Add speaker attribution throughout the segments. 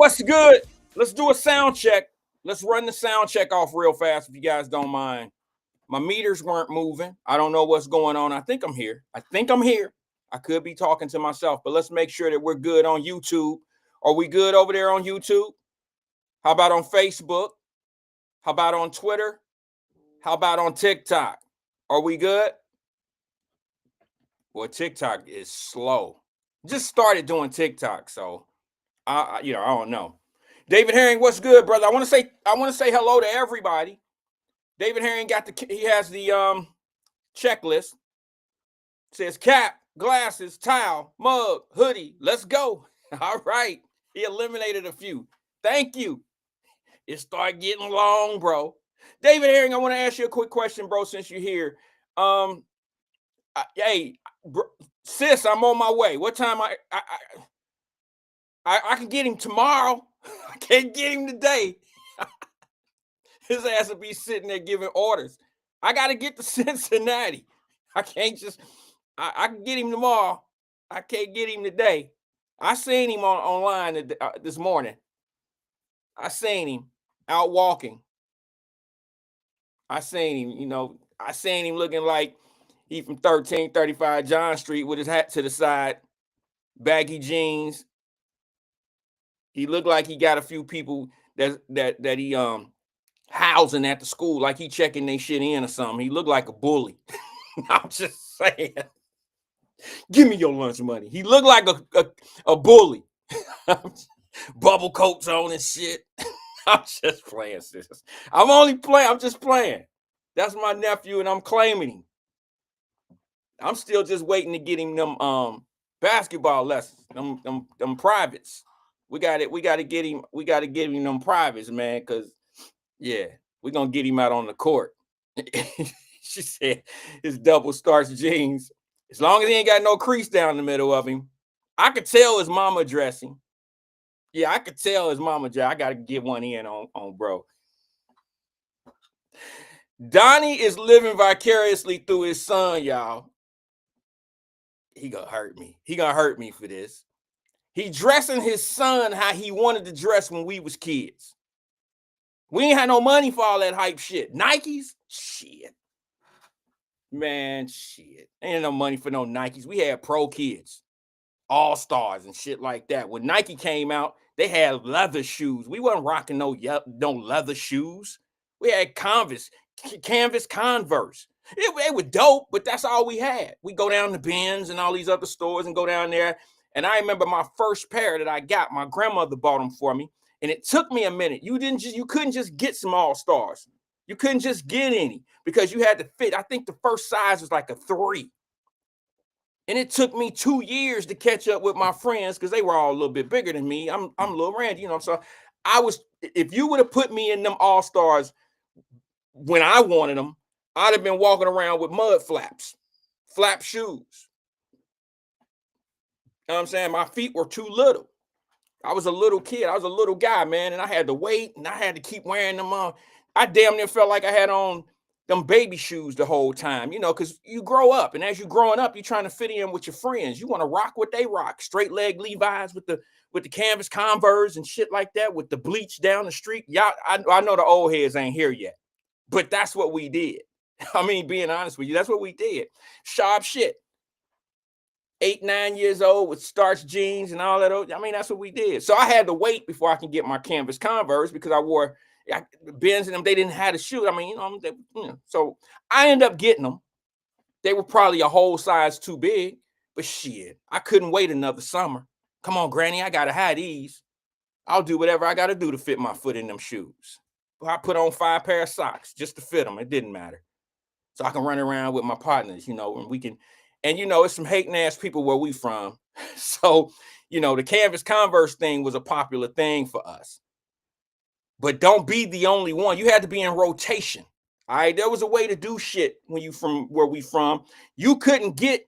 Speaker 1: What's good? Let's do a sound check. Let's run the sound check off real fast if you guys don't mind. My meters weren't moving. I don't know what's going on. I think I'm here. I could be talking to myself, but let's make sure that we're good on YouTube. Are we good over there on YouTube? How about on Facebook? How about on Twitter? How about on TikTok? Are we good? Well, TikTok is slow. Just started doing TikTok, so I don't know. David Herring, what's good, brother? I want to say hello to everybody. David Herring he has the checklist. It says cap, glasses, towel, mug, hoodie. Let's go. All right. He eliminated a few. Thank you. It started getting long, bro. David Herring, I want to ask you a quick question, bro, since you're here. Hey, bro, sis, I'm on my way. What time I can get him tomorrow. I can't get him today. His ass will be sitting there giving orders. I got to get to Cincinnati. I can't just, I can get him tomorrow. I can't get him today. I seen him online this morning. I seen him out walking. I seen him, I seen him looking like he from 1335 John Street with his hat to the side, baggy jeans. He looked like he got a few people that he housing at the school, like he checking their shit in or something. He looked like a bully. I'm just saying. Give me your lunch money. He looked like a bully. Bubble coats on and shit. I'm just playing, sis. I'm just playing. That's my nephew, and I'm claiming him. I'm still just waiting to get him them basketball lessons, them privates. We got to get him them privates, man, because yeah, we're gonna get him out on the court. She said his double starch jeans. As long as he ain't got no crease down the middle of him. I could tell his mama dressing. Yeah, I could tell his mama dressing. I gotta get one in on bro. Donnie is living vicariously through his son, y'all. He gonna hurt me. He gonna hurt me for this. He dressing his son how he wanted to dress when we was kids. We ain't had no money for all that hype shit. Nikes? Shit. Man, shit. Ain't no money for no Nikes. We had pro kids, all-stars and shit like that. When Nike came out, they had leather shoes. We wasn't rocking no leather shoes. We had canvas Converse. They were dope, but that's all we had. We go down to Ben's and all these other stores and go down there. And I remember my first pair that I got, my grandmother bought them for me. And it took me a minute. You couldn't just get some all-stars. You couldn't just get any because you had to fit. I think the first size was like a 3. And it took me 2 years to catch up with my friends because they were all a little bit bigger than me. I'm Lil Randy, So if you would have put me in them all-stars when I wanted them, I'd have been walking around with mud flaps, flap shoes. You know what I'm saying? My feet were too little. I was a little kid. I was a little guy, man, and I had to wait, and I had to keep wearing them on. I damn near felt like I had on them baby shoes the whole time, because you grow up, and as you're growing up, you're trying to fit in with your friends. You want to rock what they rock, straight leg Levi's with the canvas Converse and shit like that, with the bleach down the street. Y'all, I know the old heads ain't here yet, but that's what we did. I mean, being honest with you, that's what we did. Sharp shit. 8, 9 years old with starch jeans and all that. I mean, that's what we did. So I had to wait before I can get my canvas Converse because I wore Benz and them. They didn't have the shoe. I mean, so I ended up getting them. They were probably a whole size too big, but shit, I couldn't wait another summer. Come on, Granny, I got to have these. I'll do whatever I got to do to fit my foot in them shoes. I put on 5 pair of socks just to fit them. It didn't matter. So I can run around with my partners, and we can. And, it's some hating ass people where we from. So, the canvas Converse thing was a popular thing for us. But don't be the only one. You had to be in rotation. All right. There was a way to do shit when you from where we from. You couldn't get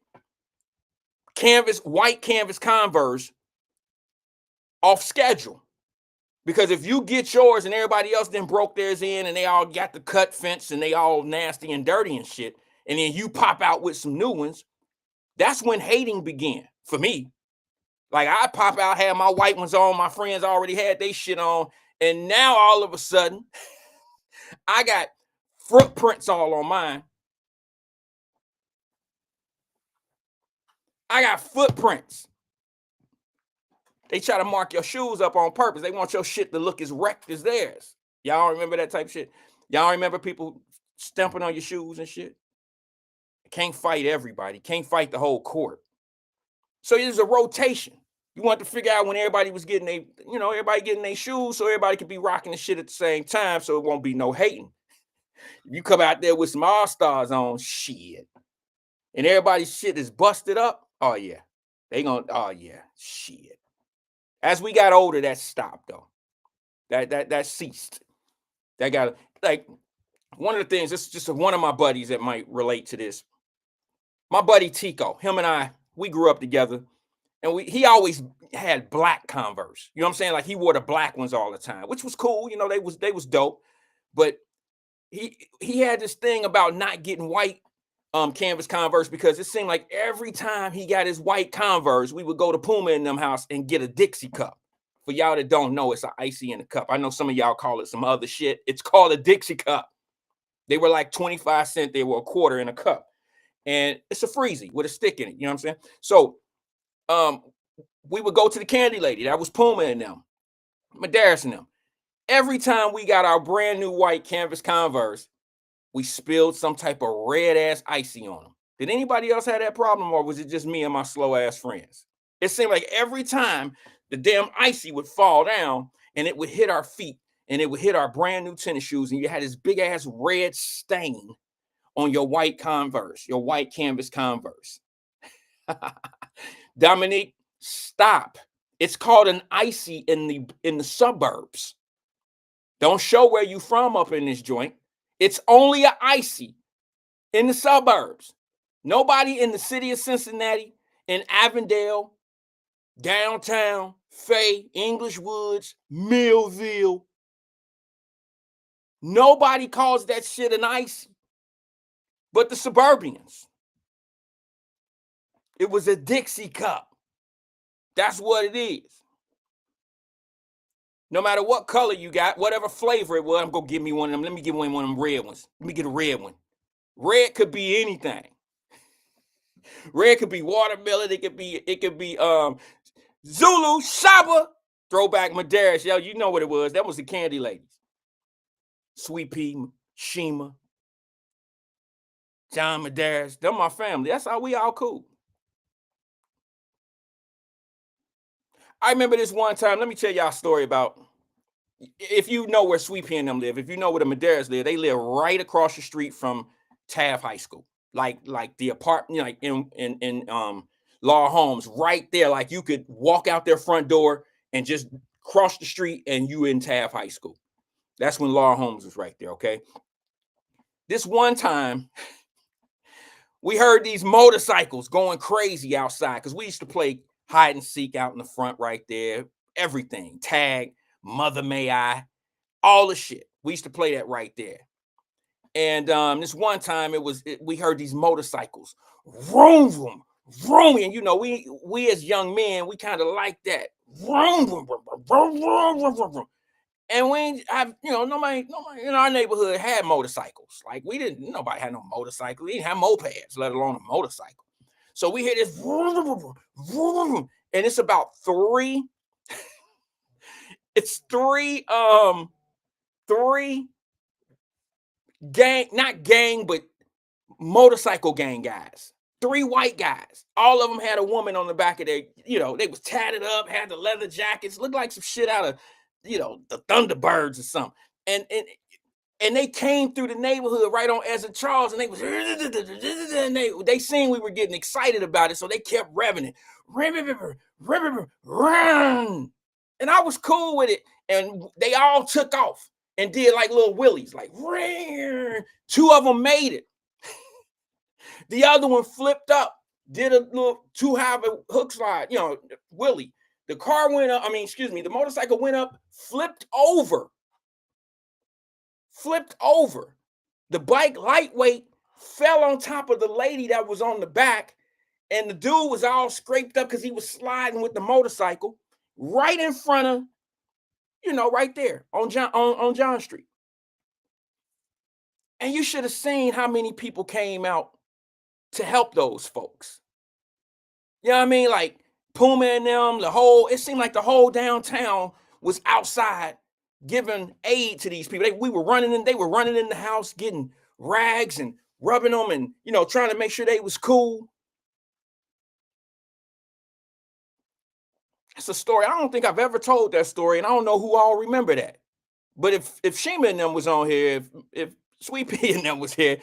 Speaker 1: white canvas Converse off schedule. Because if you get yours and everybody else then broke theirs in and they all got the cut fence and they all nasty and dirty and shit, and then you pop out with some new ones, that's when hating began for me. Like I pop out, had my white ones on, my friends already had they shit on, and now all of a sudden, I got footprints all on mine. I got footprints. They try to mark your shoes up on purpose. They want your shit to look as wrecked as theirs. Y'all remember that type of shit? Y'all remember people stamping on your shoes and shit? Can't fight everybody. Can't fight the whole court. So there's a rotation. You want to figure out when everybody was getting everybody getting their shoes so everybody could be rocking the shit at the same time so it won't be no hating. If you come out there with some all-stars on, shit, and everybody's shit is busted up, oh yeah. Oh yeah, shit. As we got older, that stopped though. That ceased. That got like one of the things, this is just one of my buddies that might relate to this. My buddy Tico, him and I, we grew up together, and he always had black Converse. You know what I'm saying? Like he wore the black ones all the time, which was cool. You know, they was dope. But he had this thing about not getting white canvas Converse because it seemed like every time he got his white Converse, we would go to Puma in them house and get a Dixie cup. For y'all that don't know, it's an icy in a cup. I know some of y'all call it some other shit. It's called a Dixie cup. They were like 25 cents. They were a quarter in a cup. And it's a freezy with a stick in it. You know what I'm saying? So we would go to the candy lady. That was Puma and them. Madaris and them. Every time we got our brand new white canvas Converse, we spilled some type of red ass icy on them. Did anybody else have that problem, or was it just me and my slow ass friends? It seemed like every time the damn icy would fall down and it would hit our feet and it would hit our brand new tennis shoes, and you had this big ass red stain on your white Converse, your white canvas Converse. Dominique, stop. It's called an icy in the suburbs. Don't show where you from up in this joint. It's only an icy in the suburbs. Nobody in the city of Cincinnati, in Avondale, downtown, Fay, English Woods, Millville. Nobody calls that shit an icy but the suburbians. It was a Dixie cup. That's what it is. No matter what color you got, whatever flavor it was, I'm going to give me one of them. Let me get one of them red ones. Let me get a red one. Red could be anything. Red could be watermelon. It could be Zulu, Shaba, throwback Madaris. Yo, you know what it was. That was the candy ladies. Sweet Pea, Shima, John Madaris. They're my family. That's how we all cool. I remember this one time. Let me tell y'all a story about, if you know where Sweet Pea and them live, if you know where the Madaris live, they live right across the street from Taft High School. Like the apartment, like in Law Homes, right there. Like you could walk out their front door and just cross the street and you in Taft High School. That's when Law Homes was right there, okay? This one time, we heard these motorcycles going crazy outside because we used to play hide and seek out in the front right there. Everything, tag, Mother May I, all the shit. We used to play that right there. And this one time we heard these motorcycles, vroom, vroom, vroom. And you know, we as young men, we kind of like that. Vroom, vroom, vroom, vroom, vroom, vroom, vroom, vroom. And we have, nobody in our neighborhood had motorcycles. Like nobody had no motorcycle. We didn't have mopeds, let alone a motorcycle. So we hear this, vroom, vroom, vroom, vroom, and it's about three gang, not gang, but motorcycle gang guys. 3 white guys. All of them had a woman on the back of their, they was tatted up, had the leather jackets, looked like some shit out of, the Thunderbirds or something. And they came through the neighborhood right on Ezra Charles, and they was, and they seen we were getting excited about it, so they kept revving it. And I was cool with it. And they all took off and did like little willies, like 2 of them made it. The other one flipped up, did a little 2-high hook slide, willie. The car went up. The motorcycle went up, flipped over. The bike lightweight fell on top of the lady that was on the back And the dude was all scraped up because he was sliding with the motorcycle right in front of, right there on John Street. And you should have seen how many people came out to help those folks. You know what I mean? Like Puma and them, it seemed like the whole downtown was outside giving aid to these people. They were running in the house, getting rags and rubbing them and, trying to make sure they was cool. It's a story. I don't think I've ever told that story, and I don't know who all remember that. But if Shima and them was on here, if Sweet Pea and them was here,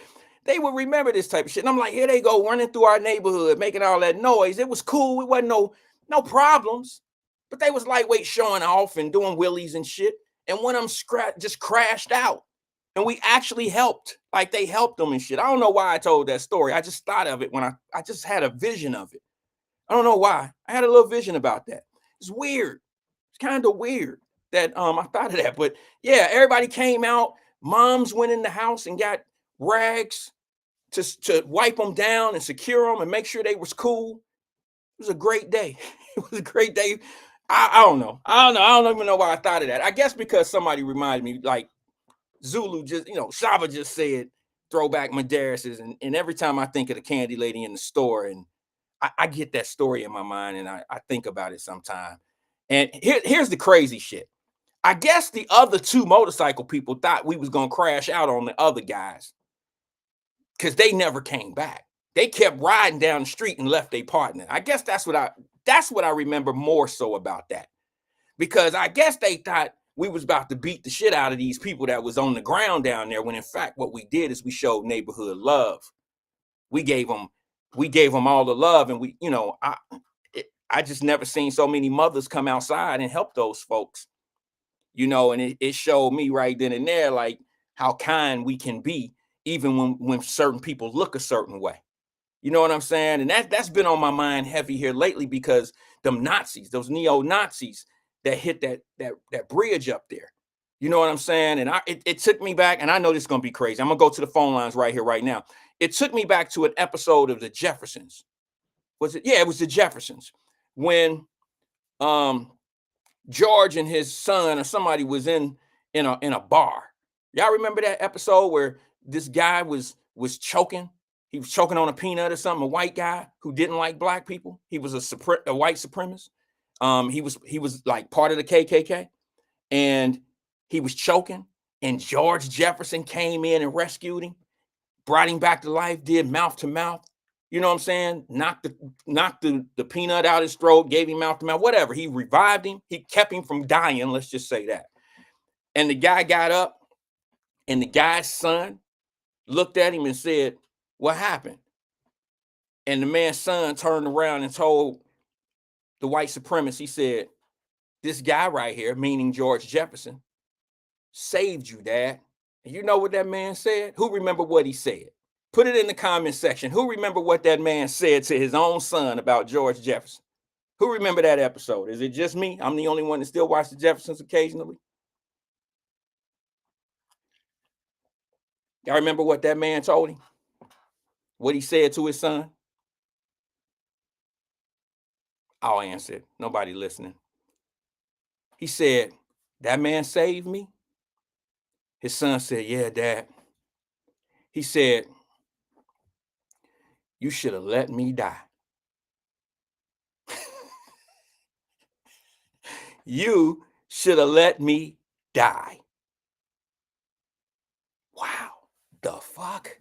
Speaker 1: they would remember this type of shit. And I'm like, here they go running through our neighborhood, making all that noise. It was cool. It wasn't no problems. But they was lightweight showing off and doing wheelies and shit. And one of them just crashed out. And we actually helped. Like they helped them and shit. I don't know why I told that story. I just thought of it when I just had a vision of it. I don't know why. I had a little vision about that. It's weird. It's kind of weird that I thought of that. But yeah, everybody came out. Moms went in the house and got rags to wipe them down and secure them and make sure they was cool. It was a great day. It was a great day. I don't know. I don't even know why I thought of that. I guess because somebody reminded me, like Zulu just, Shaba just said, throwback Madaras's. And every time I think of the candy lady in the store, and I get that story in my mind and I think about it sometime. And here's the crazy shit. I guess the other two motorcycle people thought we was going to crash out on the other guys because they never came back. They kept riding down the street and left their partner. I guess that's what I remember more so about that, because I guess they thought we was about to beat the shit out of these people that was on the ground down there, when in fact what we did is we showed neighborhood love. We gave them all the love, and I just never seen so many mothers come outside and help those folks. And it showed me right then and there, like, how kind we can be, even when certain people look a certain way. You know what I'm saying? And that's been on my mind heavy here lately, because them Nazis, those neo-Nazis that hit that bridge up there. You know what I'm saying? And it took me back, and I know this is gonna be crazy. I'm gonna go to the phone lines right here, right now. It took me back to an episode of the Jeffersons. Was it? Yeah, it was the Jeffersons. When George and his son or somebody was in a bar. Y'all remember that episode where this guy was choking? He was choking on a peanut or something. A white guy who didn't like black people. He was a white supremacist. He was like part of the KKK, and he was choking. And George Jefferson came in and rescued him, brought him back to life, did mouth to mouth. You know what I'm saying? Knocked the peanut out his throat, gave him mouth to mouth, whatever. He revived him. He kept him from dying. Let's just say that. And the guy got up, and the guy's son looked at him and said, "What happened?" And the man's son turned around and told the white supremacist, he said, "This guy right here," meaning George Jefferson, "saved you, Dad." And you know what that man said? Who remember what he said? Put it in the comment section. Who remember what that man said to his own son about George Jefferson? Who remember that episode? Is it just me? I'm the only one that still watch the Jeffersons occasionally. Y'all remember what that man told him? What he said to his son? I'll answer it. Nobody listening. He said, "That man saved me." His son said, "Yeah, Dad." He said, "You should have let me die." You should have let me die. Wow. The fuck?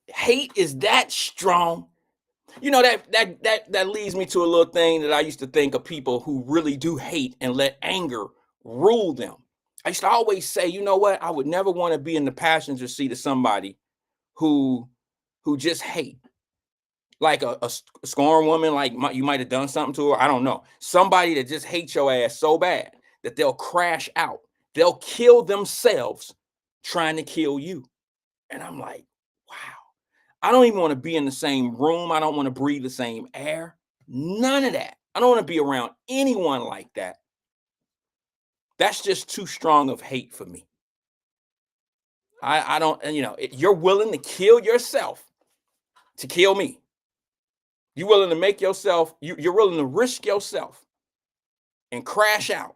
Speaker 1: Hate is that strong. That leads me to a little thing that I used to think of people who really do hate and let anger rule them. I used to always say, you know what? I would never want to be in the passenger seat of somebody who just hate. Like a scorned woman, like you might have done something to her. I don't know. Somebody that just hates your ass so bad that they'll crash out. They'll kill themselves trying to kill you. And I'm like, wow. I don't even want to be in the same room. I don't want to breathe the same air. None of that. I don't want to be around anyone like that. That's just too strong of hate for me. I don't, you're willing to kill yourself to kill me. You willing to make yourself, you're willing to risk yourself and crash out,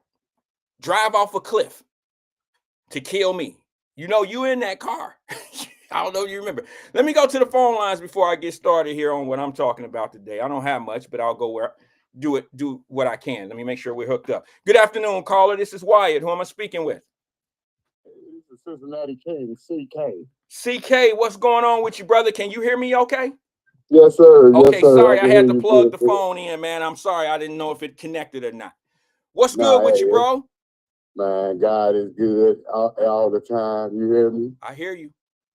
Speaker 1: drive off a cliff to kill me. You know, you in that car. I don't know if you remember. Let me go to the phone lines before I get started here on what I'm talking about today. I don't have much, but I'll go where do what I can. Let me make sure we're hooked up. Good afternoon, caller. This is Wyatt. Who am I speaking with?
Speaker 2: This is Cincinnati King, CK.
Speaker 1: CK, what's going on with you, brother? Can you hear me okay?
Speaker 2: Yes, sir. Yes,
Speaker 1: Okay,
Speaker 2: sir.
Speaker 1: sorry,
Speaker 2: I
Speaker 1: I
Speaker 2: can hear
Speaker 1: had to
Speaker 2: you
Speaker 1: plug
Speaker 2: good,
Speaker 1: the
Speaker 2: good.
Speaker 1: phone in, man. I'm sorry. I didn't know if it connected or not. What's
Speaker 2: Nah,
Speaker 1: good with
Speaker 2: hey,
Speaker 1: you, bro?
Speaker 2: man, God is good all the time. You hear me?
Speaker 1: I hear you.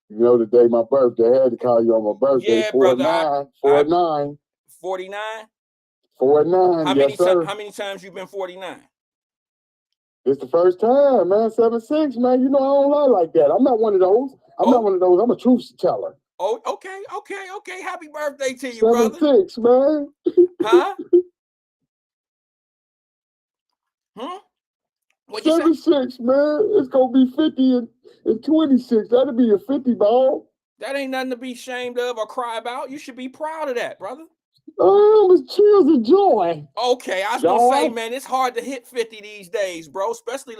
Speaker 2: You know the day my birthday. I had to call you on my birthday.
Speaker 1: Yeah,
Speaker 2: Four
Speaker 1: brother.
Speaker 2: nine,
Speaker 1: I
Speaker 2: 49,
Speaker 1: 49.
Speaker 2: 49. Yes, sir.
Speaker 1: How many times you been 49?
Speaker 2: It's the first time, man. 7-6, man. You know I don't lie like that. I'm not one of those.
Speaker 1: Oh,
Speaker 2: I'm a truth teller.
Speaker 1: oh, okay. Happy birthday to you,
Speaker 2: Seven
Speaker 1: brother.
Speaker 2: six, man.
Speaker 1: Huh? Hmm? What'd you say?
Speaker 2: 7-6, man. It's gonna be 50 and 26. That'll be a 50 ball.
Speaker 1: That ain't nothing to be ashamed of or cry about. You should be proud of that, brother.
Speaker 2: It's cheers of joy.
Speaker 1: Okay, I was gonna say,
Speaker 2: Joy.
Speaker 1: man, it's hard to hit 50 these days, bro. Especially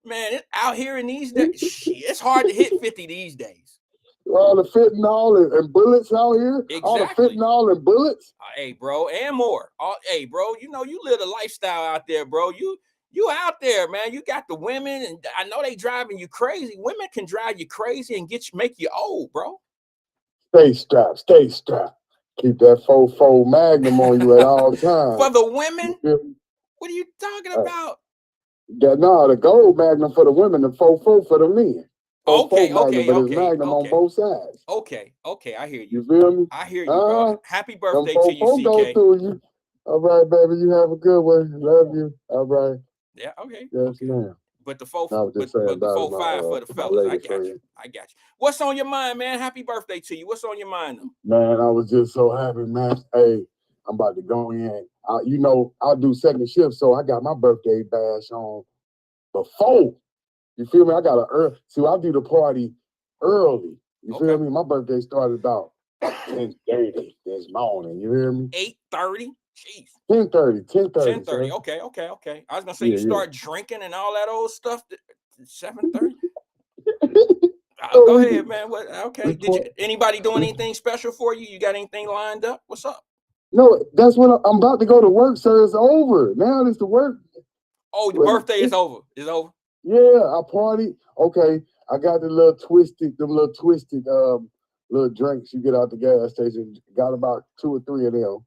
Speaker 1: man, out here in these days, shit, it's hard to hit 50 these days.
Speaker 2: All the fentanyl and bullets out here. All the
Speaker 1: Exactly.
Speaker 2: fentanyl and bullets.
Speaker 1: Hey, bro, and more. Hey, bro, you know you live a lifestyle out there, bro. You out there, man. You got the women, and I know they driving you crazy. Women can drive you crazy and make you old, bro.
Speaker 2: Stay strapped. Stay strapped. Keep that 4-4 Magnum on you at all
Speaker 1: For
Speaker 2: times.
Speaker 1: the women,
Speaker 2: You
Speaker 1: what are you talking
Speaker 2: feel me?
Speaker 1: about?
Speaker 2: The gold Magnum for the women, the 4-4 for the men. 4-4
Speaker 1: Okay,
Speaker 2: Magnum,
Speaker 1: okay,
Speaker 2: but it's
Speaker 1: okay,
Speaker 2: Magnum on
Speaker 1: okay,
Speaker 2: both sides.
Speaker 1: okay. I hear you.
Speaker 2: You feel me?
Speaker 1: I hear you, bro. Happy
Speaker 2: Them
Speaker 1: birthday to you,
Speaker 2: 4-4 go
Speaker 1: CK.
Speaker 2: through you. All right, baby. You have a good one. Love you. All right.
Speaker 1: Yeah, okay,
Speaker 2: Yes,
Speaker 1: okay.
Speaker 2: ma'am.
Speaker 1: But
Speaker 2: I was just saying
Speaker 1: the
Speaker 2: about
Speaker 1: 4-5 for the
Speaker 2: my
Speaker 1: fellas. I
Speaker 2: lady
Speaker 1: got you.
Speaker 2: friend.
Speaker 1: I got you. What's on your mind, man? Happy birthday to you. What's on your mind though?
Speaker 2: Man, I was just so happy, man. Hey, I'm about to go in. I'll do second shift, so I got my birthday bash on before. You feel me? I got I do the party early. You
Speaker 1: Okay.
Speaker 2: feel me? My birthday started about 10:30 this morning. You hear me?
Speaker 1: 8:30. Jeez.
Speaker 2: 10:30, 10:30,
Speaker 1: 10:30.
Speaker 2: sir.
Speaker 1: Okay. I was gonna say you
Speaker 2: Yeah,
Speaker 1: start drinking and all that old stuff. 7:30.
Speaker 2: yeah.
Speaker 1: Go
Speaker 2: So
Speaker 1: ahead, man. What? Okay.
Speaker 2: we,
Speaker 1: Did you
Speaker 2: we,
Speaker 1: anybody doing anything special for you? You got anything lined up? What's up?
Speaker 2: no, that's when I'm about to go to work, sir. It's over. Now it's the work.
Speaker 1: Oh, the birthday is over. It's over.
Speaker 2: Yeah, I party. Okay, I got them little twisted little drinks you get out the gas station. Got about 2 or 3 of them.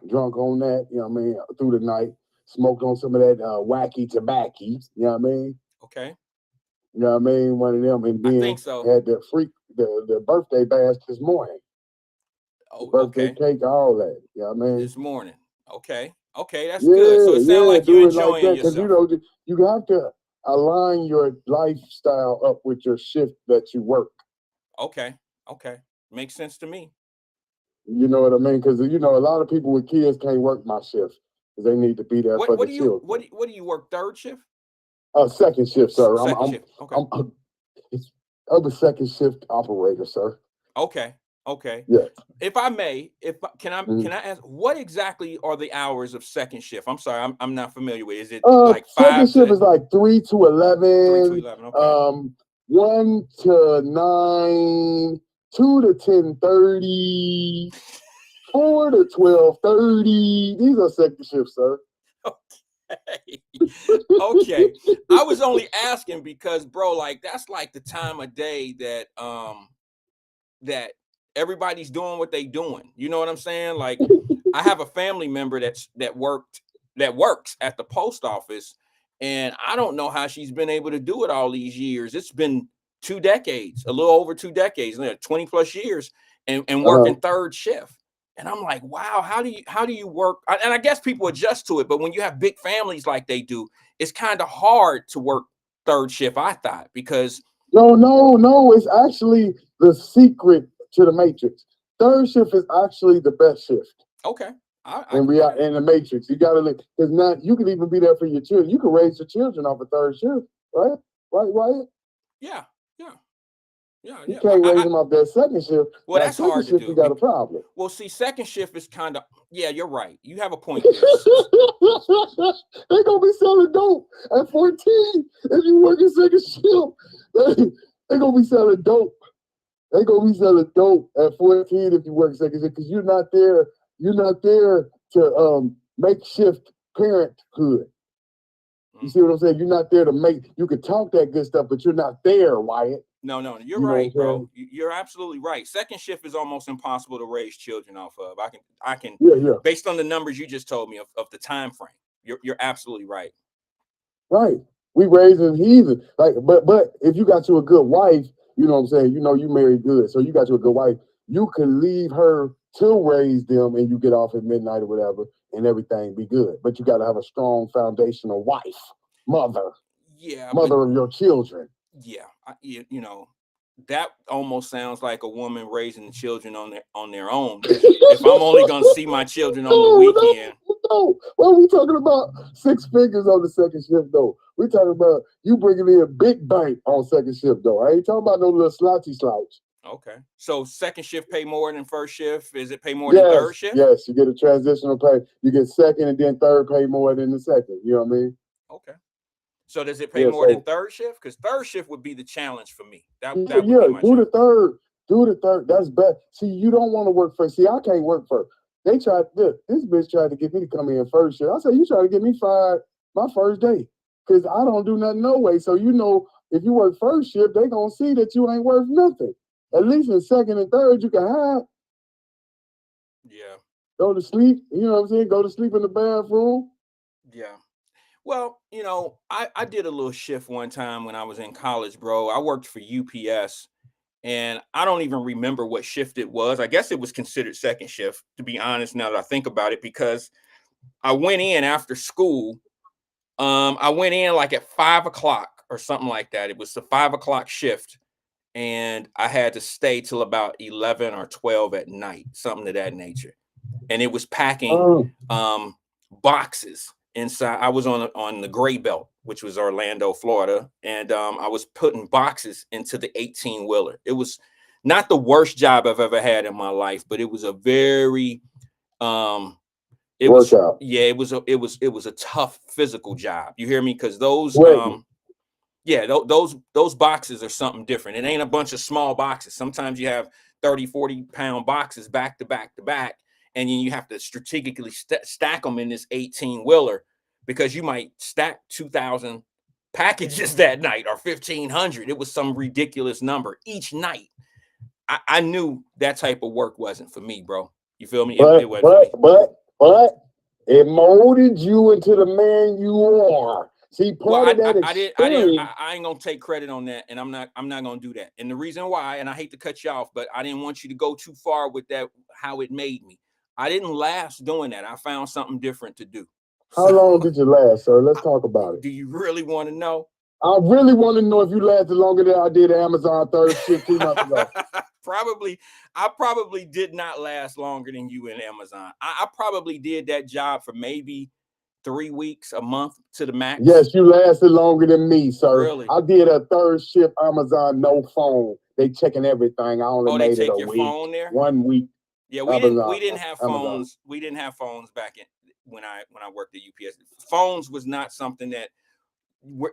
Speaker 2: Drunk on that, you know what I mean, through the night. Smoked on some of that wacky tobacco, you know what I mean?
Speaker 1: Okay.
Speaker 2: You know what I mean? One of them, and
Speaker 1: I think
Speaker 2: then
Speaker 1: so.
Speaker 2: had the birthday bash this morning. The
Speaker 1: Oh,
Speaker 2: birthday
Speaker 1: okay.
Speaker 2: cake, all that. You know what I mean?
Speaker 1: This morning. Okay. Okay, that's good.
Speaker 2: Yeah,
Speaker 1: So it sounds
Speaker 2: yeah,
Speaker 1: like you're
Speaker 2: do it like
Speaker 1: enjoying
Speaker 2: that. Cause
Speaker 1: yourself.
Speaker 2: you have to align your lifestyle up with your shift that you work.
Speaker 1: Okay. Okay. Makes sense to me.
Speaker 2: You know what I mean? Because a lot of people with kids can't work my shift because they need to be there for
Speaker 1: What
Speaker 2: the
Speaker 1: do you
Speaker 2: children.
Speaker 1: what do you work third shift?
Speaker 2: Second shift, sir.
Speaker 1: Second shift. Okay.
Speaker 2: I'm a second shift operator, sir.
Speaker 1: Okay. Okay.
Speaker 2: Yes.
Speaker 1: If I may, if
Speaker 2: Mhm.
Speaker 1: can I ask what exactly are the hours of second shift? I'm sorry, I'm not familiar with. Is it like
Speaker 2: Second
Speaker 1: 5
Speaker 2: shift
Speaker 1: to
Speaker 2: is like 3 to
Speaker 1: 3 to
Speaker 2: 11,
Speaker 1: 11? Okay.
Speaker 2: 1 to 9, 2 to 10:30, 4 to 12:30. These are second shifts, sir.
Speaker 1: Okay. Okay. I was only asking because bro, like that's like the time of day that everybody's doing what they doing. You know what I'm saying? Like I have a family member that works at the post office, and I don't know how she's been able to do it all these years. It's been 2 decades, a little over 2 decades, 20 plus years, and
Speaker 2: Uh-huh.
Speaker 1: working third shift. And I'm like, wow, how do you work? And I guess people adjust to it, but when you have big families like they do, it's kind of hard to work third shift, I thought, because
Speaker 2: No, no, no. It's actually the secret to the matrix. Third shift is actually the best shift.
Speaker 1: okay, I
Speaker 2: And
Speaker 1: can
Speaker 2: we
Speaker 1: do
Speaker 2: are
Speaker 1: that.
Speaker 2: in the matrix. You gotta live because now you can even be there for your children. You can raise your children off a third shift, right? Right, right?
Speaker 1: Yeah, yeah. Yeah,
Speaker 2: You
Speaker 1: yeah.
Speaker 2: can't raise them off that second shift.
Speaker 1: Well,
Speaker 2: Now,
Speaker 1: that's
Speaker 2: second
Speaker 1: hard to
Speaker 2: shift, you
Speaker 1: do.
Speaker 2: got a problem.
Speaker 1: Well, see, second shift is kind of, yeah, you're right. You have a point there.
Speaker 2: They gonna be selling dope at 14 if you work in second shift. They gonna be selling dope. They gonna be selling dope at 14 if you work second shift because you're not there. You're not there to makeshift parenthood. You see what I'm saying? You're not there to make. You can talk that good stuff, but you're not there, Wyatt.
Speaker 1: No, you're
Speaker 2: You know
Speaker 1: right,
Speaker 2: what I'm
Speaker 1: bro.
Speaker 2: saying?
Speaker 1: You're absolutely right. Second shift is almost impossible to raise children off of. I can,
Speaker 2: Yeah.
Speaker 1: based on the numbers you just told me of the time frame. You're absolutely right.
Speaker 2: Right. We raising heathen. Like, but if you got you a good wife, you know what I'm saying, you married good. So you got you a good wife, you can leave her to raise them and you get off at midnight or whatever and everything be good. But you gotta have a strong foundational wife, mother
Speaker 1: Yeah, but
Speaker 2: of your children.
Speaker 1: yeah, that almost sounds like a woman raising the children on their own. Because if I'm only gonna see my children on the weekend,
Speaker 2: no. Well, we talking about 6 figures on the second shift though. We talking about you bringing in a big bank on second shift though. I ain't talking about no little slouchy slouch.
Speaker 1: okay. So second shift pay more than first shift. Is it pay more than
Speaker 2: Yes,
Speaker 1: third shift?
Speaker 2: yes. You get a transitional pay. You get second and then third pay more than the second. You know what I mean?
Speaker 1: Okay. So does it pay
Speaker 2: Yeah.
Speaker 1: more than
Speaker 2: So
Speaker 1: third shift? Because third shift would be the challenge for me. That would
Speaker 2: yeah,
Speaker 1: be my
Speaker 2: do the
Speaker 1: challenge.
Speaker 2: third. Do the third. That's bad. See, you don't want to work first. See, I can't work first. They tried this bitch tried to get me to come in first shift. I said, you trying to get me fired my first day. Cause I don't do nothing no way. So if you work first shift, they gonna see that you ain't worth nothing. At least in second and third, you can hide.
Speaker 1: Yeah.
Speaker 2: Go to sleep. You know what I'm saying? Go to sleep in the bathroom.
Speaker 1: Yeah. Well, I did a little shift one time when I was in college, bro. I worked for UPS and I don't even remember what shift it was. I guess it was considered second shift, to be honest, now that I think about it, because I went in after school. I went in like at 5 o'clock or something like that. It was the 5 o'clock shift, and I had to stay till about 11 or 12 at night, something of that nature. And it was packing boxes inside. I was on the Gray Belt, which was Orlando, Florida, and I was putting boxes into the 18-wheeler. It was not the worst job I've ever had in my life, but it was a very
Speaker 2: Workout.
Speaker 1: it was a tough physical job. You hear me? Because those
Speaker 2: Sweating.
Speaker 1: those boxes are something different. It ain't a bunch of small boxes. Sometimes you have 30-40 pound boxes back to back to back, and then you have to strategically stack them in this 18-wheeler because you might stack 2,000 packages that night or 1,500. It was some ridiculous number each night. I knew that type of work wasn't for me, bro. You feel me? It wasn't for me.
Speaker 2: But it molded you into the man you are. See, part of that experience.
Speaker 1: I ain't gonna take credit on that, and I'm not gonna do that. And the reason why, and I hate to cut you off, but I didn't want you to go too far with that. How it made me. I didn't last doing that. I found something different to do.
Speaker 2: How long did you last, sir? Let's talk about it.
Speaker 1: Do you really want to know?
Speaker 2: I really want to know if you lasted longer than I did at Amazon third shift 2 months ago.
Speaker 1: I probably did not last longer than you in Amazon. I probably did that job for maybe 3 weeks, a month to the max.
Speaker 2: Yes, you lasted longer than me, sir.
Speaker 1: Really?
Speaker 2: I did a third shift Amazon, no phone. They checking everything. I only made it a week.
Speaker 1: Phone there?
Speaker 2: 1 week.
Speaker 1: Yeah, we didn't have phones. Amazon. We didn't have phones back in when I worked at UPS. Phones was not something that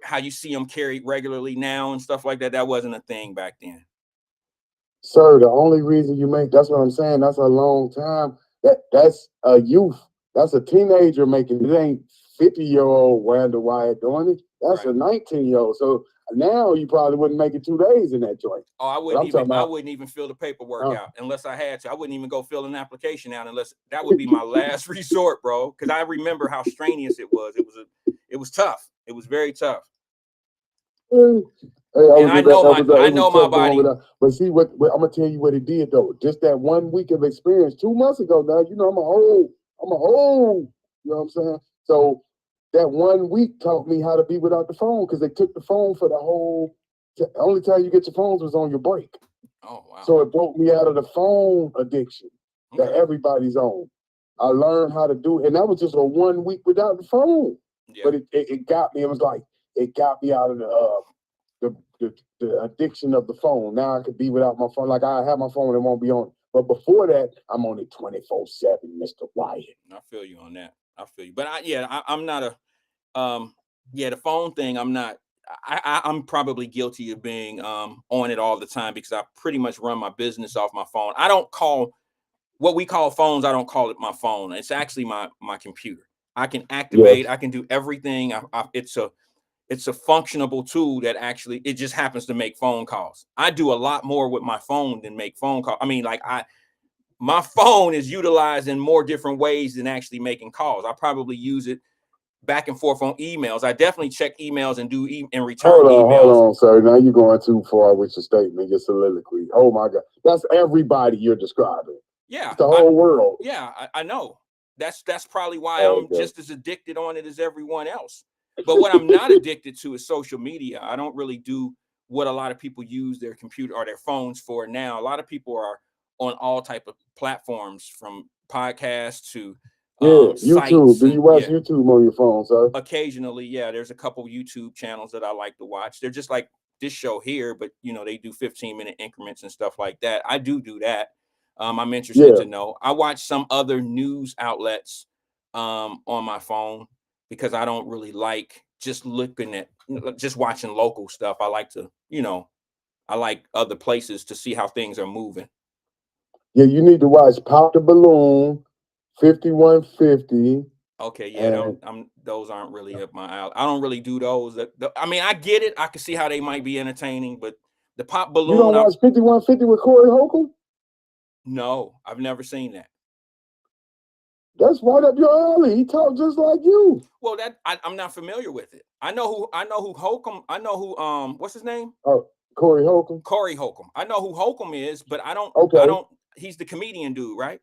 Speaker 1: how you see them carried regularly now and stuff like that. That wasn't a thing back then.
Speaker 2: Sir, the only reason you make, that's what I'm saying, that's a long time. That's a youth. That's a teenager making it. Ain't 50-year-old Wanda Wyatt doing it. That's right. A 19-year-old. So now you probably wouldn't make it 2 days in that joint.
Speaker 1: Oh, I wouldn't even fill the paperwork out unless I had to. I wouldn't even go fill an application out unless that would be my last resort, bro. Because I remember how strenuous it was. It was tough. It was very tough. I know my body.
Speaker 2: But see what I'm gonna tell you what it did though. Just that 1 week of experience 2 months ago. Now I'm a old. You know what I'm saying? So that 1 week taught me how to be without the phone because they took the phone for the whole. Only time you get your phones was on your break.
Speaker 1: Oh wow!
Speaker 2: So it broke me out of the phone addiction that everybody's on. I learned how to do it, and that was just a 1 week without the phone. Yeah. But it got me. It was like it got me out of the the addiction of the phone. Now I could be without my phone. Like I have my phone and won't be on. But before that, I'm on it 24/7, Mr. Wyatt.
Speaker 1: I feel you on that. I feel you. But I'm not the phone thing, I'm not. I'm probably guilty of being on it all the time because I pretty much run my business off my phone. I don't call what we call phones. I don't call it my phone. It's actually my computer. I can activate.
Speaker 2: Yes.
Speaker 1: I can do everything. It's a functionable tool that actually it just happens to make phone calls. I do a lot more with my phone than make phone calls. I mean, like my phone is utilized in more different ways than actually making calls. I probably use it back and forth on emails. I definitely check emails and and return
Speaker 2: Hold
Speaker 1: emails.
Speaker 2: on, sir. Now you're going too far with your statement, your soliloquy. Oh my God, that's everybody you're describing.
Speaker 1: Yeah,
Speaker 2: It's the whole world.
Speaker 1: Yeah, I know. That's probably why
Speaker 2: Oh,
Speaker 1: I'm
Speaker 2: okay.
Speaker 1: just as addicted on it as everyone else. But what I'm not addicted to is social media. I don't really do what a lot of people use their computer or their phones for now. A lot of people are on all type of platforms, from podcasts to
Speaker 2: Yeah, YouTube.
Speaker 1: sites,
Speaker 2: Do you
Speaker 1: and
Speaker 2: watch YouTube on your phone, sir?
Speaker 1: occasionally, yeah, there's a couple YouTube channels that I like to watch. They're just like this show here, but they do 15-minute increments and stuff like that. I do that. I'm interested
Speaker 2: Yeah.
Speaker 1: to know. I watch some other news outlets on my phone because I don't really like just just watching local stuff. I like to, I like other places to see how things are moving.
Speaker 2: Yeah, you need to watch Pop the Balloon, 5150.
Speaker 1: Okay, yeah,
Speaker 2: And
Speaker 1: those aren't really up my alley. I don't really do those. I mean, I get it. I can see how they might be entertaining, but the pop
Speaker 2: you
Speaker 1: balloon,
Speaker 2: don't watch 5150 with Corey Holcomb?
Speaker 1: no, I've never seen that.
Speaker 2: That's right up your alley. He talked just like you.
Speaker 1: Well, I'm not familiar with it. I know who Holcomb. I know who what's his name?
Speaker 2: Oh, Corey Holcomb.
Speaker 1: Corey Holcomb. I know who Holcomb is, but I
Speaker 2: Okay.
Speaker 1: don't. He's the comedian dude, right?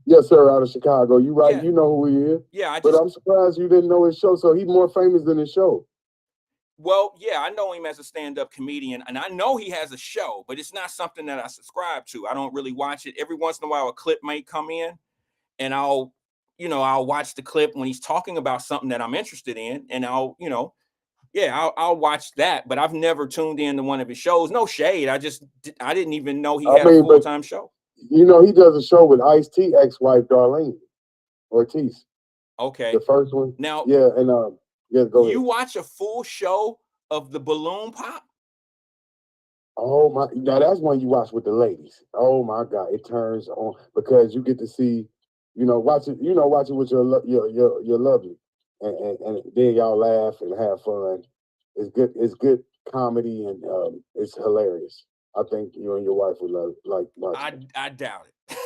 Speaker 2: Yes, sir, out of Chicago. You right.
Speaker 1: Yeah.
Speaker 2: You know who he is.
Speaker 1: Yeah,
Speaker 2: But I'm surprised you didn't know his show. So he's more famous than his show.
Speaker 1: Well, yeah, I know him as a stand-up comedian, and I know he has a show, but it's not something that I subscribe to. I don't really watch it. Every once in a while, a clip may come in, and I'll watch the clip when he's talking about something that I'm interested in, and I'll watch that. But I've never tuned in to one of his shows. No shade. I didn't even know he had a full-time show.
Speaker 2: He does a show with Ice-T ex-wife Darlene Ortiz.
Speaker 1: Okay.
Speaker 2: The first one.
Speaker 1: Now,
Speaker 2: yeah, and yeah, go ahead.
Speaker 1: You watch a full show of the balloon pop?
Speaker 2: Oh my! Now that's one you watch with the ladies. Oh my God, it turns on because you get to see, watch it. Watch it with your lovely, and then y'all laugh and have fun. It's good. It's good comedy and it's hilarious. I think you and your wife would like watching.
Speaker 1: I doubt it.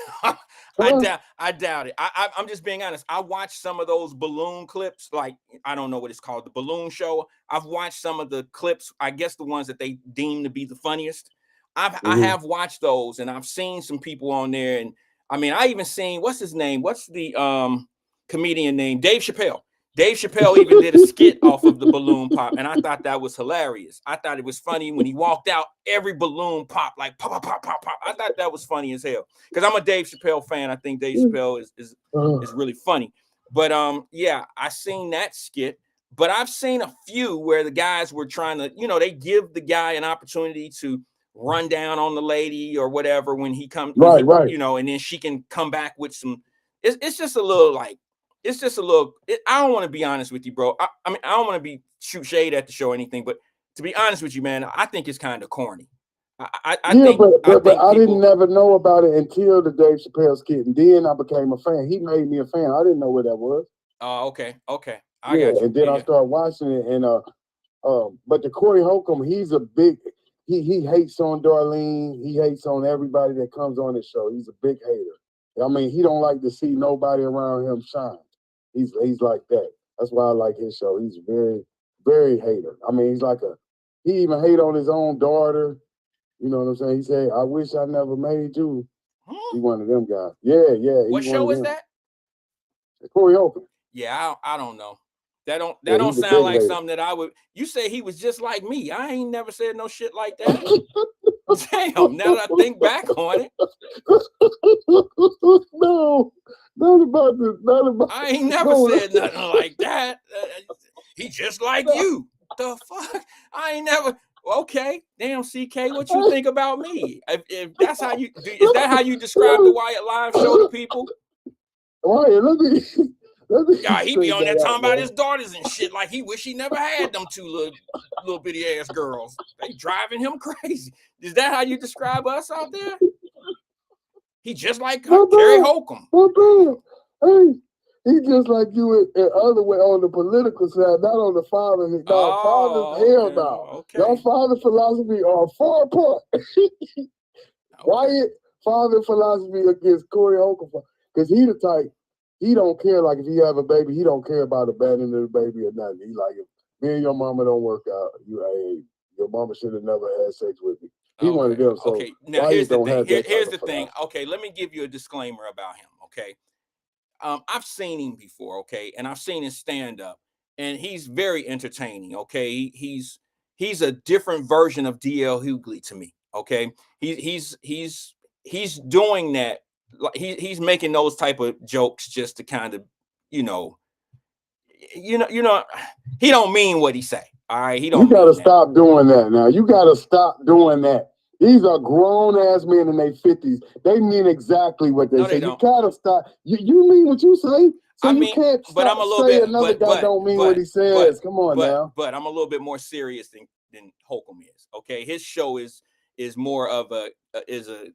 Speaker 1: I doubt it. I'm just being honest. I watched some of those balloon clips. Like, I don't know what it's called, the balloon show. I've watched some of the clips. I guess the ones that they deem to be the funniest. I have watched those, and I've seen some people on there. And I mean, I even seen, what's his name? What's the comedian name? Dave Chappelle. Dave Chappelle even did a skit off of the balloon pop, and I thought that was hilarious. I thought it was funny when he walked out, every balloon pop, like pop, pop, pop, pop, pop. I thought that was funny as hell because I'm a Dave Chappelle fan. I think Dave Chappelle is really funny. But yeah, I seen that skit, but I've seen a few where the guys were trying to, they give the guy an opportunity to run down on the lady or whatever when he comes,
Speaker 2: right,
Speaker 1: and then she can come back with some. It's just a little like. It's just a little. I don't want to be honest with you, bro. I mean, I don't want to be shoot shade at the show or anything, but to be honest with you, man, I think it's kind of corny. I think
Speaker 2: I didn't never know about it until the Dave Chappelle skit, and then I became a fan. He made me a fan. I didn't know what that was.
Speaker 1: Oh, okay, I got you.
Speaker 2: And then I started watching it, and but the Corey Holcomb, he's a big. He hates on Darlene. He hates on everybody that comes on his show. He's a big hater. I mean, he don't like to see nobody around him shine. He's like that. That's why I like his show. He's very, very hater. I mean, he even hate on his own daughter. You know what I'm saying? He said, "I wish I never made you." He one of them guys. Yeah.
Speaker 1: What show is that?
Speaker 2: Corey Holcomb.
Speaker 1: Yeah, I don't know. That don't sound like something that I would. You say he was just like me. I ain't never said no shit like that. Damn, now that I think back on it.
Speaker 2: No, not about this. Not about.
Speaker 1: I ain't never said nothing like that. He just like you. The fuck? I ain't never. Okay, damn, CK, what you think about me? If that's how you do, is that how you describe the Wyatt Live show to people?
Speaker 2: Wyatt, let me
Speaker 1: God, he be
Speaker 2: straighten
Speaker 1: on there
Speaker 2: that
Speaker 1: talking
Speaker 2: out,
Speaker 1: about
Speaker 2: man.
Speaker 1: his daughters and shit like he wish he never had them two little bitty ass girls. They driving him crazy. Is that how you describe us out there? He just like
Speaker 2: My
Speaker 1: Kerry
Speaker 2: bad,
Speaker 1: Holcomb.
Speaker 2: my bad. Hey, he just like you in other way on the political side, not on the father. No, father,
Speaker 1: Oh,
Speaker 2: hell
Speaker 1: okay,
Speaker 2: no. Your
Speaker 1: okay,
Speaker 2: father philosophy are far apart.
Speaker 1: okay.
Speaker 2: Wyatt father philosophy against Corey Holcomb, because he the type, he don't care. Like if he have a baby, he don't care about abandoning the baby or nothing. He like, if me and your mama don't work out, your mama should have never had sex with me. He one of
Speaker 1: Okay.
Speaker 2: them. So
Speaker 1: Okay. Now here's
Speaker 2: Wyatt
Speaker 1: the
Speaker 2: don't
Speaker 1: thing.
Speaker 2: have that type
Speaker 1: Here's
Speaker 2: of
Speaker 1: the thing.
Speaker 2: philosophy.
Speaker 1: Okay, let me give you a disclaimer about him. Okay. I've seen him before, okay, and I've seen his stand up, and he's very entertaining. Okay, he's a different version of DL Hughley to me. Okay, he's doing that. Like he's making those type of jokes just to kind of, you know, he don't mean what he say. All right, he
Speaker 2: You
Speaker 1: don't
Speaker 2: gotta
Speaker 1: mean that.
Speaker 2: stop doing that now. You gotta stop doing that. These are grown ass men in their 50s. They mean exactly what they
Speaker 1: No,
Speaker 2: say.
Speaker 1: they
Speaker 2: You
Speaker 1: don't.
Speaker 2: gotta stop. You mean what you say? So
Speaker 1: I
Speaker 2: you
Speaker 1: mean,
Speaker 2: can't
Speaker 1: but I'm
Speaker 2: stop
Speaker 1: a little
Speaker 2: say
Speaker 1: bit,
Speaker 2: another guy don't mean what he
Speaker 1: but
Speaker 2: says. Come on now.
Speaker 1: but I'm a little bit more serious than Holcomb is. Okay, his show is more of a is a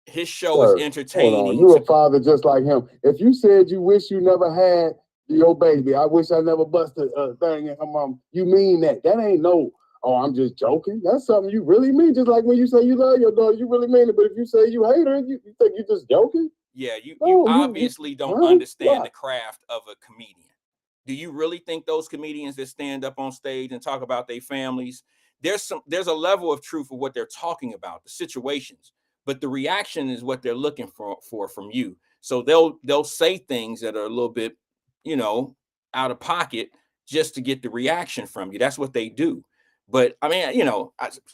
Speaker 1: his show is
Speaker 2: Sir, hold on.
Speaker 1: entertaining
Speaker 2: You
Speaker 1: to.
Speaker 2: a father just like him. If you said you wish you never had your baby, I wish I never busted a thing in her mom. You mean that? That ain't no. Oh, I'm just joking. That's something you really mean. Just like when you say you love your daughter, you really mean it. But if you say you hate her, you think you're just joking?
Speaker 1: Yeah, you
Speaker 2: No,
Speaker 1: obviously don't
Speaker 2: huh?
Speaker 1: understand
Speaker 2: What?
Speaker 1: the craft of a comedian. Do you really think those comedians that stand up on stage and talk about their families, there's a level of truth of what they're talking about, the situations, but the reaction is what they're looking for from you. So they'll say things that are a little bit, you know, out of pocket just to get the reaction from you. That's what they do. But I mean,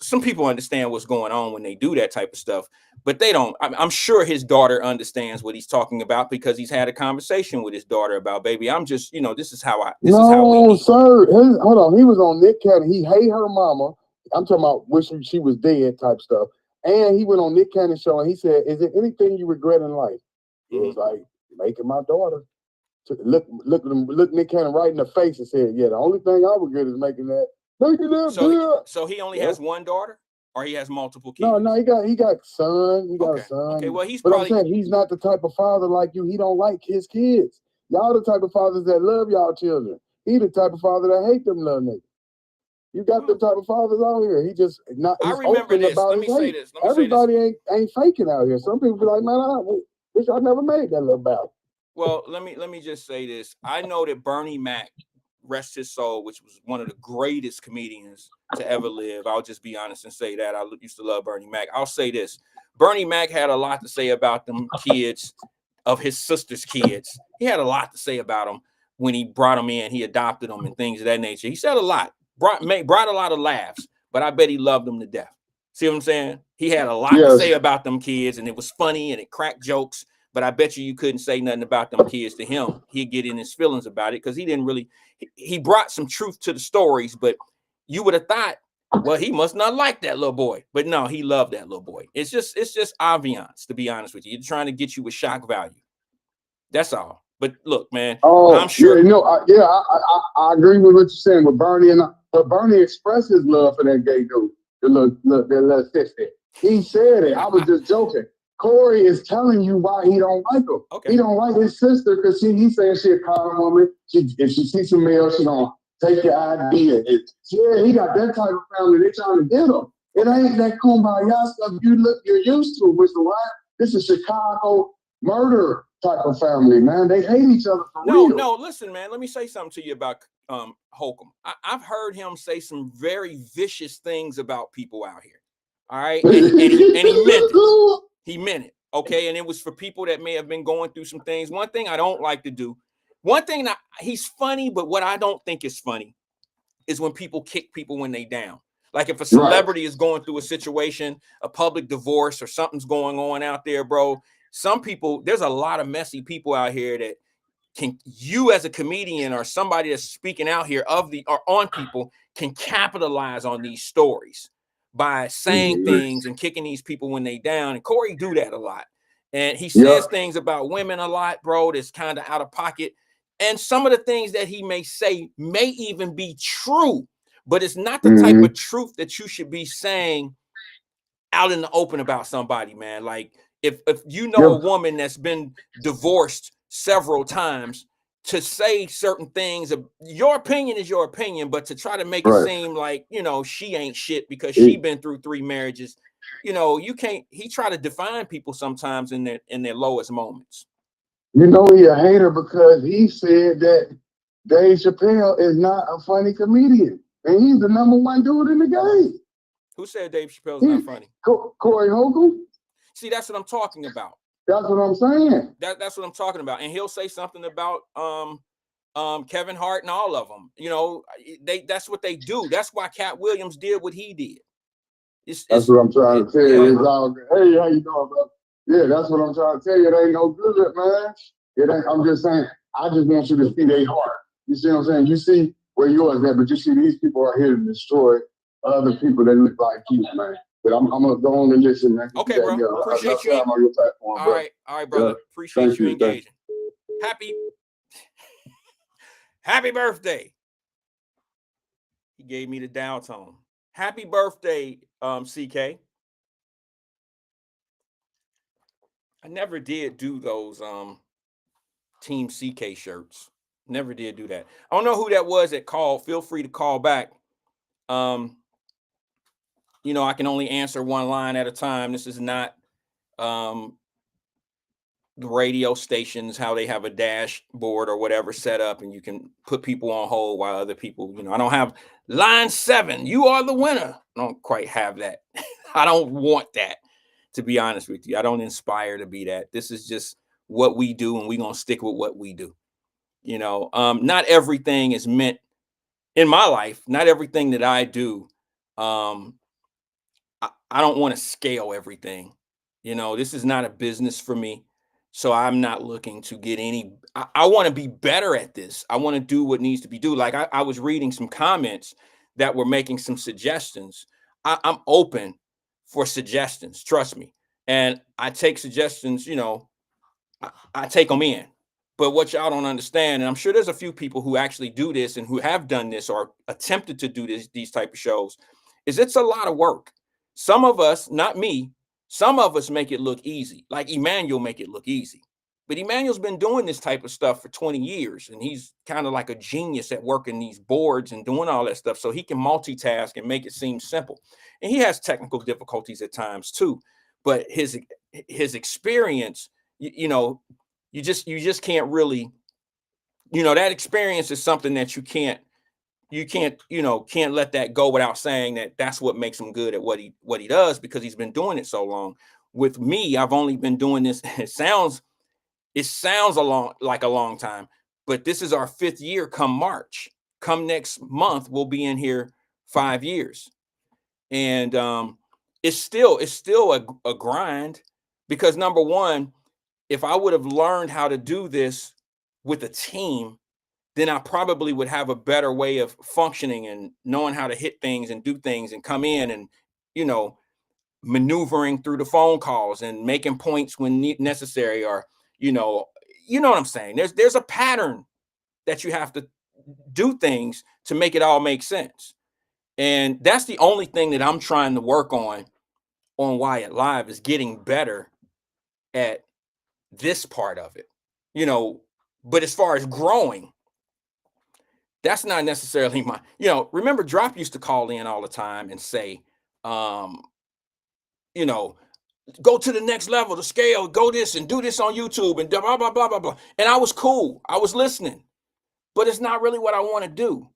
Speaker 1: some people understand what's going on when they do that type of stuff, but they don't. I'm sure his daughter understands what he's talking about because he's had a conversation with his daughter about, baby, I'm just, this is how we
Speaker 2: No,
Speaker 1: deal.
Speaker 2: sir. Hold on. He was on Nick Cannon. He hate her mama. I'm talking about wishing she was dead type stuff. And he went on Nick Cannon's show and he said, "Is there anything you regret in life?" It was like making my daughter. Look Nick Cannon right in the face and said, "Yeah, the only thing I regret is making that girl."
Speaker 1: So he only
Speaker 2: Yep.
Speaker 1: has one daughter, or he has multiple
Speaker 2: No,
Speaker 1: kids?
Speaker 2: he got son. He got a
Speaker 1: Okay. Okay.
Speaker 2: son.
Speaker 1: Well, he's
Speaker 2: But I'm
Speaker 1: probably
Speaker 2: saying he's not the type of father like you. He don't like his kids. Y'all the type of fathers that love y'all children. He the type of father that hate them little niggas. You got them
Speaker 1: well.
Speaker 2: type of fathers out here. He just not.
Speaker 1: I
Speaker 2: He's
Speaker 1: remember
Speaker 2: open
Speaker 1: this.
Speaker 2: about
Speaker 1: Let
Speaker 2: his
Speaker 1: me say
Speaker 2: hate.
Speaker 1: this. Let me say this.
Speaker 2: Everybody ain't faking out here. Some people be like, man, wish I never made that little battle.
Speaker 1: Well, let me just say this. I know that Bernie Mac, rest his soul, which was one of the greatest comedians to ever live. I'll just be honest and say that. I used to love Bernie Mac. I'll say this. Bernie Mac had a lot to say about them kids of his sister's kids. He had a lot to say about them when he brought them in, he adopted them and things of that nature. He said a lot, brought a lot of laughs, but I bet he loved them to death. See what I'm saying? He had a lot to
Speaker 2: Yes.
Speaker 1: say about them kids, and it was funny and it cracked jokes. But I bet you couldn't say nothing about them kids to him. He'd get in his feelings about it because he didn't really. He brought some truth to the stories, but you would have thought, well, he must not like that little boy. But no, he loved that little boy. It's just ambiance, to be honest with you. You're trying to get you with shock value. That's all. But look, man, I'm
Speaker 2: Oh,
Speaker 1: sure.
Speaker 2: yeah, I agree with what you're saying with Bernie, but Bernie expressed his love for that gay dude, that little sister. He said it. I was just joking. Corey is telling you why he don't like him.
Speaker 1: Okay.
Speaker 2: He don't like his sister because he saying she a common woman. If she sees some male, she gonna take your idea. He got that type of family. They trying to get him. It ain't that kumbaya stuff you're used to, Mr. Wyatt. This is Chicago murder type of family, man. They hate each other for real.
Speaker 1: No, listen, man. Let me say something to you about Holcomb. I've heard him say some very vicious things about people out here. All right, and he meant it. He meant it. Okay, and it was for people that may have been going through some things. One thing I don't like to do. One thing that he's funny, but what I don't think is funny is when people kick people when they down. Like if a celebrity is going through a situation, a public divorce, or something's going on out there, bro. Some people, there's a lot of messy people out here that you as a comedian or somebody that's speaking out here or on people can capitalize on these stories by saying things and kicking these people when they down. And Corey do that a lot. And he says things about women a lot, bro, that's kind of out of pocket. And some of the things that he may say may even be true, but it's not the type of truth that you should be saying out in the open about somebody, man. Like if you know a woman that's been divorced several times, to say certain things, your opinion is your opinion, but to try to make it seem like, you know, she ain't shit because she been through 3 marriages, you know, you can't. He try to define people sometimes in their lowest moments.
Speaker 2: You know, he a hater because he said that Dave Chappelle is not a funny comedian, and he's the #1 dude in the game.
Speaker 1: Who said Dave Chappelle's not funny?
Speaker 2: Corey Holcomb.
Speaker 1: See, that's what I'm talking about.
Speaker 2: That's what I'm saying.
Speaker 1: That's what I'm talking about. And he'll say something about Kevin Hart and all of them. You know, that's what they do. That's why Cat Williams did what he did.
Speaker 2: That's what I'm trying to tell you. It's all good. Hey, how you doing, bro? Yeah, that's what I'm trying to tell you. It ain't no good, man. It ain't. I'm just saying. I just want you to see their heart. You see what I'm saying? You see where yours at, but you see these people are here to destroy other people that look like you, man. But I'm gonna go on and listen, man.
Speaker 1: Okay, bro. Appreciate you.
Speaker 2: On your platform,
Speaker 1: all right, brother. Appreciate you engaging. Happy birthday. He gave me the down tone. Happy birthday, CK. I never did do those Team CK shirts. Never did do that. I don't know who that was that called. Feel free to call back. You know, I can only answer one line at a time. This is not the radio stations, how they have a dashboard or whatever set up, and you can put people on hold while other people, you know, I don't have line 7. You are the winner. I don't quite have that. I don't want that, to be honest with you. I don't inspire to be that. This is just what we do, and we're going to stick with what we do. You know, not everything is meant in my life. Not everything that I do. I don't want to scale everything. You know, this is not a business for me. So I'm not looking to get any, I want to be better at this. I want to do what needs to be done. Like I was reading some comments that were making some suggestions. I'm open for suggestions, trust me. And I take suggestions, you know, I take them in. But what y'all don't understand, and I'm sure there's a few people who actually do this and who have done this or attempted to do these type of shows, is it's a lot of work. Some of us, not me, some of us make it look easy. Like Emmanuel make it look easy. But Emmanuel's been doing this type of stuff for 20 years, and he's kind of like a genius at working these boards and doing all that stuff. So he can multitask and make it seem simple. And he has technical difficulties at times too. But his experience, you know, you just can't really, you know, that experience is something that you can't, you know, can't let that go without saying that that's what makes him good at what he does, because he's been doing it so long. With me, I've only been doing this. It sounds like a long time, but this is our 5th year come March. Come next month, we'll be in here 5 years. And it's still a grind, because number one, if I would have learned how to do this with a team, then I probably would have a better way of functioning and knowing how to hit things and do things and come in and, you know, maneuvering through the phone calls and making points when necessary, or, you know what I'm saying? There's a pattern that you have to do things to make it all make sense. And that's the only thing that I'm trying to work on Wyatt Live, is getting better at this part of it, you know. But as far as growing, that's not necessarily my, you know, remember Drop used to call in all the time and say, you know, go to the next level, the scale, go this and do this on YouTube and blah, blah, blah, blah, blah. And I was cool. I was listening, but it's not really what I want to do.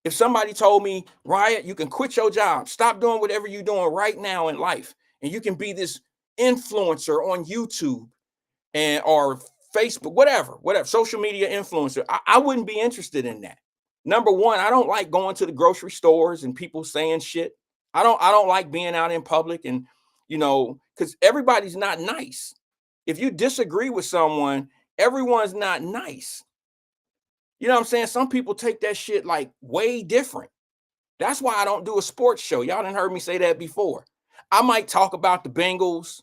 Speaker 1: If somebody told me, Wyatt, you can quit your job, stop doing whatever you're doing right now in life, and you can be this influencer on YouTube and or Facebook, whatever, social media influencer, I wouldn't be interested in that. Number one, I don't like going to the grocery stores and people saying shit. I don't like being out in public, and, you know, because everybody's not nice. If you disagree with someone, everyone's not nice. You know what I'm saying? Some people take that shit like way different. That's why I don't do a sports show. Y'all done heard me say that before. I might talk about the Bengals,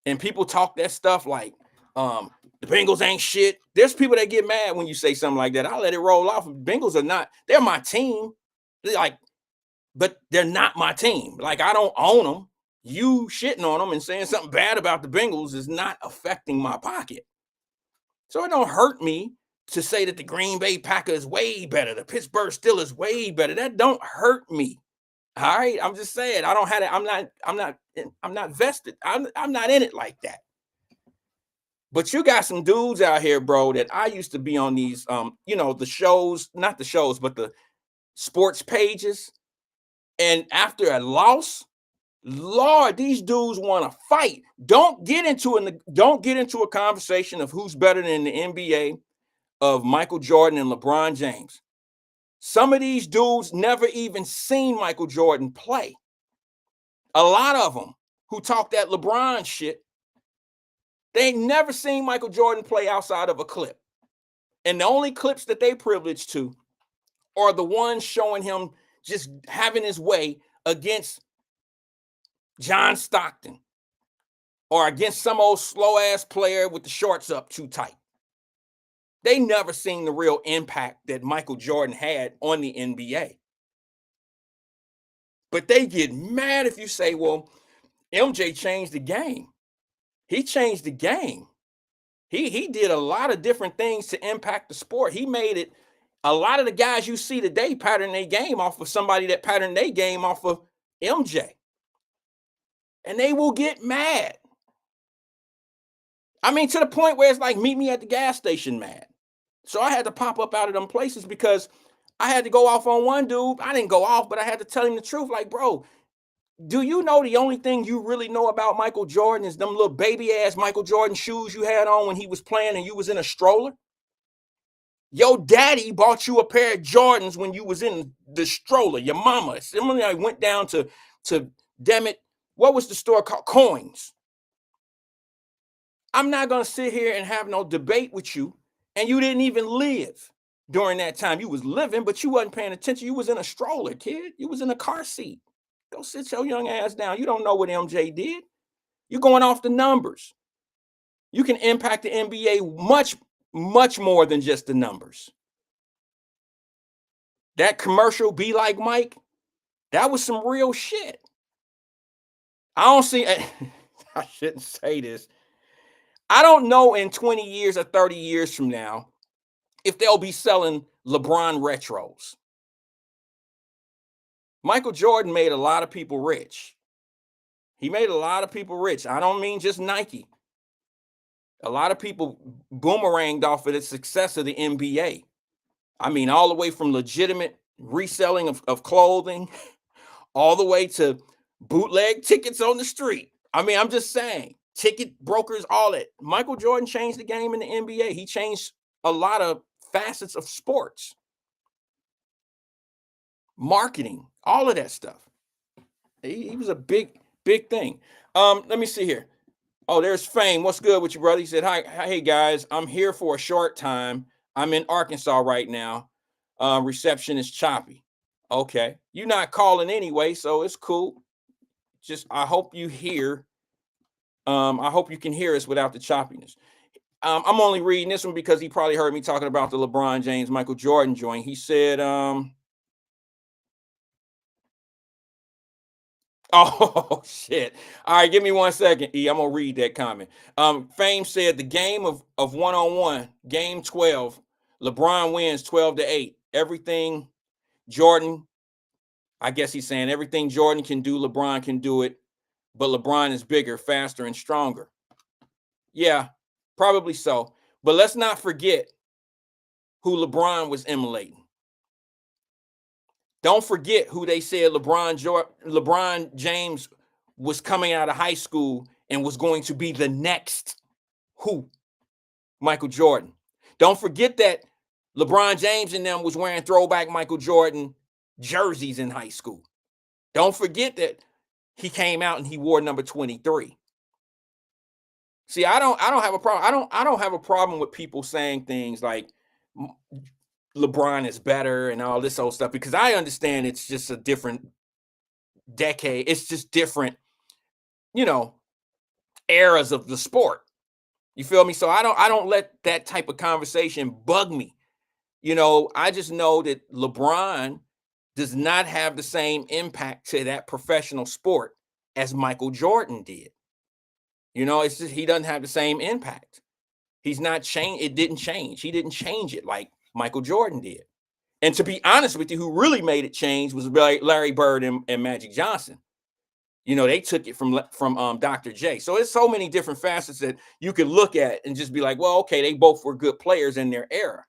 Speaker 1: and people talk that stuff like, the Bengals ain't shit. There's people that get mad when you say something like that. I'll let it roll off. Bengals are not, they're my team. They're like, but they're not my team. Like, I don't own them. You shitting on them and saying something bad about the Bengals is not affecting my pocket. So it don't hurt me to say that the Green Bay Packers is way better. The Pittsburgh Steelers is way better. That don't hurt me. All right. I'm just saying, I don't have it. I'm not vested. I'm not in it like that. But you got some dudes out here, bro, that I used to be on these, the shows, not the shows, but the sports pages. And after a loss, Lord, these dudes want to fight. Don't get into a conversation of who's better than the NBA of Michael Jordan and LeBron James. Some of these dudes never even seen Michael Jordan play. A lot of them who talk that LeBron shit, they ain't never seen Michael Jordan play outside of a clip. And the only clips that they privileged to are the ones showing him just having his way against John Stockton or against some old slow ass player with the shorts up too tight. They never seen the real impact that Michael Jordan had on the NBA. But they get mad if you say, well, MJ changed the game. He changed the game. He did a lot of different things to impact the sport. He made it. A lot of the guys you see today pattern their game off of somebody that patterned their game off of MJ. And they will get mad. I mean, to the point where it's like, meet me at the gas station mad. So I had to pop up out of them places because I had to go off on one dude. I didn't go off, but I had to tell him the truth. Like, bro, do you know the only thing you really know about Michael Jordan is them little baby ass Michael Jordan shoes you had on when he was playing and you was in a stroller? Your daddy bought you a pair of Jordans when you was in the stroller. Your mama. Similarly, I went down to damn it, what was the store called? Coins. I'm not going to sit here and have no debate with you. And you didn't even live during that time. You was living, but you wasn't paying attention. You was in a stroller, kid. You was in a car seat. Go sit your young ass down. You don't know what MJ did. You're going off the numbers. You can impact the NBA much, much more than just the numbers. That commercial, Be Like Mike, that was some real shit. I don't see, I shouldn't say this. I don't know in 20 years or 30 years from now if they'll be selling LeBron retros. Michael Jordan made a lot of people rich. He made a lot of people rich. I don't mean just Nike. A lot of people boomeranged off of the success of the NBA. I mean, all the way from legitimate reselling of clothing, all the way to bootleg tickets on the street. I mean, I'm just saying, ticket brokers, all that. Michael Jordan changed the game in the NBA. He changed a lot of facets of sports, marketing, all of that stuff. He was a big thing. Let me see here. Oh, there's Fame. What's good with you, brother? He said, hi, hey guys, I'm here for a short time. I'm in Arkansas right now. Reception is choppy. Okay. You're not calling anyway, so it's cool. Just, I hope you hear. I hope you can hear us without the choppiness. I'm only reading this one because he probably heard me talking about the LeBron James, Michael Jordan joint. He said, oh shit. All right, give me 1 second. I'm gonna read that comment. Fame said the game of one-on-one, game 12, LeBron wins 12-8. Everything Jordan, I guess he's saying everything Jordan can do, LeBron can do it, but LeBron is bigger, faster, and stronger. Yeah, probably so. But let's not forget who LeBron was emulating. Don't forget who they said LeBron James was coming out of high school and was going to be the next who? Michael Jordan. Don't forget that LeBron James and them was wearing throwback Michael Jordan jerseys in high school. Don't forget that he came out and he wore number 23. See, I don't have a problem. I don't have a problem with people saying things like LeBron is better and all this old stuff, because I understand it's just a different decade. It's just different, eras of the sport. You feel me? So I don't let that type of conversation bug me. I just know that LeBron does not have the same impact to that professional sport as Michael Jordan did. It's just he doesn't have the same impact. He's not changed. It didn't change. He didn't change it like Michael Jordan did. And to be honest with you, who really made it change was Larry Bird and Magic Johnson. They took it from Dr. J. So it's so many different facets that you can look at and just be like, well, okay, they both were good players in their era.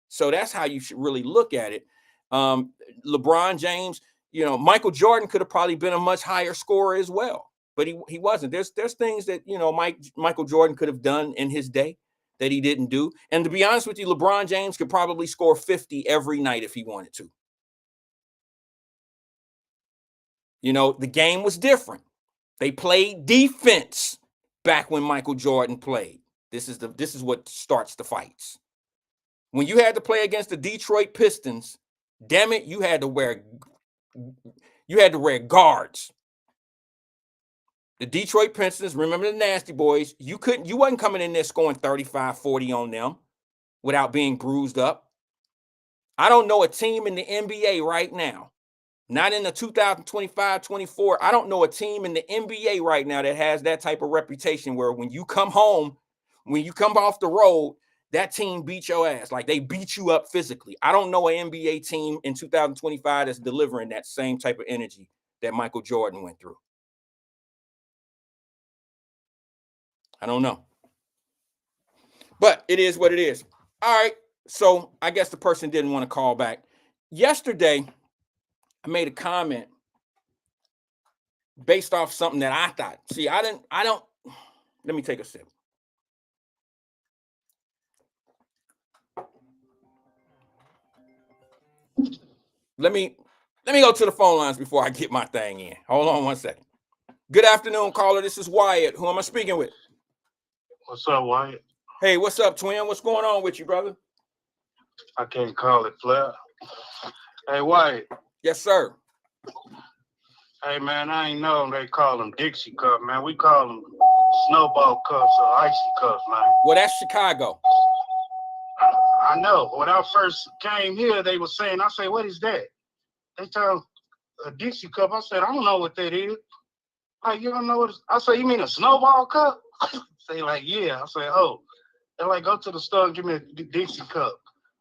Speaker 1: So that's how you should really look at it. LeBron James, Michael Jordan could have probably been a much higher scorer as well, but he wasn't. There's things that Michael Jordan could have done in his day that he didn't do. And to be honest with you, LeBron James could probably score 50 every night if he wanted to. The game was different. They played defense back when Michael Jordan played. This is what starts the fights. When you had to play against the Detroit Pistons, damn it, you had to wear guards. The Detroit Pistons, remember the Nasty Boys, you wasn't coming in there scoring 35, 40 on them without being bruised up. I don't know a team in the NBA right now, not in the 2025-24. I don't know a team in the NBA right now that has that type of reputation where when you come home, when you come off the road, that team beat your ass. Like they beat you up physically. I don't know an NBA team in 2025 that's delivering that same type of energy that Michael Jordan went through. I don't know. But it is what it is. All right. So I guess the person didn't want to call back. Yesterday, I made a comment based off something that I thought. See, let me take a sip. Let me go to the phone lines before I get my thing in. Hold on one second. Good afternoon, caller. This is Wyatt. Who am I speaking with?
Speaker 3: What's up, Wyatt?
Speaker 1: Hey, what's up, twin? What's going on with you, brother?
Speaker 3: I can't call it Flair. Hey, Wyatt.
Speaker 1: Yes, sir.
Speaker 3: Hey, man, I ain't know they call them Dixie Cup, man. We call them Snowball Cups or Icy Cups, man.
Speaker 1: Well, that's Chicago.
Speaker 3: I know. When I first came here, they were saying, I said, what is that? They tell a Dixie Cup. I said, I don't know what that is. Like, you don't know what I said, you mean a Snowball Cup? They like, yeah. I said, oh. They're like, go to the store and give me a Dixie Cup.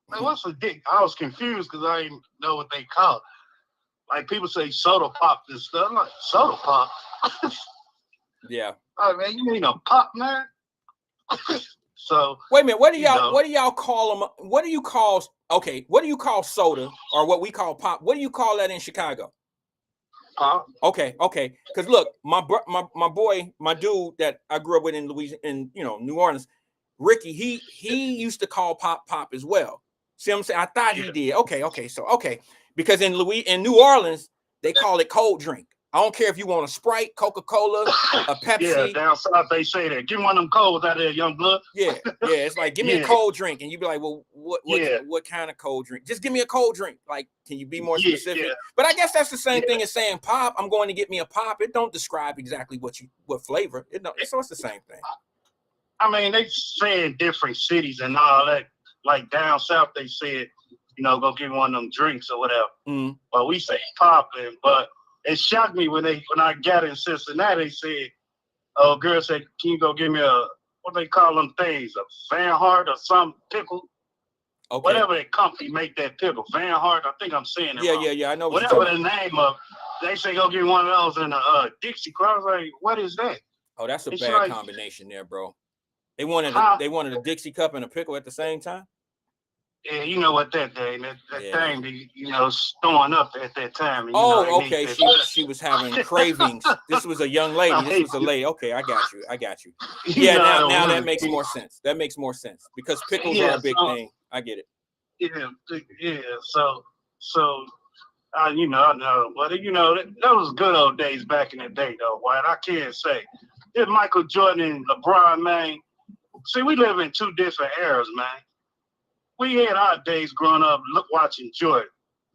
Speaker 3: Like, what's a Dick? I was confused because I didn't know what they call it. Like, people say soda pop and stuff. I'm like, soda pop?
Speaker 1: Yeah.
Speaker 3: Oh, man, you mean a pop, man? So
Speaker 1: wait a minute. What do y'all call them? What do you call soda, or what we call pop? What do you call that in Chicago?
Speaker 3: pop.
Speaker 1: Okay. Because look, my boy, my dude that I grew up with in Louisiana, in New Orleans, Ricky, he used to call pop as well. See what I'm saying? I thought he did. Okay. So because in New Orleans, they call it cold drink. I don't care if you want a Sprite, Coca-Cola, a Pepsi.
Speaker 3: Yeah, down south they say that. Give me one of them colds out there, young blood.
Speaker 1: Yeah. It's like, give me a cold drink. And you'd be like, well, what kind of cold drink? Just give me a cold drink. Like, can you be more specific? Yeah. But I guess that's the same thing as saying pop. I'm going to get me a pop. It don't describe exactly what flavor. So it's the same thing.
Speaker 3: I mean, they say in different cities and all that. Like down south, they said, go give me one of them drinks or whatever.
Speaker 1: Mm.
Speaker 3: But we say popping. But it shocked me when I got in Cincinnati. They said, "Oh, girl said, can you go give me what they call them things, a Van Hart or some pickle, whatever that company make that pickle, Van Hart. I think I'm saying it wrong.
Speaker 1: Yeah. I know
Speaker 3: whatever the name of. They say go give me one of those in a Dixie cup. I was like, what is that?
Speaker 1: Oh, that's a bad combination there, bro. They wanted a Dixie cup and a pickle at the same time.
Speaker 3: Yeah, you know what that thing be, throwing up at that time. And,
Speaker 1: okay. She was having cravings. This was a young lady. This was a lady. Okay, I got you. Yeah, now that makes more sense. That makes more sense because pickles are a big thing. I get it.
Speaker 3: Yeah. So, I know, but that was good old days back in the day, though. Wyatt, I can't say it's Michael Jordan and LeBron, man. See, we live in two different eras, man. we had our days growing up watching Jordan.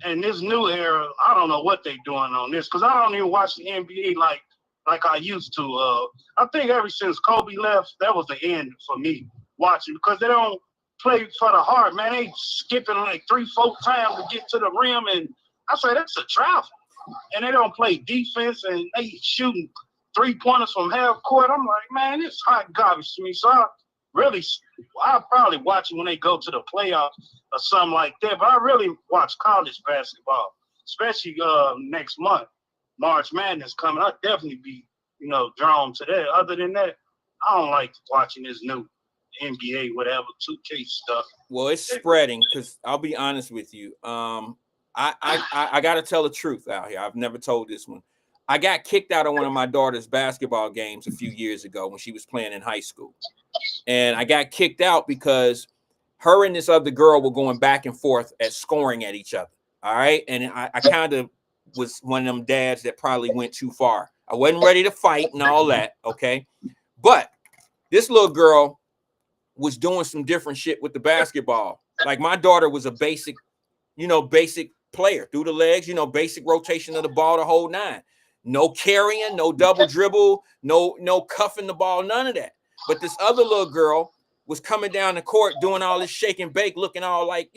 Speaker 3: And this new era, I don't know what they doing on this because I don't even watch the NBA like I used to. I think ever since Kobe left, that was the end for me watching because they don't play for the heart, man. They skipping like 3-4 times to get to the rim, and I say that's a travel. And they don't play defense, and they shooting 3-pointers from half court. I'm like, man, it's hot garbage to me. So I'll probably watch it when they go to the playoffs or something like that. But I really watch college basketball, especially next month. March Madness coming. I'll definitely be, drawn to that. Other than that, I don't like watching this new NBA, whatever, 2K stuff.
Speaker 1: Well, it's spreading because I'll be honest with you. I got to tell the truth out here. I've never told this one. I got kicked out of one of my daughter's basketball games a few years ago when she was playing in high school. And I got kicked out because her and this other girl were going back and forth at scoring at each other. All right. And I kind of was one of them dads that probably went too far. I wasn't ready to fight and all that. Okay. But this little girl was doing some different shit with the basketball. Like my daughter was a basic player through the legs, basic rotation of the ball, the whole 9. No carrying, no double dribble, no cuffing the ball, none of that. But this other little girl was coming down the court doing all this shake and bake, looking all like,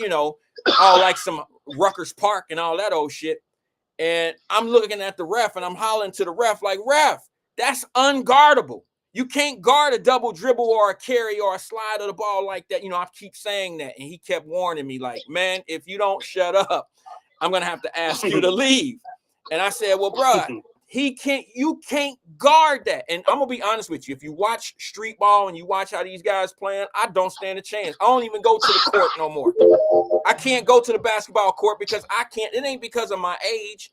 Speaker 1: all like some Rutgers Park and all that old shit. And I'm looking at the ref and I'm hollering to the ref like, ref, that's unguardable. You can't guard a double dribble or a carry or a slide of the ball like that. I keep saying that. And he kept warning me like, man, if you don't shut up, I'm going to have to ask you to leave. And I said, well, bro, you can't guard that. And I'm going to be honest with you. If you watch street ball and you watch how these guys playing, I don't stand a chance. I don't even go to the court no more. I can't go to the basketball court because I can't. It ain't because of my age.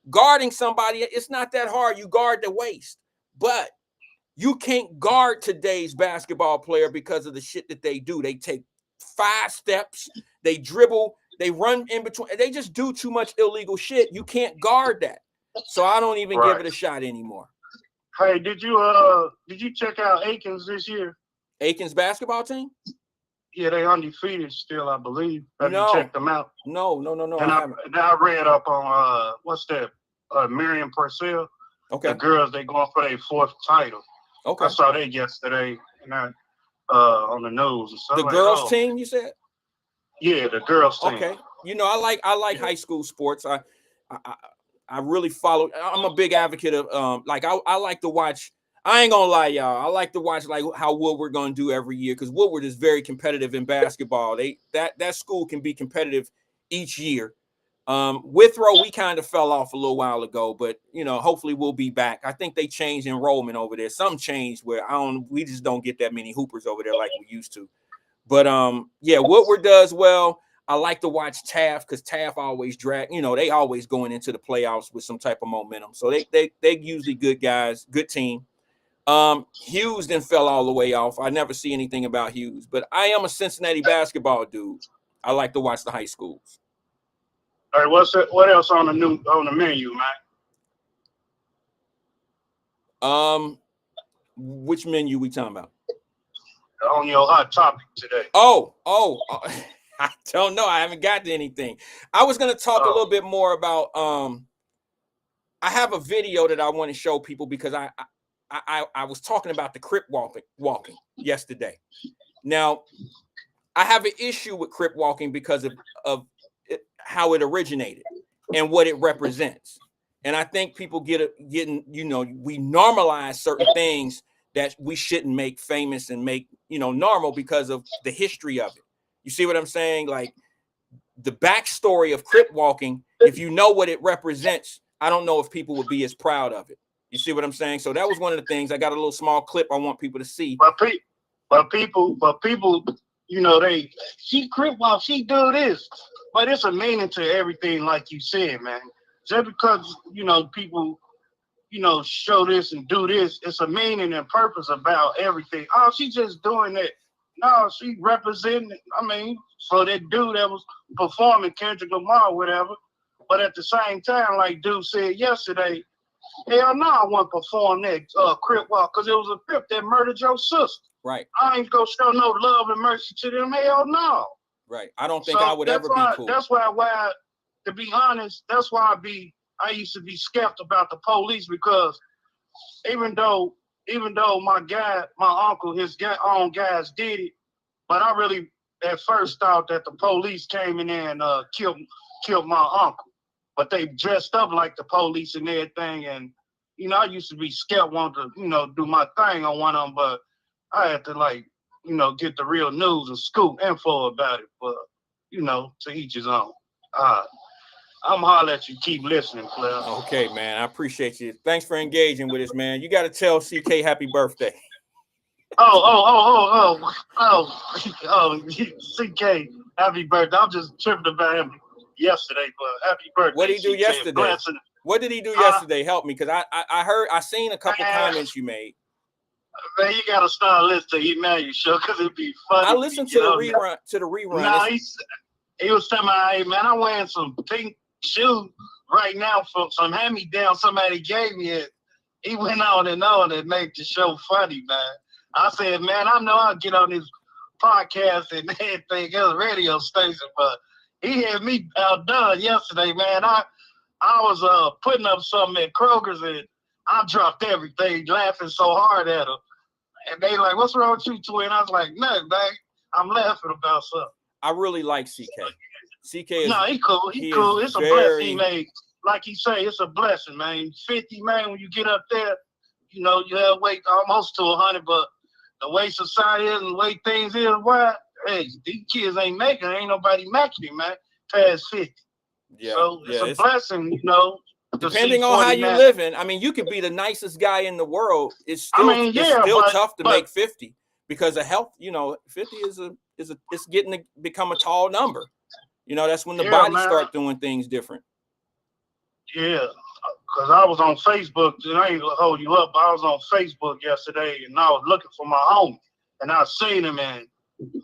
Speaker 1: Guarding somebody, it's not that hard. You guard the waist. But you can't guard today's basketball player because of the shit that they do. They take 5 steps, they dribble, they run in between. They just do too much illegal shit. You can't guard that. So I don't even give it a shot anymore.
Speaker 3: Hey, did you check out Aikens this year?
Speaker 1: Aikens basketball team?
Speaker 3: Yeah, they undefeated still, I believe. Have you checked them out?
Speaker 1: No.
Speaker 3: And I read up on what's that? Miriam Purcell.
Speaker 1: Okay.
Speaker 3: The girls, they going for their 4th title.
Speaker 1: Okay.
Speaker 3: I saw that yesterday on the news and stuff.
Speaker 1: The girls team, you said?
Speaker 3: Yeah, the girls team.
Speaker 1: Okay. I like high school sports. I really follow. I'm a big advocate of I like to watch. I ain't gonna lie, y'all. I like to watch like how Woodward gonna do every year because Woodward is very competitive in basketball. That school can be competitive each year. Withrow, we kind of fell off a little while ago, but hopefully we'll be back. I think they changed enrollment over there. Something changed where we just don't get that many hoopers over there like we used to. But Woodward does well. I like to watch Taft because Taft always drag. They always going into the playoffs with some type of momentum. So they usually good guys, good team. Hughes then fell all the way off. I never see anything about Hughes, but I am a Cincinnati basketball dude. I like to watch the high schools.
Speaker 3: All right, what else on the menu, man?
Speaker 1: Which menu we talking about?
Speaker 3: On your hot topic today.
Speaker 1: Oh, I don't know. I haven't got to anything. I was gonna talk a little bit more about. I have a video that I want to show people because I was talking about the crip walking yesterday. Now, I have an issue with crip walking because of how it originated and what it represents. And I think people we normalize certain things that we shouldn't make famous and make, normal because of the history of it. You see what I'm saying? Like the backstory of crip walking, if you know what it represents, I don't know if people would be as proud of it. You see what I'm saying? So that was one of the things. I got a little small clip I want people to see.
Speaker 3: But people, she crip walk, she do this. But it's a meaning to everything, like you said, man. Just because, people, show this and do this, it's a meaning and purpose about everything. Oh, she just doing that. No, she representing, for that dude that was performing, Kendrick Lamar or whatever. But at the same time, like dude said yesterday, hell no, I wouldn't perform that crip walk because it was a crip that murdered your sister.
Speaker 1: Right.
Speaker 3: I ain't gonna show no love and mercy to them. Hell no.
Speaker 1: Right. I don't think I would ever be cool.
Speaker 3: That's why, to be honest, that's why I used to be skeptical about the police, because even though my uncle, his own guys did it, but I really at first thought that the police came in there and killed my uncle. But they dressed up like the police and everything, and I used to be scared, wanted to do my thing on one of them, but I had to get the real news and scoop info about it. But to each his own. I'm holler at you. Keep listening, player.
Speaker 1: Okay, man. I appreciate you. Thanks for engaging with us, man. You got to tell CK happy birthday.
Speaker 3: Oh, CK, happy birthday. I'm just tripping about him yesterday, but happy birthday.
Speaker 1: What did he do yesterday? What did he do yesterday? Help me, because I seen a couple comments you made.
Speaker 3: Man, you gotta start listening to Emmanuel show, because it'd be funny.
Speaker 1: I listened to the rerun.
Speaker 3: No, he was telling me, hey man, I'm wearing some pink shoes right now from some hand-me-down somebody gave me it. He went on and made the show funny, man. I said, man, I know I'll get on this podcast and everything else, radio station, but he had me outdone yesterday, man. I was putting up something at Kroger's, and I dropped everything, laughing so hard at him. And they like, what's wrong with you, twin? I was like, nothing, man. I'm laughing about something.
Speaker 1: I really like CK. CK is...
Speaker 3: No, he cool. He cool. It's a blessing he made. Like he say, it's a blessing, man. 50, man, when you get up there, you have weight almost to 100, but the way society is and the way things is, why, hey, these kids ain't nobody making it, man, past 50.
Speaker 1: Yeah.
Speaker 3: So it's a blessing,
Speaker 1: Depending on how you're living. I mean, you could be the nicest guy in the world. It's still tough to make 50 because of health. 50 it's getting to become a tall number. That's when the body start doing things different.
Speaker 3: Yeah, because I was on Facebook, and I ain't gonna hold you up, but I was on Facebook yesterday, and I was looking for my homie, and I seen him, and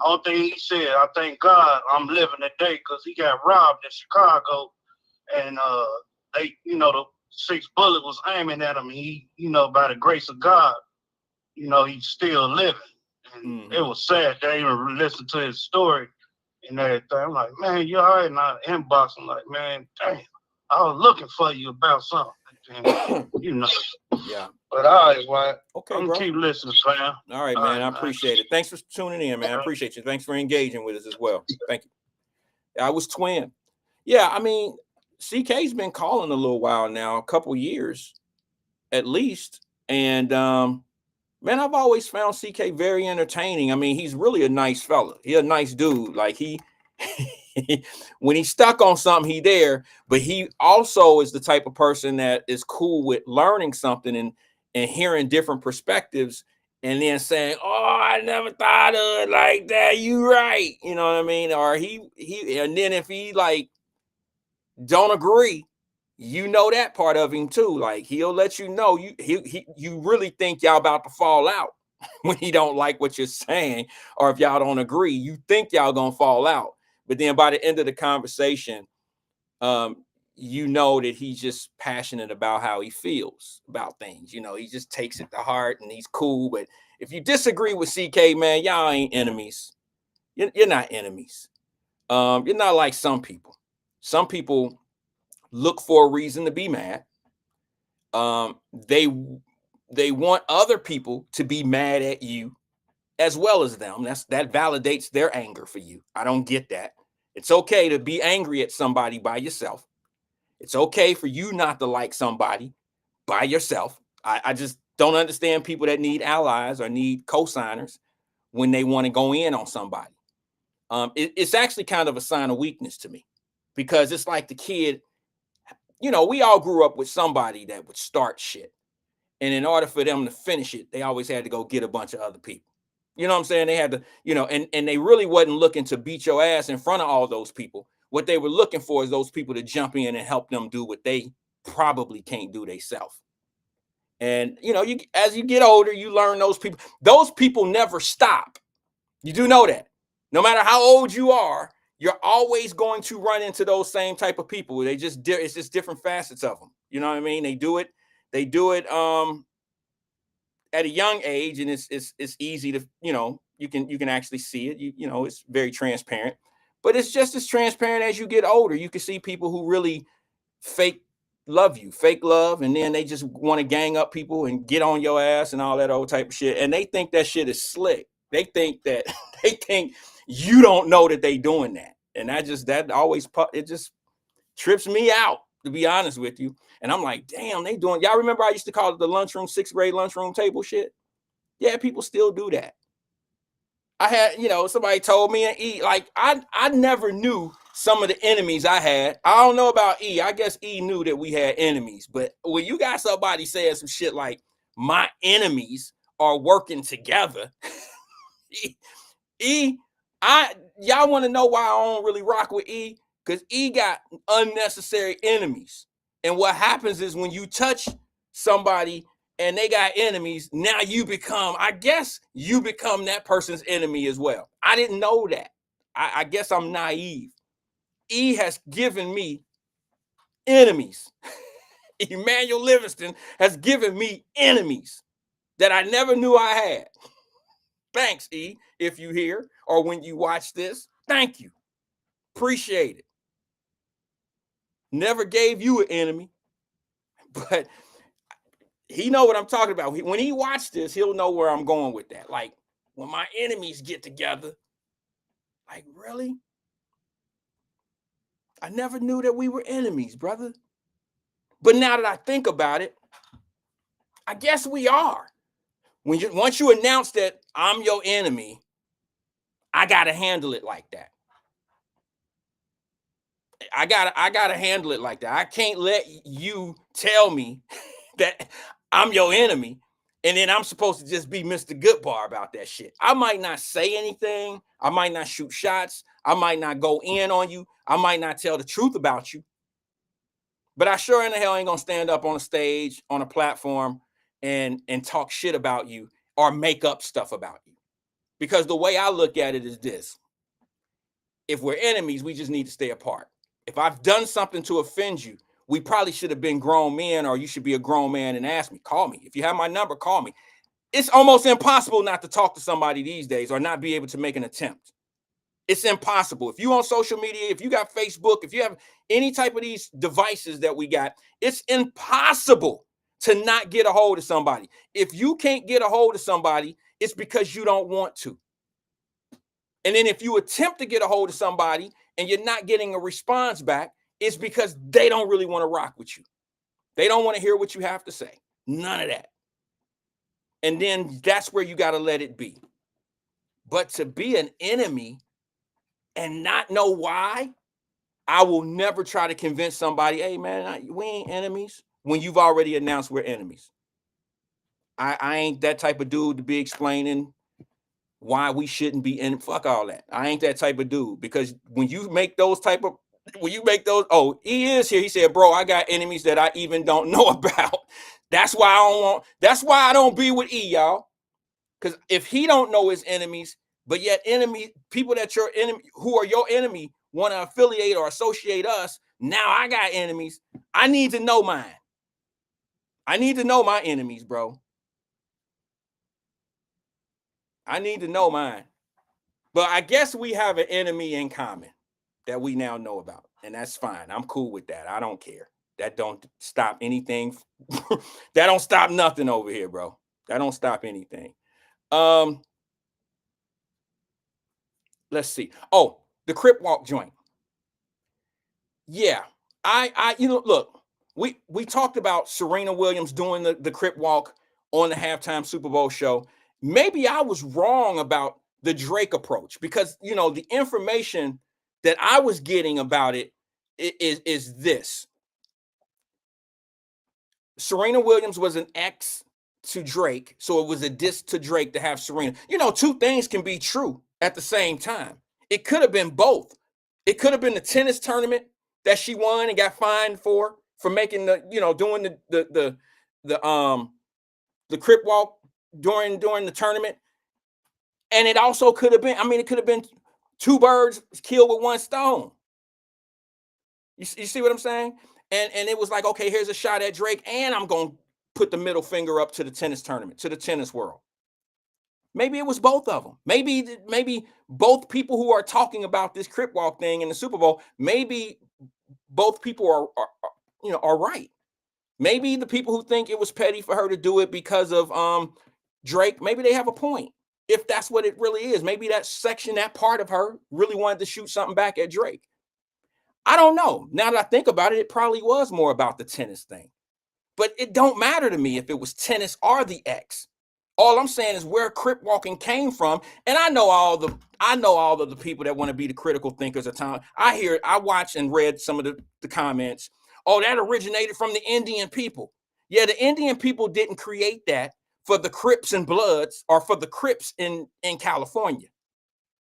Speaker 3: all thing he said, I thank God I'm living today, because he got robbed in Chicago, and they, the 6 bullet was aiming at him, and he, by the grace of God, he's still living, and it was sad. They even listened to his story and everything. I'm like, man, you all right? And I inbox him like, man, damn. I was looking for you about something,
Speaker 1: Yeah.
Speaker 3: But all right, Wyatt.
Speaker 1: Okay,
Speaker 3: I'm gonna keep listening, fam.
Speaker 1: All right, man. I appreciate it. Thanks for tuning in, man. I appreciate you. Thanks for engaging with us as well. Thank you. I was twin. Yeah, I mean, CK's been calling a little while now, a couple years at least. And man, I've always found CK very entertaining. I mean, he's really a nice fella. He's a nice dude. Like when he's stuck on something, he there, but he also is the type of person that is cool with learning something and hearing different perspectives and then saying, oh, I never thought of it like that. You right. You know what I mean? Or he and then if he don't agree, that part of him too. Like he'll let you know you really think y'all about to fall out when he don't like what you're saying, or if y'all don't agree, you think y'all gonna fall out. But then by the end of the conversation, that he's just passionate about how he feels about things. He just takes it to heart and he's cool. But if you disagree with CK, man, y'all ain't enemies. You're not enemies. You're not like some people. Some people look for a reason to be mad. They want other people to be mad at you as well as them. That validates their anger for you. I don't get that. It's okay to be angry at somebody by yourself. It's okay for you not to like somebody by yourself. I just don't understand people that need allies or need co-signers when they want to go in on somebody. It's actually kind of a sign of weakness to me, because it's like the kid, we all grew up with somebody that would start shit. And in order for them to finish it, they always had to go get a bunch of other people. You know what I'm saying? They had to, and they really wasn't looking to beat your ass in front of all those people. What they were looking for is those people to jump in and help them do what they probably can't do themselves. And, as you get older, you learn those people. Those people never stop. You do know that. No matter how old you are, you're always going to run into those same type of people. It's just different facets of them. You know what I mean? They do it at a young age, and it's easy to, you can actually see it. It's very transparent. But it's just as transparent as you get older. You can see people who really fake love, and then they just want to gang up people and get on your ass and all that old type of shit. And they think that shit is slick. They think you don't know that they doing that. And it just trips me out, to be honest with you. And I'm like, damn, y'all remember I used to call it the lunchroom, 6th grade lunchroom table shit? Yeah, people still do that. I had, somebody told me and E, like I never knew some of the enemies I had. I don't know about E. I guess E knew that we had enemies. But when you got somebody saying some shit like my enemies are working together, y'all want to know why I don't really rock with E? Because E got unnecessary enemies. And what happens is when you touch somebody and they got enemies, now you become that person's enemy as well. I didn't know that. I guess I'm naive. E has given me enemies. Emmanuel Livingston has given me enemies that I never knew I had. Thanks, E, if you hear or when you watch this. Thank you. Appreciate it. Never gave you an enemy, but he know what I'm talking about. When he watched this, he'll know where I'm going with that. Like, when my enemies get together, like, really? I never knew that we were enemies, brother. But now that I think about it, I guess we are. Once you announce that I'm your enemy, I gotta handle it like that. I gotta handle it like that. I can't let you tell me that I'm your enemy, and then I'm supposed to just be Mr. Goodbar about that shit. I might not say anything. I might not shoot shots. I might not go in on you. I might not tell the truth about you. But I sure in the hell ain't gonna stand up on a stage, on a platform, and talk shit about you or make up stuff about you. Because the way I look at it is this. If we're enemies, we just need to stay apart. If I've done something to offend you, we probably should have been grown men, or you should be a grown man and ask me. Call me. If you have my number, call me. It's almost impossible not to talk to somebody these days or not be able to make an attempt. It's impossible. If you on social media, if you got Facebook, if you have any type of these devices that we got, it's impossible to not get a hold of somebody. If you can't get a hold of somebody, it's because you don't want to. And then if you attempt to get a hold of somebody and you're not getting a response back, it's because they don't really want to rock with you. They don't want to hear what you have to say. None of that. And then that's where you got to let it be. But to be an enemy and not know why, I will never try to convince somebody, hey, man, we ain't enemies, when you've already announced we're enemies. I ain't that type of dude to be explaining why we shouldn't be in. Fuck all that. I ain't that type of dude, because when you make those, oh, he is here. He said, bro, I got enemies that I even don't know about. That's why I don't be with E, y'all. Because if he don't know his enemies, but yet people that your enemy, who are your enemy, want to affiliate or associate us, now I got enemies. I need to know mine. I need to know my enemies, bro. I need to know mine. But I guess we have an enemy in common that we now know about. And that's fine. I'm cool with that. I don't care. That don't stop anything. That don't stop nothing over here, bro. That don't stop anything. Let's see. Oh, the Crip Walk joint. Yeah. Look, we talked about Serena Williams doing the Crip Walk on the halftime Super Bowl show. Maybe I was wrong about the Drake approach, because the information that I was getting about it is this. Serena Williams was an ex to Drake, so it was a diss to Drake to have Serena. Two things can be true at the same time. It could have been both. It could have been the tennis tournament that she won and got fined for making doing the Crip Walk during the tournament. And it also could have been, it could have been two birds killed with one stone. You see what I'm saying? And it was like, okay, here's a shot at Drake, and I'm going to put the middle finger up to the tennis tournament, to the tennis world. Maybe it was both of them. Maybe both people who are talking about this Crip Walk thing in the Super Bowl, maybe both people are right. Maybe the people who think it was petty for her to do it because of Drake, maybe they have a point. If that's what it really is, maybe that part of her really wanted to shoot something back at Drake. I don't know. Now that I think about it, it probably was more about the tennis thing. But it don't matter to me if it was tennis or the ex. All I'm saying is where Crip walking came from, and I know all of the people that want to be the critical thinkers of time. I watched and read some of the comments. Oh, that originated from the Indian people. Yeah, the Indian people didn't create that for the Crips and Bloods or for the Crips in California.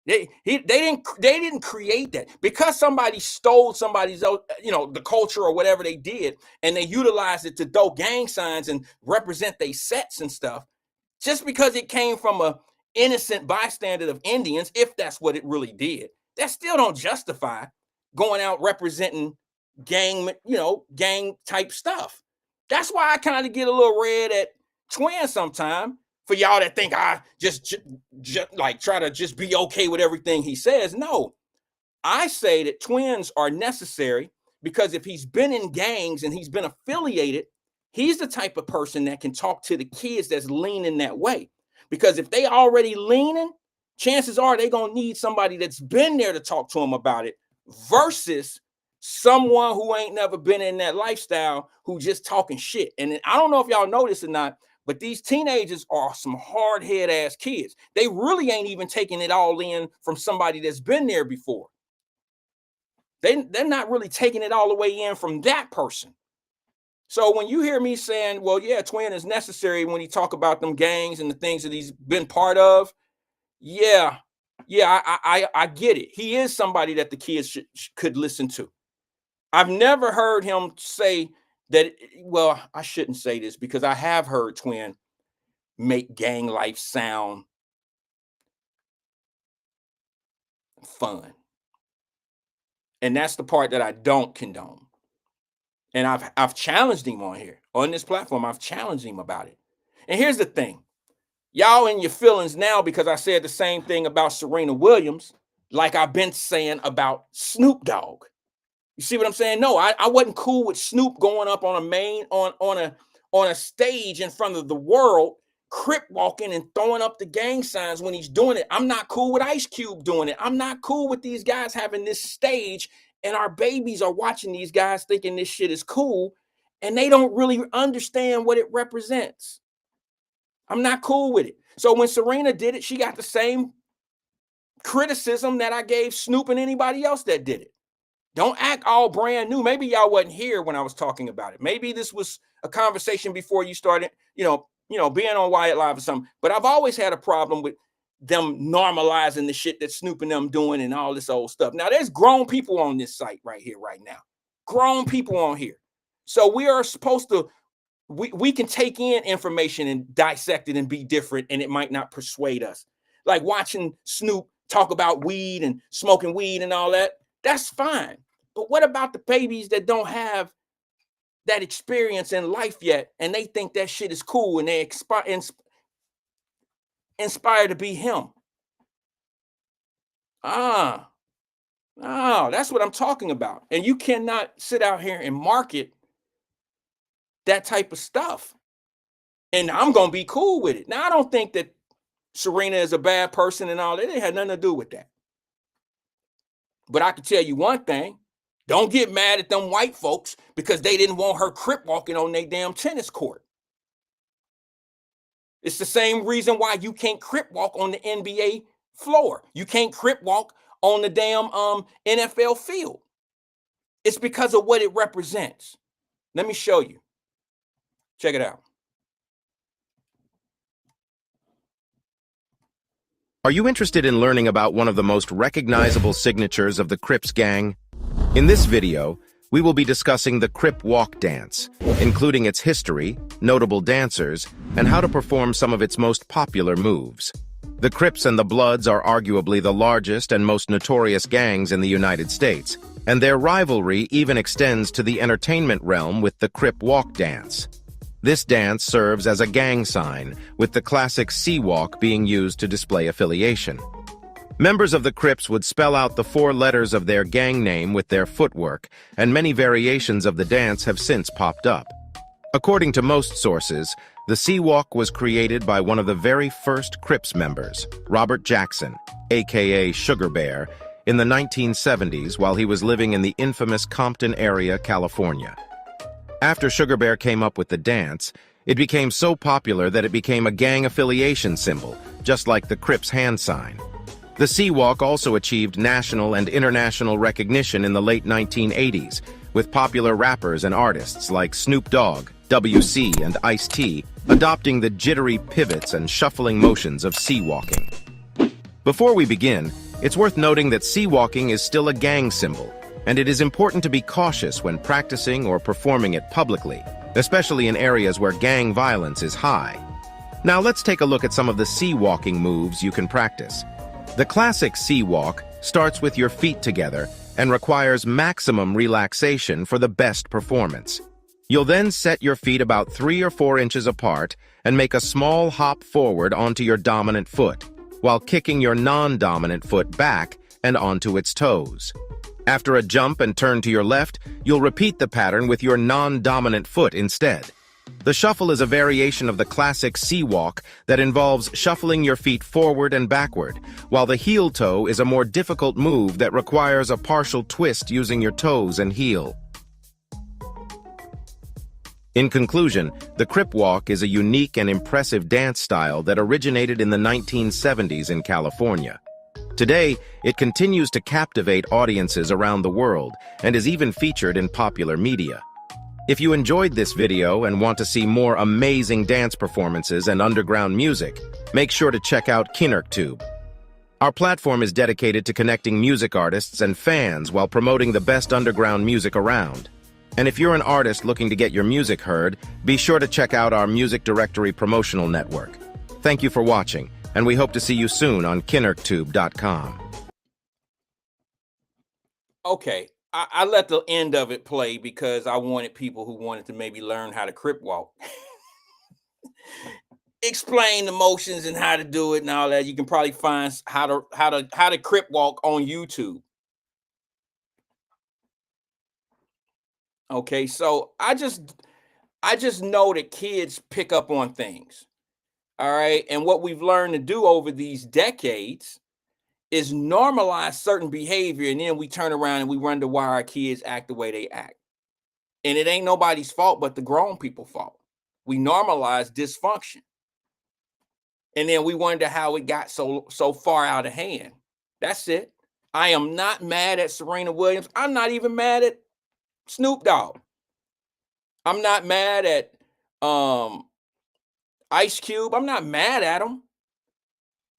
Speaker 1: They didn't create that because somebody stole somebody's the culture or whatever they did, and they utilized it to throw gang signs and represent their sets and stuff. Just because it came from a innocent bystander of Indians, if that's what it really did, that still don't justify going out representing gang type stuff. That's why I kind of get a little red at Twin sometime for y'all that think I just like try to just be okay with everything he says. No, I say that twins are necessary because if he's been in gangs and he's been affiliated, he's the type of person that can talk to the kids that's leaning that way. Because if they already leaning, chances are they're going to need somebody that's been there to talk to them about it versus someone who ain't never been in that lifestyle who just talking shit. And I don't know if y'all know this or not, but these teenagers are some hard head ass kids. They really ain't even taking it all in from somebody that's been there before. They're not really taking it all the way in from that person. So when you hear me saying, well, yeah, Twin is necessary when he talk about them gangs and the things that he's been part of, yeah, I get it. He is somebody that the kids could listen to. I've never heard him say that, well, I shouldn't say this because I have heard Twin make gang life sound fun. And that's the part that I don't condone. And I've challenged him on here, on this platform. I've challenged him about it. And here's the thing. Y'all in your feelings now because I said the same thing about Serena Williams, like I've been saying about Snoop Dogg. You see what I'm saying? No, I wasn't cool with Snoop going up on a stage in front of the world, Crip walking and throwing up the gang signs when he's doing it. I'm not cool with Ice Cube doing it. I'm not cool with these guys having this stage and our babies are watching these guys thinking this shit is cool and they don't really understand what it represents. I'm not cool with it. So when Serena did it, she got the same criticism that I gave Snoop and anybody else that did it. Don't act all brand new. Maybe y'all wasn't here when I was talking about it. Maybe this was a conversation before you started, being on Wyatt Live or something. But I've always had a problem with them normalizing the shit that Snoop and them doing and all this old stuff. Now, there's grown people on this site right here, right now. Grown people on here. So we are supposed to, we can take in information and dissect it and be different, and it might not persuade us. Like watching Snoop talk about weed and smoking weed and all that. That's fine. But what about the babies that don't have that experience in life yet, and they think that shit is cool and they inspired to be him? That's what I'm talking about. And you cannot sit out here and market that type of stuff. And I'm going to be cool with it. Now, I don't think that Serena is a bad person and all that. It had nothing to do with that. But I can tell you one thing. Don't get mad at them white folks because they didn't want her Crip walking on their damn tennis court. It's the same reason why you can't Crip walk on the NBA floor. You can't Crip walk on the damn NFL field. It's because of what it represents. Let me show you. Check it out.
Speaker 4: Are you interested in learning about one of the most recognizable signatures of the Crips gang? In this video, we will be discussing the Crip Walk dance, including its history, notable dancers, and how to perform some of its most popular moves. The Crips and the Bloods are arguably the largest and most notorious gangs in the United States, and their rivalry even extends to the entertainment realm with the Crip Walk dance. This dance serves as a gang sign, with the classic C-walk being used to display affiliation. Members of the Crips would spell out the 4 letters of their gang name with their footwork, and many variations of the dance have since popped up. According to most sources, the C-walk was created by one of the very first Crips members, Robert Jackson, aka Sugar Bear, in the 1970s while he was living in the infamous Compton area, California. After Sugar Bear came up with the dance, it became so popular that it became a gang affiliation symbol, just like the Crips hand sign. The C-walk also achieved national and international recognition in the late 1980s, with popular rappers and artists like Snoop Dogg, WC, and Ice-T adopting the jittery pivots and shuffling motions of C-walking. Before we begin, it's worth noting that C-walking is still a gang symbol, and it is important to be cautious when practicing or performing it publicly, especially in areas where gang violence is high. Now let's take a look at some of the C-walking moves you can practice. The classic C-walk starts with your feet together and requires maximum relaxation for the best performance. You'll then set your feet about 3 or 4 inches apart and make a small hop forward onto your dominant foot, while kicking your non-dominant foot back and onto its toes. After a jump and turn to your left, you'll repeat the pattern with your non-dominant foot instead. The shuffle is a variation of the classic C-walk that involves shuffling your feet forward and backward, while the heel toe is a more difficult move that requires a partial twist using your toes and heel. In conclusion, the Crip Walk is a unique and impressive dance style that originated in the 1970s in California. Today, it continues to captivate audiences around the world and is even featured in popular media. If you enjoyed this video and want to see more amazing dance performances and underground music, make sure to check out KinnerkTube. Our platform is dedicated to connecting music artists and fans while promoting the best underground music around. And if you're an artist looking to get your music heard, be sure to check out our music directory promotional network. Thank you for watching, and we hope to see you soon on KinnerkTube.com.
Speaker 1: Okay, I let the end of it play because I wanted people who wanted to maybe learn how to Crip walk. Explain the motions and how to do it and all that. You can probably find how to Crip walk on YouTube. Okay, so I just know that kids pick up on things. All right, and what we've learned to do over these decades is normalize certain behavior, and then we turn around and we wonder why our kids act the way they act. And it ain't nobody's fault but the grown people's fault. We normalize dysfunction. And then we wonder how it got so far out of hand. That's it. I am not mad at Serena Williams. I'm not even mad at Snoop Dogg. I'm not mad at Ice Cube. I'm not mad at him.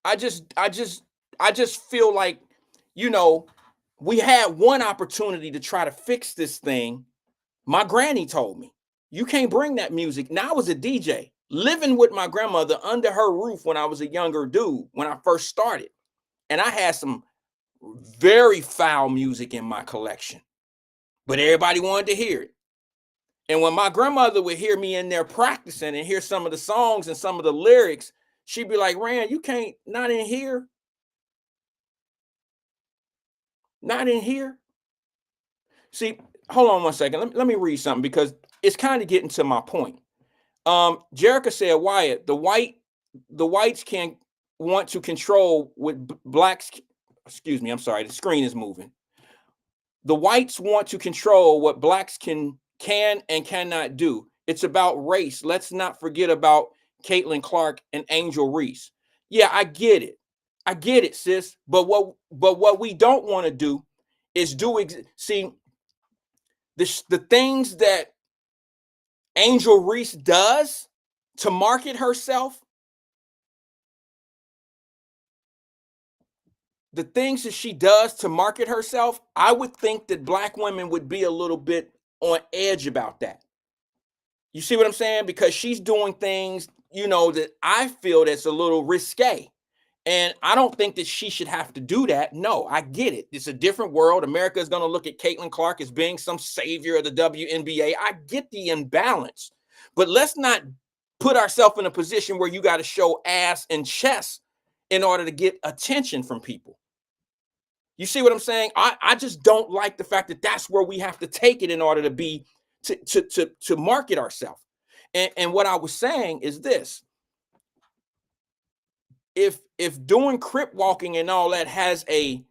Speaker 1: I just feel like, you know, we had one opportunity to try to fix this thing. My granny told me, you can't bring that music. Now I was a DJ living with my grandmother under her roof when I was a younger dude, when I first started. And I had some very foul music in my collection, but everybody wanted to hear it. And when my grandmother would hear me in there practicing and hear some of the songs and some of the lyrics, she'd be like, Rand, you can't, not in here. Not in here. See, hold on one second. Let me read something because it's kind of getting to my point. Jerica said, Wyatt, the whites can want to control what blacks, excuse me, I'm sorry, the screen is moving. The whites want to control what blacks can and cannot do. It's about race. Let's not forget about Caitlin Clark and Angel Reese. Yeah, I get it. I get it, sis. But what we don't want to do is see the things that Angel Reese does to market herself. The things that she does to market herself, I would think that black women would be a little bit on edge about that. You see what I'm saying? Because she's doing things, you know, that I feel that's a little risque. And I don't think that she should have to do that. No, I get it. It's a different world. America is going to look at Caitlin Clark as being some savior of the WNBA. I get the imbalance. But let's not put ourselves in a position where you got to show ass and chest in order to get attention from people. You see what I'm saying? I just don't like the fact that that's where we have to take it in order to be to market ourselves. And what I was saying is this: if doing crip walking and all that has a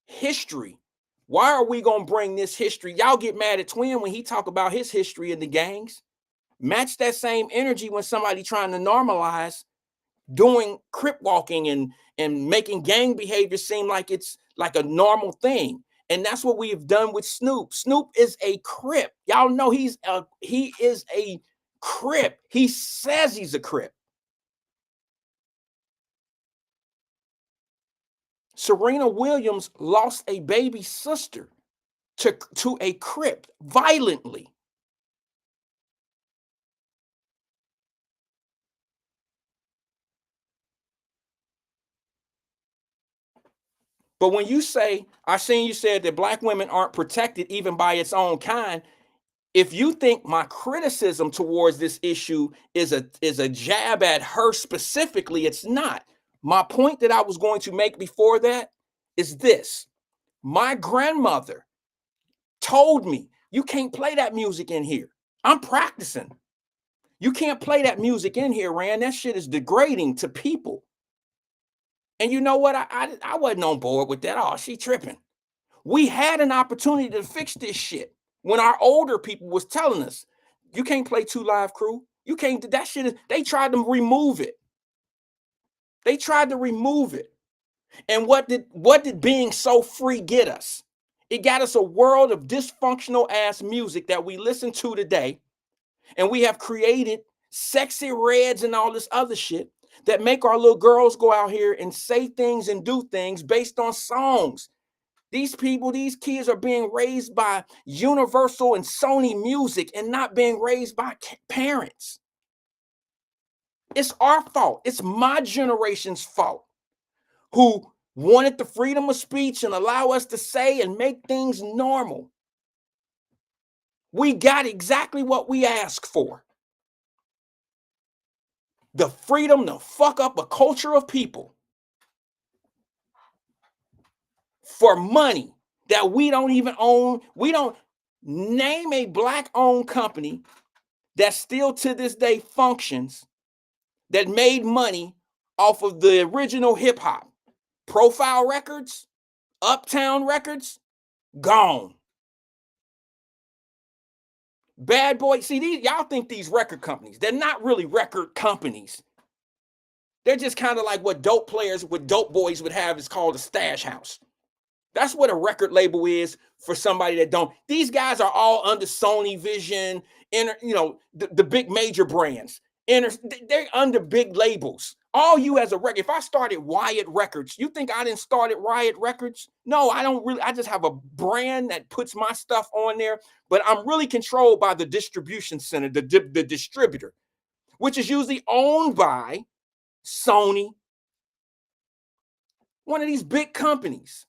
Speaker 1: history, why are we gonna bring this history? Y'all get mad at Twin when he talk about his history in the gangs. Match that same energy when somebody trying to normalize doing crip walking and making gang behavior seem like it's like a normal thing. And that's what we've done with Snoop. Snoop is a crip. Y'all know he is a crip. He says he's a crip. Serena Williams lost a baby sister to a crip violently. But when you say, I seen you said that black women aren't protected even by its own kind. If you think my criticism towards this issue is a jab at her specifically, it's not. My point that I was going to make before that is this: my grandmother told me, you can't play that music in here. I'm practicing. You can't play that music in here, Rand. That shit is degrading to people. And you know what? I wasn't on board with that. Oh, she tripping. We had an opportunity to fix this shit when our older people was telling us, you can't play 2 Live Crew. You can't, that shit is, they tried to remove it. They tried to remove it. And what did being so free get us? It got us a world of dysfunctional ass music that we listen to today. And we have created sexy reds and all this other shit that make our little girls go out here and say things and do things based on songs. These people, these kids are being raised by Universal and Sony Music and not being raised by parents. It's our fault. It's my generation's fault, who wanted the freedom of speech and allow us to say and make things normal. We got exactly what we asked for. The freedom to fuck up a culture of people for money that we don't even own. We don't name a black-owned company that still to this day functions, that made money off of the original hip-hop. Profile Records, Uptown Records, gone. Bad Boy, see, these, y'all think these record companies, they're not really record companies. They're just kind of like what dope players with dope boys would have is called a stash house. That's what a record label is for somebody that don't. These guys are all under Sony Vision, the big major brands. They're under big labels. All you as a record, if I started Wyatt Records, you think I didn't start at Wyatt Records? No, I don't really. I just have a brand that puts my stuff on there, but I'm really controlled by the distribution center, the distributor, which is usually owned by Sony, one of these big companies.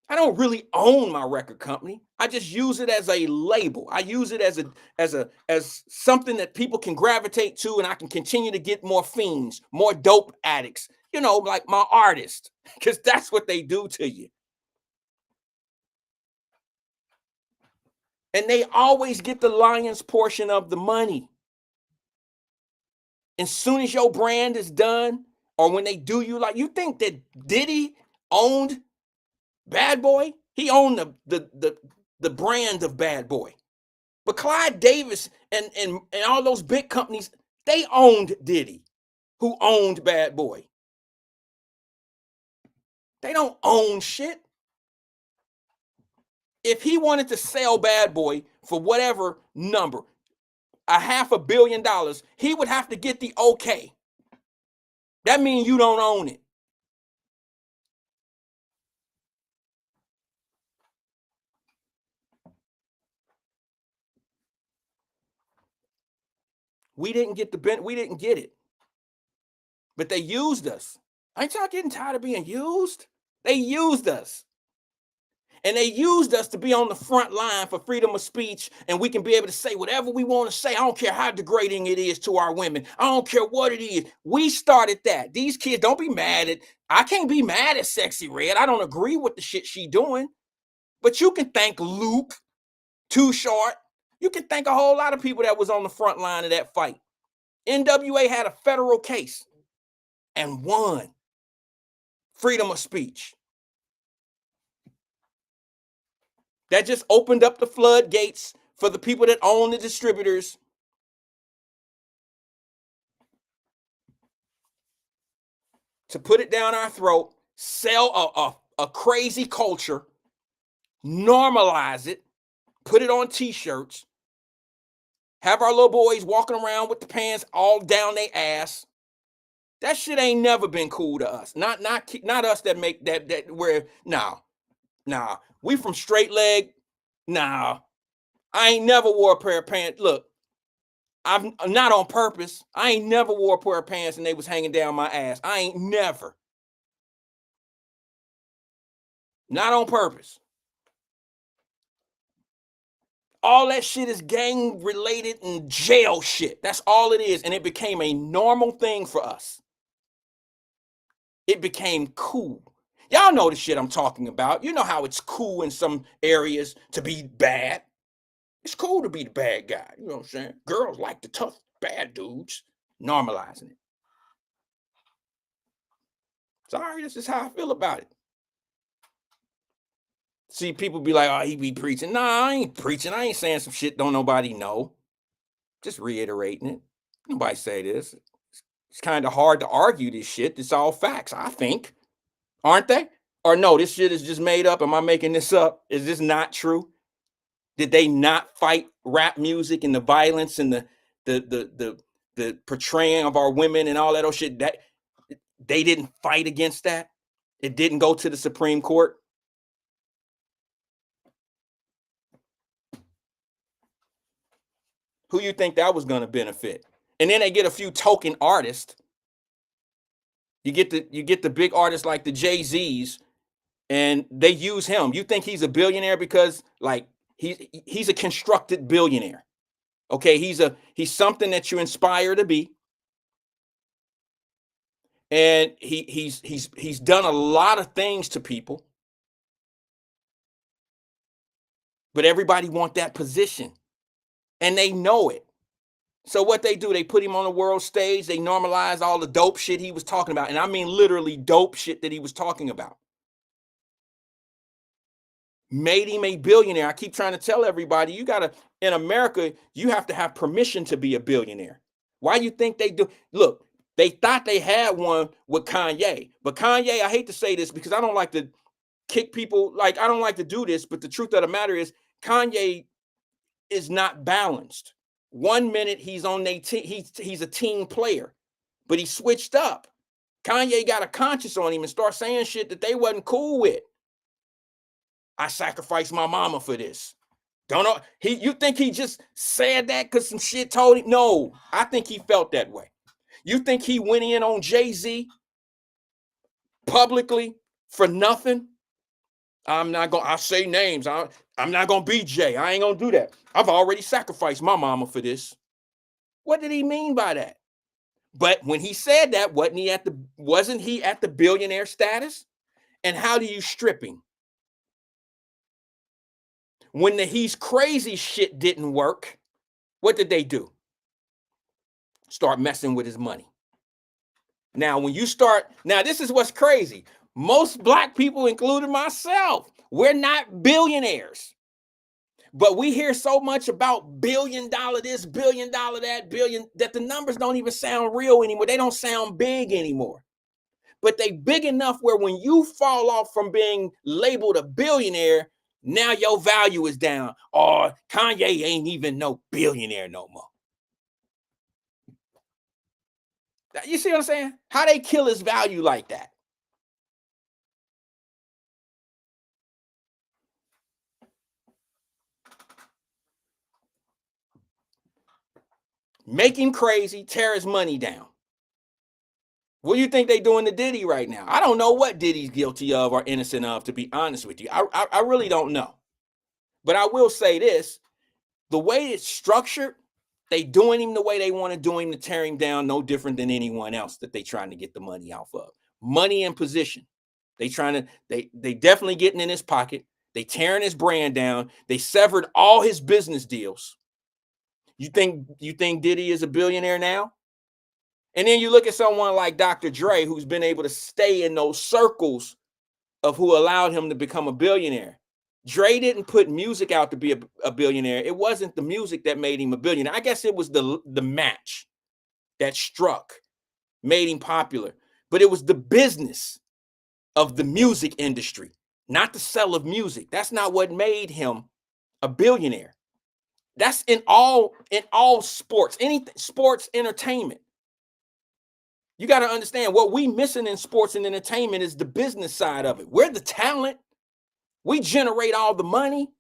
Speaker 1: I don't really own my record company. I just use it as a label. I use it as something that people can gravitate to, and I can continue to get more fiends, more dope addicts, like my artist, because that's what they do to you. And they always get the lion's portion of the money. As soon as your brand is done, or when they do you, like, you think that Diddy owned Bad Boy? He owned the brand of Bad Boy. But Clyde Davis and all those big companies, they owned Diddy, who owned Bad Boy. They don't own shit. If he wanted to sell Bad Boy for whatever number, $500 million, he would have to get the okay. That means you don't own it. We didn't get it. But they used us. Ain't y'all getting tired of being used? They used us. And they used us to be on the front line for freedom of speech, and we can be able to say whatever we want to say. I don't care how degrading it is to our women. I don't care what it is. We started that. These kids, don't be mad at, I can't be mad at Sexy Red. I don't agree with the shit she doing. But you can thank Luke, Too Short. You can thank a whole lot of people that was on the front line of that fight. NWA had a federal case and won. Freedom of speech. That just opened up the floodgates for the people that own the distributors to put it down our throat, sell a crazy culture, normalize it, put it on t-shirts, have our little boys walking around with the pants all down their ass. That shit ain't never been cool to us. Not us that make that where nah. We from straight leg. Nah. I ain't never wore a pair of pants. Look, I'm not on purpose. I ain't never wore a pair of pants and they was hanging down my ass. I ain't never. Not on purpose. All that shit is gang related and jail shit. That's all it is. And it became a normal thing for us. It became cool. Y'all know the shit I'm talking about. You know how it's cool in some areas to be bad. It's cool to be the bad guy. You know what I'm saying? Girls like the tough, bad dudes. Normalizing it. Sorry, this is how I feel about it. See, people be like, oh, he be preaching. Nah, I ain't preaching. I ain't saying some shit don't nobody know. Just reiterating it. Nobody say this. It's kind of hard to argue this shit. It's all facts, I think. Aren't they? Or no, this shit is just made up. Am I making this up? Is this not true? Did they not fight rap music and the violence and the portraying of our women and all that old shit? That they didn't fight against that? It didn't go to the Supreme Court? Who you think that was going to benefit? And then they get a few token artists. You get the big artists like the Jay-Z's, and they use him. You think he's a billionaire because like he's a constructed billionaire. Okay, he's something that you inspire to be. And he's done a lot of things to people. But everybody want that position. And they know it. So what they do, they put him on the world stage. They normalize all the dope shit he was talking about. And I mean literally dope shit that he was talking about. Made him a billionaire. I keep trying to tell everybody, in America, you have to have permission to be a billionaire. Why you think they do? Look, they thought they had one with Kanye. But Kanye, I hate to say this because I don't like to kick people. Like, I don't like to do this. But the truth of the matter is Kanye is not balanced. 1 minute he's on a team, he's a team player, but he switched up. Kanye got a conscience on him and start saying shit that they wasn't cool with. I sacrificed my mama for this. Don't know. You think he just said that because some shit told him? No, I think he felt that way. You think he went in on Jay-Z publicly for nothing? I'll say names. I'm not gonna be Jay. I ain't gonna do that. I've already sacrificed my mama for this. What did he mean by that? But when he said that, wasn't he at the billionaire status? And how do you strip him? When the he's crazy shit didn't work, what did they do? Start messing with his money. Now, this is what's crazy. Most black people, including myself, we're not billionaires. But we hear so much about $1 billion this, $1 billion that, billion, that the numbers don't even sound real anymore. They don't sound big anymore. But they big enough where when you fall off from being labeled a billionaire, now your value is down. Or Kanye ain't even no billionaire no more. You see what I'm saying? How they kill his value like that? Make him crazy, tear his money down. What do you think they doing to Diddy right now? I don't know what Diddy's guilty of or innocent of, to be honest with you. I really don't know. But I will say this, the way it's structured, they doing him the way they want to do him to tear him down, no different than anyone else that they trying to get the money off of. Money and position. They definitely getting in his pocket. They tearing his brand down. They severed all his business deals. You think Diddy is a billionaire now? And then you look at someone like Dr. Dre, who's been able to stay in those circles of who allowed him to become a billionaire. Dre didn't put music out to be a billionaire. It wasn't the music that made him a billionaire. I guess it was the match that struck, made him popular. But it was the business of the music industry, not the sale of music. That's not what made him a billionaire. That's in all sports, anything, sports, entertainment. You got to understand what we missing in sports and entertainment is the business side of it. We're the talent. We generate all the money.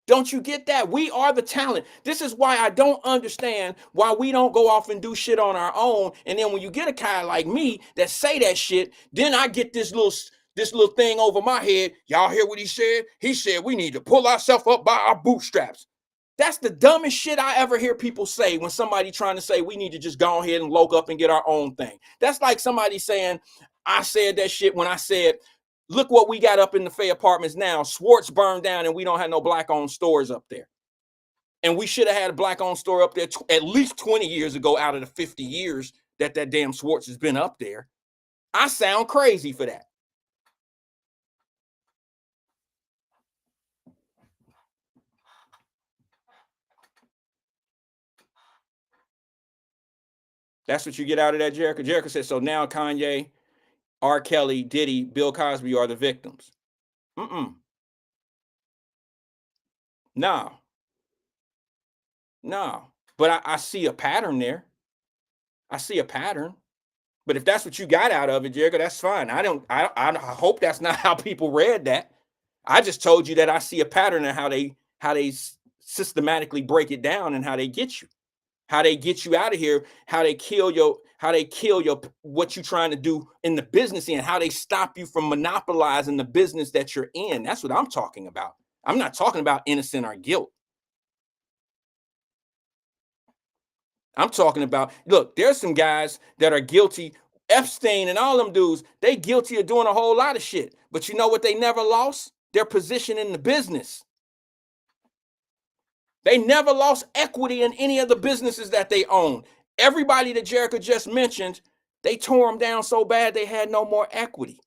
Speaker 1: Don't you get that? We are the talent. This is why I don't understand why we don't go off and do shit on our own. And then when you get a guy like me that say that shit, then I get this little thing over my head. Y'all hear what he said? He said we need to pull ourselves up by our bootstraps. That's the dumbest shit I ever hear people say when somebody trying to say we need to just go ahead and loke up and get our own thing. That's like somebody saying, I said that shit when I said, look what we got up in the Fay Apartments now. Swartz burned down and we don't have no black-owned stores up there. And we should have had a black-owned store up there at least 20 years ago out of the 50 years that damn Swartz has been up there. I sound crazy for that. That's what you get out of that, Jericho. Jericho said, so now Kanye, R. Kelly, Diddy, Bill Cosby are the victims. No. But I see a pattern there. I see a pattern. But if that's what you got out of it, Jericho, that's fine. I hope that's not how people read that. I just told you that I see a pattern in how they systematically break it down and how they get you. How they get you out of here, how they kill your what you're trying to do in the business end, how they stop you from monopolizing the business that you're in. That's what I'm talking about. I'm not talking about innocent or guilt. I'm talking about, look, there's some guys that are guilty. Epstein and all them dudes, they guilty of doing a whole lot of shit. But you know what they never lost? Their position in the business. They never lost equity in any of the businesses that they own. Everybody that Jericho just mentioned, they tore them down so bad they had no more equity.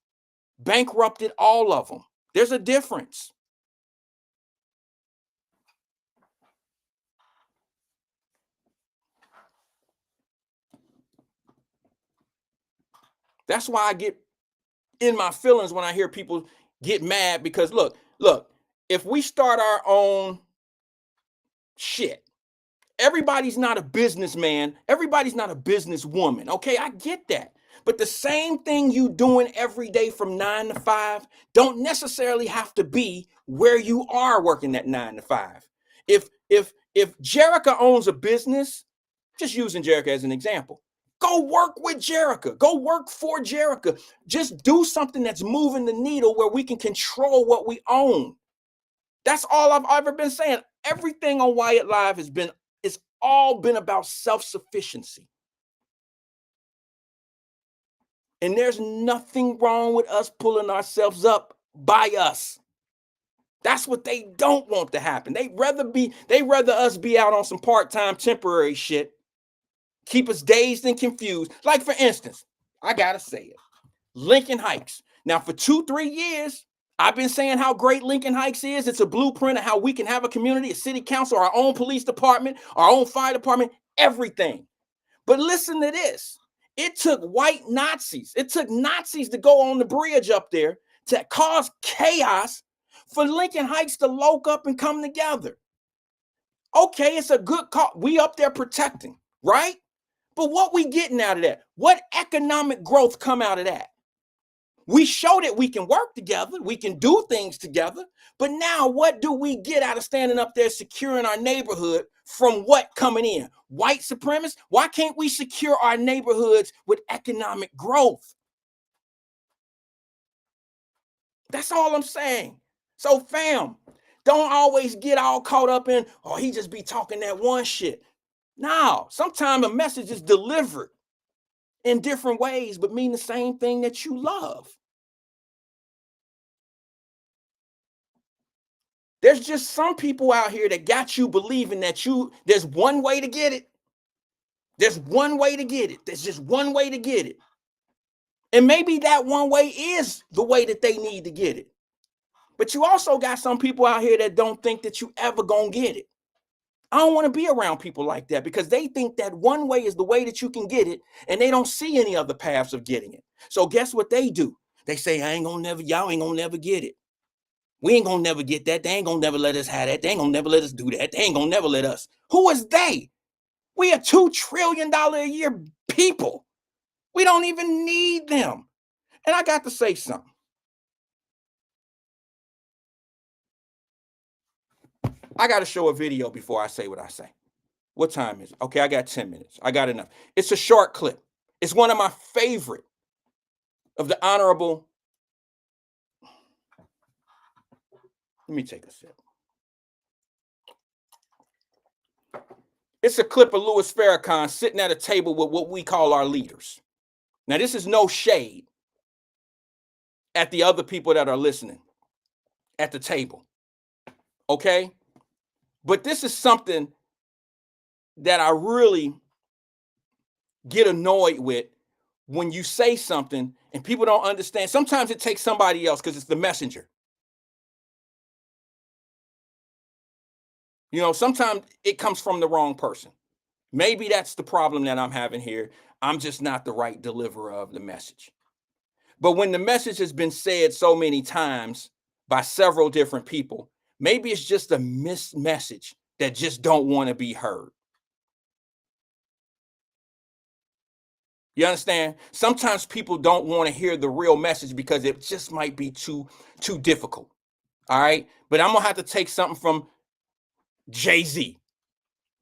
Speaker 1: Bankrupted all of them. There's a difference. That's why I get in my feelings when I hear people get mad because look, if we start our own shit, everybody's not a businessman. Everybody's not a businesswoman. Okay, I get that. But the same thing you doing every day from 9 to 5 don't necessarily have to be where you are working that 9 to 5. If Jericho owns a business, just using Jericho as an example, go work with Jericho. Go work for Jericho. Just do something that's moving the needle where we can control what we own. That's all I've ever been saying. Everything on Wyatt Live it's all been about self-sufficiency. And there's nothing wrong with us pulling ourselves up by us. That's what they don't want to happen. They'd rather us be out on some part-time temporary shit, keep us dazed and confused. Like, for instance, I gotta say it, Lincoln Heights. Now, for 2-3 years, I've been saying how great Lincoln Heights is. It's a blueprint of how we can have a community, a city council, our own police department, our own fire department, everything. But listen to this. It took white Nazis. It took Nazis to go on the bridge up there to cause chaos for Lincoln Heights to loke up and come together. Okay, it's a good call. We up there protecting, right? But what we getting out of that? What economic growth come out of that? We show that we can work together, we can do things together, but now what do we get out of standing up there securing our neighborhood from what coming in? White supremacists? Why can't we secure our neighborhoods with economic growth? That's all I'm saying. So fam, don't always get all caught up in, oh, he just be talking that one shit. No, sometimes a message is delivered in different ways, but mean the same thing that you love. There's just some people out here that got you believing that there's one way to get it. There's one way to get it. There's just one way to get it. And maybe that one way is the way that they need to get it. But you also got some people out here that don't think that you ever gonna get it. I don't want to be around people like that because they think that one way is the way that you can get it, and they don't see any other paths of getting it. So guess what they do? They say, y'all ain't gonna never get it. We ain't gonna never get that. They ain't gonna never let us have that. They ain't gonna never let us do that. They ain't gonna never let us. Who is they? We are $2 trillion a year people. We don't even need them. And I got to say something. I got to show a video before I say what I say. What time is it? Okay, I got 10 minutes. I got enough. It's a short clip. It's one of my favorite of the Honorable. Let me take a sip. It's a clip of Louis Farrakhan sitting at a table with what we call our leaders. Now, this is no shade at the other people that are listening at the table. Okay? But this is something that I really get annoyed with when you say something and people don't understand. Sometimes it takes somebody else because it's the messenger. You know, sometimes it comes from the wrong person. Maybe that's the problem that I'm having here. I'm just not the right deliverer of the message. But when the message has been said so many times by several different people, maybe it's just a missed message that just don't want to be heard. You understand? Sometimes people don't want to hear the real message because it just might be too difficult. All right? But I'm going to have to take something from Jay-Z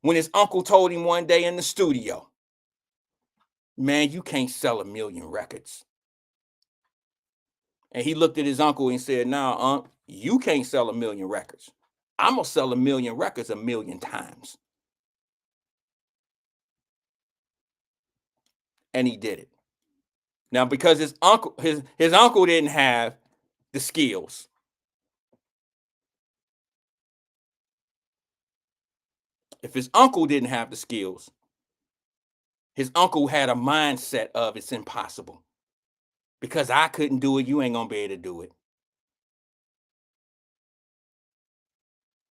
Speaker 1: when his uncle told him one day in the studio, man, you can't sell 1 million records. And he looked at his uncle and said, nah, Unc, you can't sell 1 million records. I'm going to sell 1 million records 1 million times. And he did it. Now, because his uncle didn't have the skills. If his uncle didn't have the skills, his uncle had a mindset of it's impossible. Because I couldn't do it, you ain't going to be able to do it.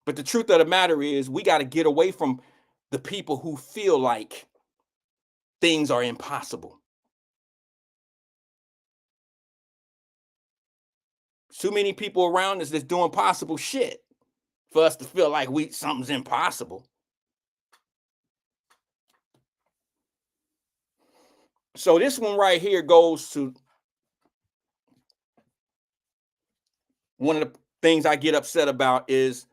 Speaker 1: But the truth of the matter is we got to get away from the people who feel like things are impossible. Too many people around us that's doing possible shit for us to feel like something's impossible. So this one right here goes to one of the things I get upset about is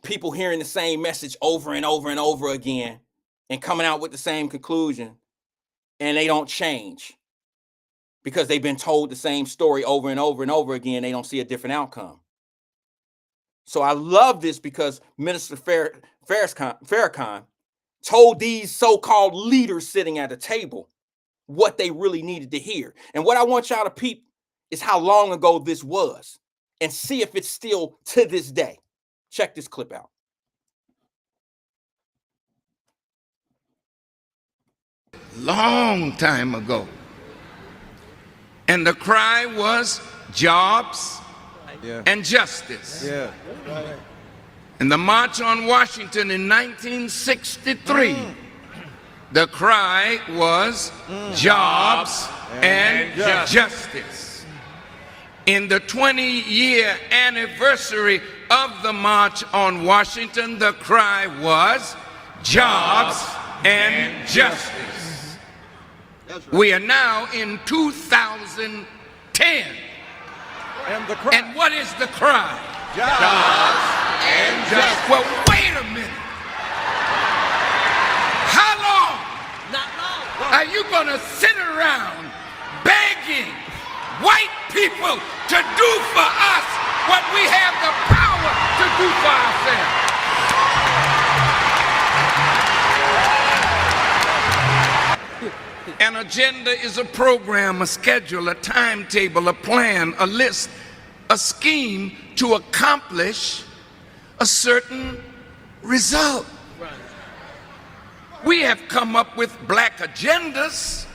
Speaker 1: people hearing the same message over and over and over again and coming out with the same conclusion, and they don't change because they've been told the same story over and over and over again. They don't see a different outcome. So I love this because Minister Farrakhan told these so-called leaders sitting at the table what they really needed to hear. And what I want y'all to peep is how long ago this was and see if it's still to this day. Check this clip out.
Speaker 5: Long time ago. And the cry was jobs and justice. In the March on Washington in 1963, the cry was jobs and justice. In the 20-year anniversary of the March on Washington, the cry was jobs and justice. We are now in 2019. 10.
Speaker 6: And the cry.
Speaker 5: And what is the cry?
Speaker 6: Jobs and justice.
Speaker 5: Well, wait a minute. How long are you going to sit around begging white people to do for us what we have the power to do for ourselves? An agenda is a program, a schedule, a timetable, a plan, a list, a scheme to accomplish a certain result. We have come up with black agendas,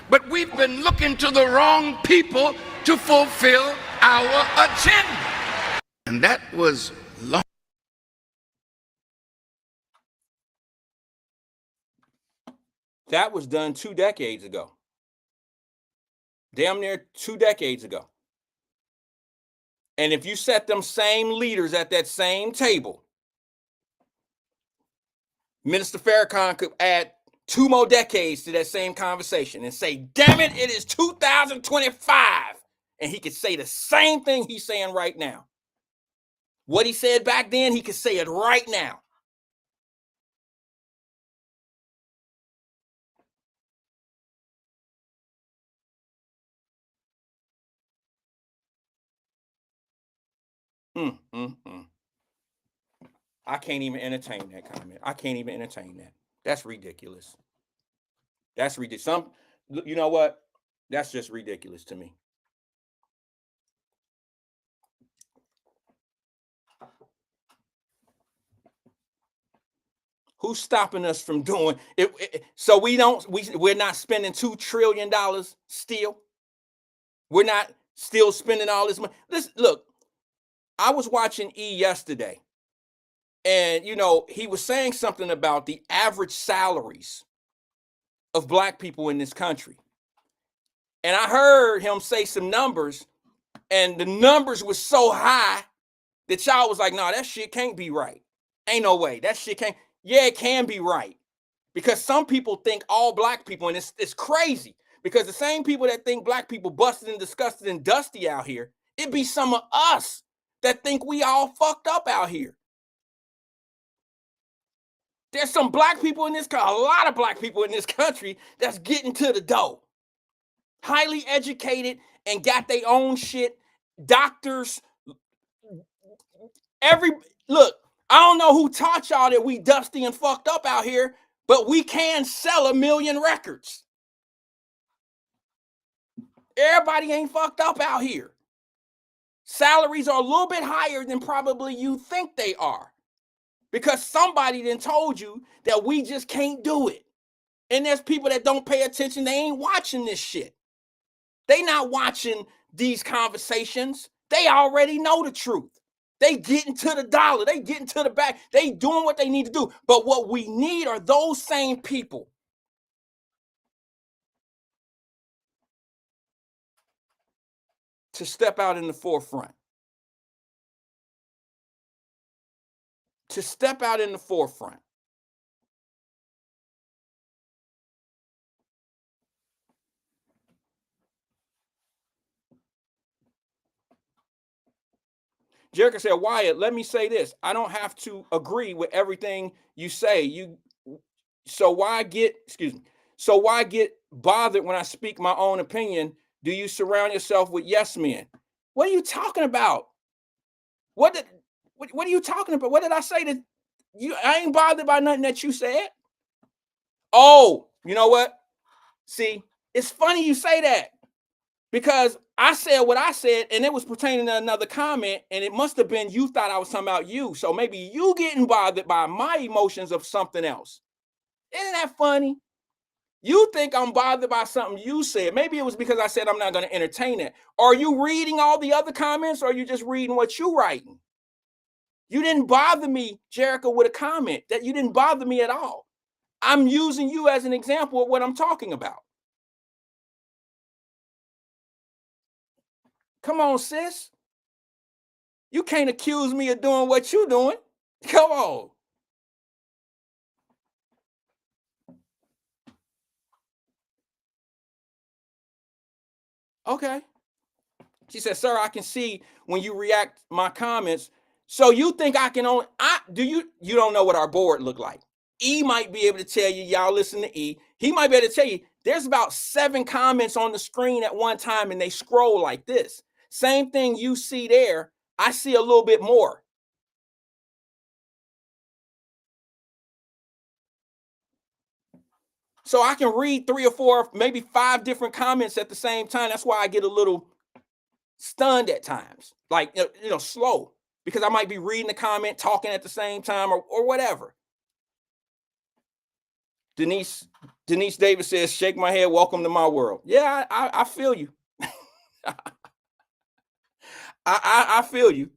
Speaker 5: but we've been looking to the wrong people to fulfill our agenda. And that was long.
Speaker 1: That was done 2 decades ago. Damn near 2 decades ago. And if you set them same leaders at that same table, Minister Farrakhan could add 2 more decades to that same conversation and say, damn it, it is 2025. And he could say the same thing he's saying right now. What he said back then, he could say it right now. I can't even entertain that comment. I can't even entertain that. That's ridiculous. That's ridiculous. You know what? That's just ridiculous to me. Who's stopping us from doing it? So we're not spending $2 trillion still. We're not still spending all this money. Listen, look, I was watching E yesterday, and he was saying something about the average salaries of black people in this country. And I heard him say some numbers, and the numbers were so high that y'all was like, no, that shit can't be right. Ain't no way. That shit can't. Yeah, it can be right. Because some people think all black people, and it's crazy, because the same people that think black people busted and disgusted and dusty out here, it be some of us that think we all fucked up out here. There's some black people in this country, a lot of black people in this country that's getting to the dough. Highly educated and got their own shit. Doctors. Look, I don't know who taught y'all that we dusty and fucked up out here, but we can sell 1 million records. Everybody ain't fucked up out here. Salaries are a little bit higher than probably you think they are, because somebody then told you that we just can't do it. And there's people that don't pay attention. They ain't watching this shit. They not watching these conversations. They already know the truth. They getting to the dollar. They getting to the back. They doing what they need to do. But what we need are those same people to step out in the forefront. To step out in the forefront. Jericho said, Wyatt, let me say this. I don't have to agree with everything you say. So why get bothered when I speak my own opinion? Do you surround yourself with yes men? What are you talking about? What are you talking about? What did I say that you? I ain't bothered by nothing that you said. Oh, you know what? See, it's funny you say that, because I said what I said, and it was pertaining to another comment, and it must have been you thought I was talking about you. So maybe you getting bothered by my emotions of something else. Isn't that funny? You think I'm bothered by something you said. Maybe it was because I said I'm not going to entertain it. Are you reading all the other comments, or are you just reading what you writing? You didn't bother me, Jericho, with a comment. That you didn't bother me at all. I'm using you as an example of what I'm talking about. Come on, sis. You can't accuse me of doing what you're doing. Come on. Okay. She said, sir, I can see when you react my comments. So you think I can only, you don't know what our board look like. E might be able to tell you, y'all listen to E. He might be able to tell you there's about 7 comments on the screen at one time and they scroll like this. Same thing you see there, I see a little bit more. So I can read 3 or 4, maybe 5 different comments at the same time. That's why I get a little stunned at times, like, slow, because I might be reading the comment, talking at the same time or whatever. Denise Davis says, shake my head, welcome to my world. Yeah, I feel you. I feel you.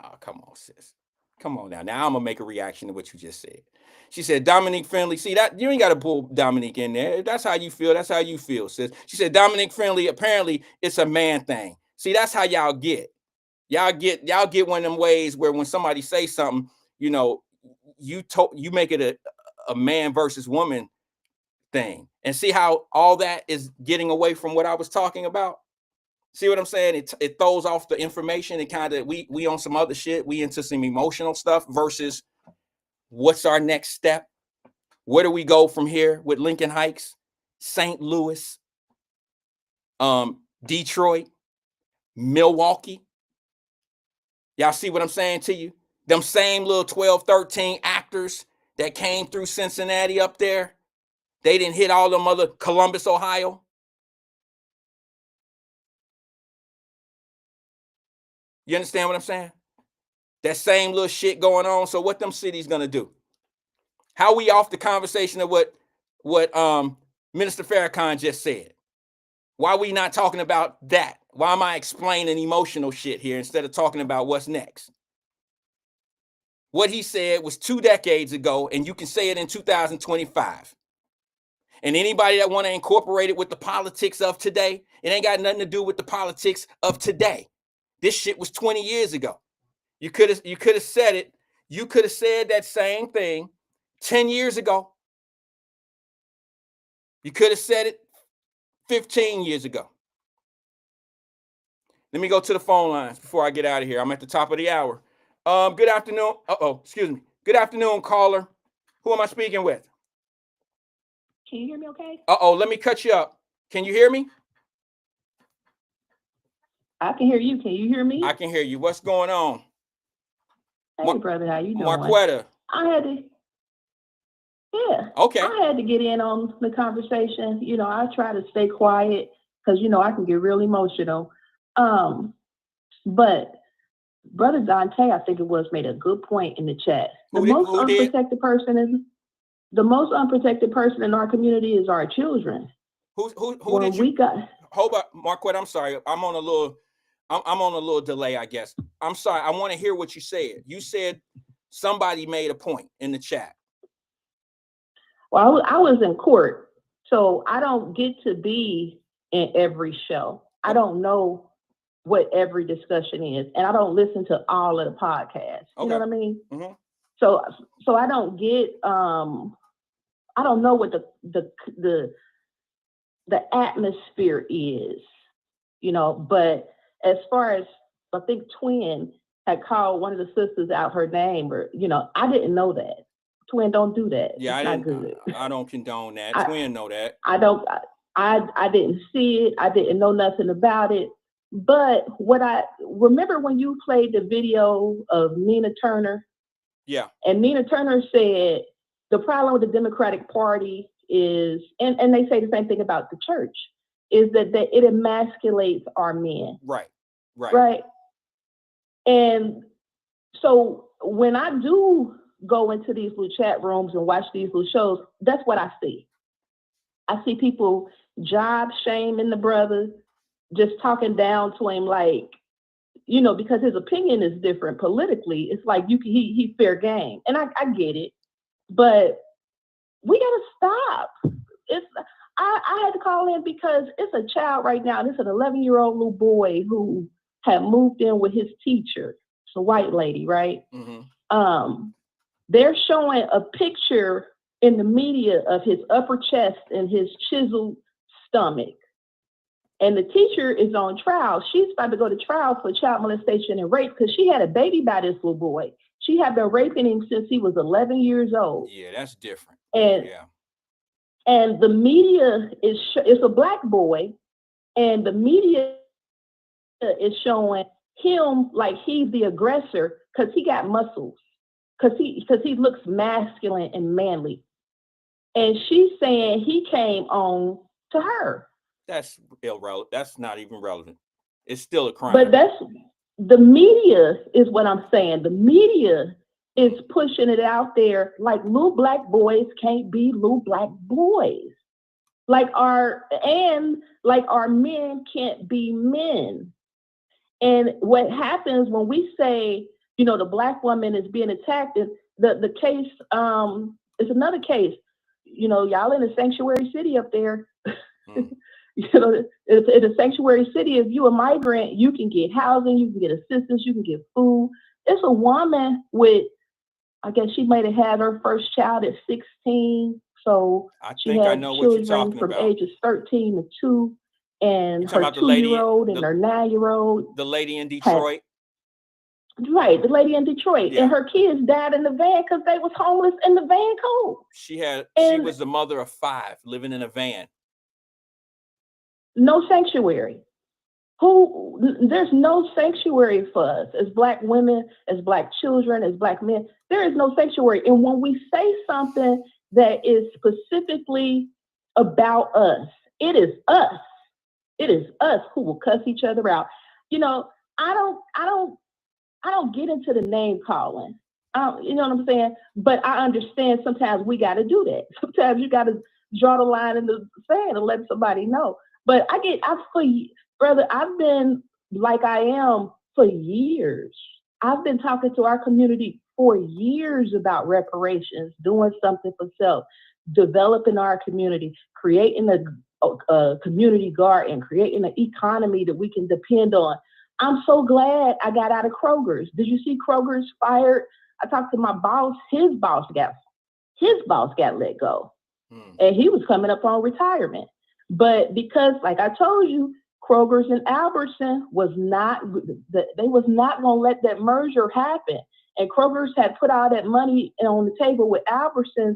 Speaker 1: Oh, come on, sis. Come on now. Now I'm gonna make a reaction to what you just said. She said, Dominique Friendly. See that you ain't got to pull Dominique in there. If that's how you feel. That's how you feel, sis. She said, Dominique Friendly. Apparently, it's a man thing. See, that's how y'all get. Y'all get one of them ways where when somebody say something, you make it a man versus woman thing. And see how all that is getting away from what I was talking about. See what I'm saying? It throws off the information. It kind of we on some other shit. We into some emotional stuff versus what's our next step? Where do we go from here with Lincoln Heights, St. Louis, Detroit, Milwaukee? Y'all see what I'm saying to you? Them same little 12, 13 actors that came through Cincinnati up there, they didn't hit all them other Columbus, Ohio. You understand what I'm saying? That same little shit going on. So what them cities gonna do? How we off the conversation of what Minister Farrakhan just said? Why we not talking about that? Why am I explaining emotional shit here instead of talking about what's next? What he said was 2 decades ago, and you can say it in 2025. And anybody that want to incorporate it with the politics of today, it ain't got nothing to do with the politics of today. This shit was 20 years ago. You could have said it. You could have said that same thing 10 years ago. You could have said it 15 years ago. Let me go to the phone lines before I get out of here. I'm at the top of the hour. Good afternoon. Excuse me. Good afternoon, caller. Who am I speaking with?
Speaker 7: Can you hear me okay?
Speaker 1: Let me cut you up. Can you hear me?
Speaker 7: I can hear you. Can you hear me?
Speaker 1: I can hear you. What's going on?
Speaker 7: Hey, brother, how you doing?
Speaker 1: Marquetta. Okay.
Speaker 7: I had to get in on the conversation. I try to stay quiet because, I can get real emotional. But Brother Dante, I think it was, made a good point in the chat. The most unprotected person in our community is our children.
Speaker 1: Who did you? Hold up, Marquette. I'm sorry. I'm on a little delay, I guess. I'm sorry. I want to hear what you said. You said somebody made a point in the chat.
Speaker 7: Well, I was in court, so I don't get to be in every show. I don't know what every discussion is, and I don't listen to all of the podcasts. You know what I mean?
Speaker 1: Mm-hmm.
Speaker 7: So I don't get. I don't know what the atmosphere is, but as far as I think Twin had called one of the sisters out her name, or I didn't know that. Twin, don't do that.
Speaker 1: Yeah,
Speaker 7: it's not good.
Speaker 1: I don't condone that. Twin know that.
Speaker 7: I didn't see it. I didn't know nothing about it. But what I remember when you played the video of Nina Turner.
Speaker 1: Yeah.
Speaker 7: And Nina Turner said the problem with the Democratic Party is, and they say the same thing about the church, is that it emasculates our men.
Speaker 1: Right.
Speaker 7: And so when I do go into these little chat rooms and watch these little shows, that's what I see. I see people job shaming the brother, just talking down to him like, because his opinion is different politically. It's like he fair game. And I get it, but we gotta stop. I had to call in because it's a child right now. It's an 11-year-old little boy who had moved in with his teacher. It's a white lady, right?
Speaker 1: Mm-hmm.
Speaker 7: They're showing a picture in the media of his upper chest and his chiseled stomach. And the teacher is on trial. She's about to go to trial for child molestation and rape because she had a baby by this little boy. She had been raping him since he was 11 years old.
Speaker 1: Yeah, that's different.
Speaker 7: And
Speaker 1: yeah.
Speaker 7: And the media is a black boy, and the media is showing him like he's the aggressor because he got muscles, because he looks masculine and manly. And she's saying he came on to her.
Speaker 1: That's irrelevant. That's not even relevant. It's still a crime.
Speaker 7: But that's the media is what I'm saying. The media is pushing it out there like little black boys can't be little black boys. Like our men can't be men. And what happens when we say, the black woman is being attacked, is the case is another case. Y'all in a sanctuary city up there. In a sanctuary city, if you're a migrant, you can get housing, you can get assistance, you can get food. It's a woman with, I guess she might have had her first child at 16. So she had children from ages 13 to 2, and her 2-year-old and her 9-year-old.
Speaker 1: The lady in Detroit.
Speaker 7: Right, the lady in Detroit.
Speaker 1: Yeah.
Speaker 7: And her kids died in the van because they was homeless in the van cold.
Speaker 1: She was the mother of 5 living in a van.
Speaker 7: No sanctuary. There's no sanctuary for us as black women, as black children, as black men. There is no sanctuary. And when we say something that is specifically about us, it is us. It is us who will cuss each other out. I don't get into the name calling. You know what I'm saying? But I understand sometimes we got to do that. Sometimes you got to draw the line in the sand and let somebody know. But brother, I've been like I am for years. I've been talking to our community for years about reparations, doing something for self, developing our community, creating a community garden, creating an economy that we can depend on. I'm so glad I got out of Kroger's. Did you see Kroger's fired? I talked to my boss. His boss got let go. And he was coming up on retirement. But because, like I told you, Kroger's and Albertson was not going to let that merger happen. And Kroger's had put all that money on the table with Albertsons,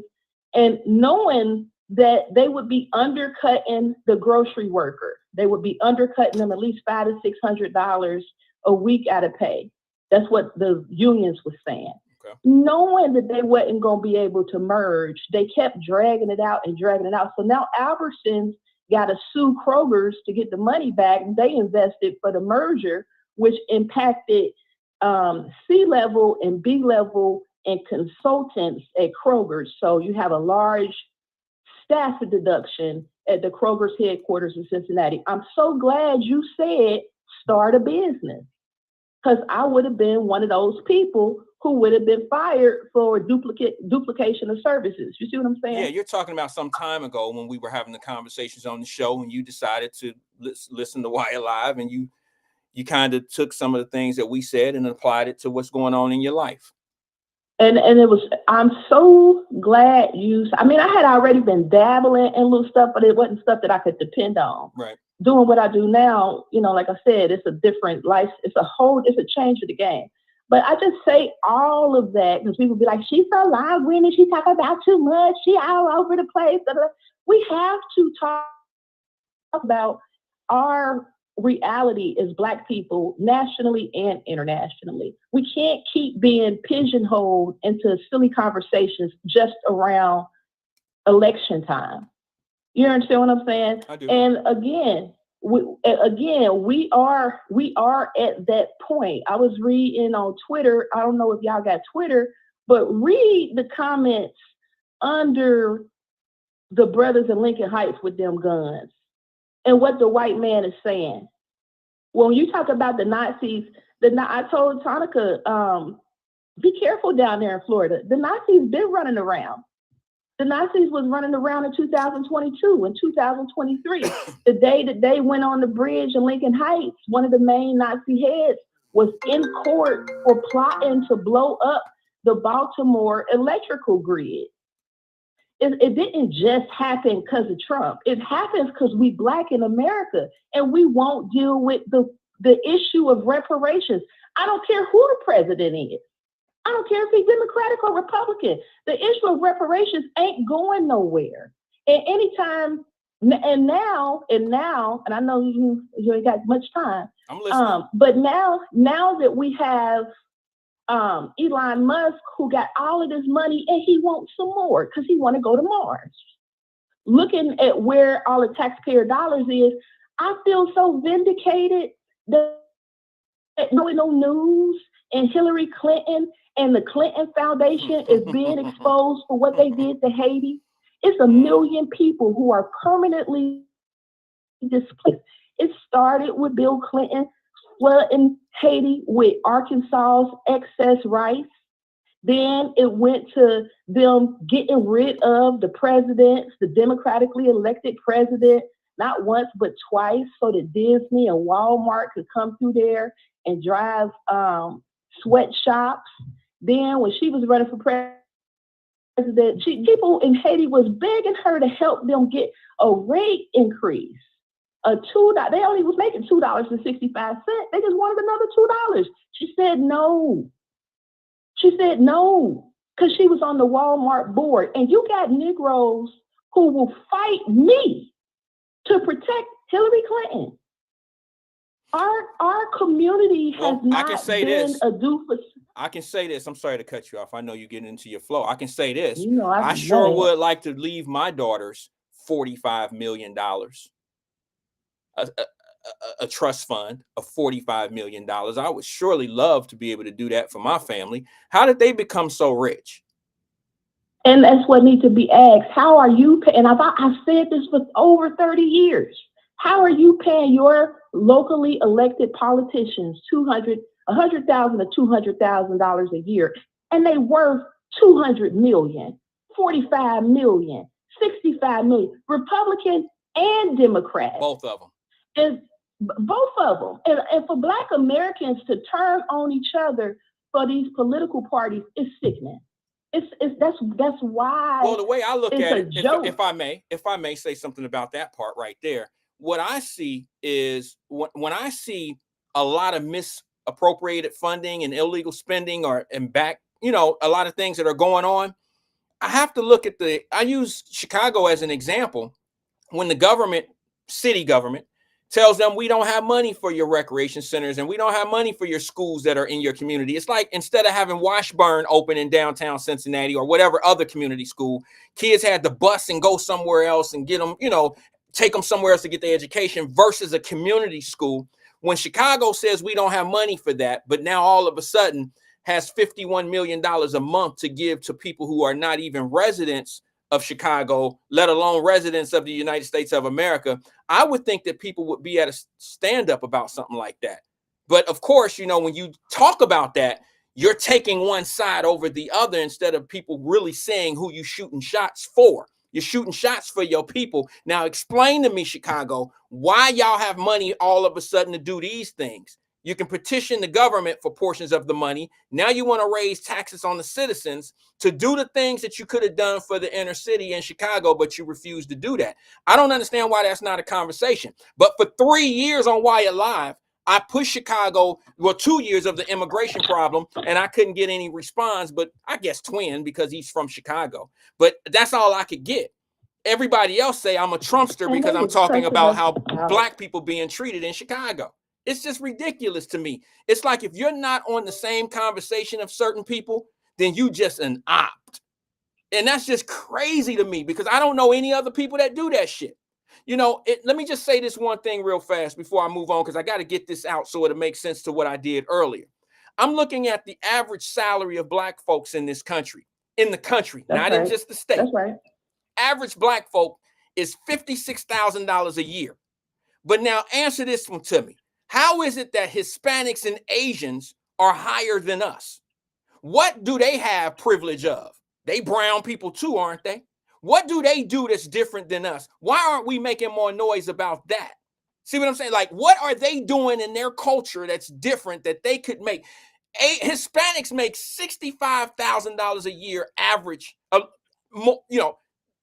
Speaker 7: and knowing that they would be undercutting the grocery worker. They would be undercutting them at least $500 to $600 a week out of pay. That's what the unions were saying. Okay. Knowing that they wasn't going to be able to merge, they kept dragging it out. So now Albertsons got to sue Kroger's to get the money back. They invested for the merger, which impacted C-level and B-level and consultants at Kroger's. So you have a large staff deduction at the Kroger's headquarters in Cincinnati. I'm so glad you said start a business, because I would have been one of those people who would have been fired for duplication of services. You see what I'm saying?
Speaker 1: Yeah, you're talking about some time ago when we were having the conversations on the show, and you decided to listen to Wyatt Live, and you kind of took some of the things that we said and applied it to what's going on in your life.
Speaker 7: And I'm so glad I had already been dabbling in little stuff, but it wasn't stuff that I could depend on.
Speaker 1: Right.
Speaker 7: Doing what I do now, like I said, it's a different life. It's a change of the game. But I just say all of that because people be like, she's so loud-winded, she talk about too much, she all over the place. We have to talk about our reality as Black people, nationally and internationally. We can't keep being pigeonholed into silly conversations just around election time. You understand what I'm saying?
Speaker 1: I do.
Speaker 7: And again, we are at that point. I was reading on Twitter. I don't know if y'all got Twitter, but read the comments under the brothers in Lincoln Heights with them guns and what the white man is saying. When you talk about the Nazis, I told Tonica, be careful down there in Florida. The Nazis been running around. The Nazis was running around in 2022 and 2023. The day that they went on the bridge in Lincoln Heights, one of the main Nazi heads was in court for plotting to blow up the Baltimore electrical grid. it didn't just happen because of Trump. It happens because we Black in America, and we won't deal with the issue of reparations. I don't care who the president is. I don't care if he's Democratic or Republican. The issue of reparations ain't going nowhere. And anytime, and now, and I know you ain't got much time.
Speaker 1: I'm listening.
Speaker 7: But now that we have Elon Musk, who got all of this money, and he wants some more because he want to go to Mars. Looking at where all the taxpayer dollars is, I feel so vindicated that knowing no news and Hillary Clinton and the Clinton Foundation is being exposed for what they did to Haiti. It's 1 million people who are permanently displaced. It started with Bill Clinton flooding Haiti with Arkansas's excess rice. Then it went to them getting rid of the presidents, the democratically elected president, not once but twice, so that Disney and Walmart could come through there and drive sweatshops. Then when she was running for president, people in Haiti was begging her to help them get a rate increase. $2. They only was making $2.65. They just wanted another $2. She said no. She said no, because she was on the Walmart board. And you got Negroes who will fight me to protect Hillary Clinton. Our community has not been a doofus.
Speaker 1: I can say this. I'm sorry to cut you off. I know you're getting into your flow. I can say this.
Speaker 7: You know,
Speaker 1: I sure would like to leave my daughters $45 million. A trust fund of $45 million. I would surely love to be able to do that for my family. How did they become so rich?
Speaker 7: And that's what needs to be asked. How are you paying? And I've said this for over 30 years. How are you paying your locally elected politicians $100,000 to $200,000 a year, and they worth $200 million, $45 million, $65 million, Republican and Democrat?
Speaker 1: Both of them.
Speaker 7: And both of them. And for Black Americans to turn on each other for these political parties is sickening. That's why.
Speaker 1: Well, the way I look at it, if I may say something about that part right there, what I see is when I see a lot of misappropriated funding and illegal spending a lot of things that are going on, I have to look at I use Chicago as an example. When the city government tells them we don't have money for your recreation centers and we don't have money for your schools that are in your community. It's like instead of having Washburn open in downtown Cincinnati or whatever other community school, kids had to bus and go somewhere else and get them, take them somewhere else to get their education versus a community school. When Chicago says we don't have money for that, but now all of a sudden has $51 million a month to give to people who are not even residents of Chicago, let alone residents of the United States of America, I would think that people would be at a stand-up about something like that. But of course, when you talk about that, you're taking one side over the other instead of people really saying who you shooting shots for. You're shooting shots for your people. Now explain to me, Chicago, why y'all have money all of a sudden to do these things. You can petition the government for portions of the money. Now you want to raise taxes on the citizens to do the things that you could have done for the inner city in Chicago, but you refuse to do that. I don't understand why that's not a conversation. But for 3 years on Wyatt Live, I pushed Chicago, 2 years of the immigration problem, and I couldn't get any response, but I guess Twin, because he's from Chicago. But that's all I could get. Everybody else say I'm a Trumpster because I'm talking about how Black people being treated in Chicago. It's just ridiculous to me. It's like if you're not on the same conversation of certain people, then you just an opt. And that's just crazy to me because I don't know any other people that do that shit. Let me just say this one thing real fast before I move on, because I got to get this out so it'll make sense to what I did earlier. I'm looking at the average salary of Black folks in this country, not in just the state.
Speaker 7: That's right.
Speaker 1: Average Black folk is $56,000 a year. But now answer this one to me. How is it that Hispanics and Asians are higher than us? What do they have privilege of? They brown people too, aren't they? What do they do that's different than us? Why aren't we making more noise about that? See what I'm saying? Like, what are they doing in their culture that's different that they could make? Hispanics make $65,000 a year average.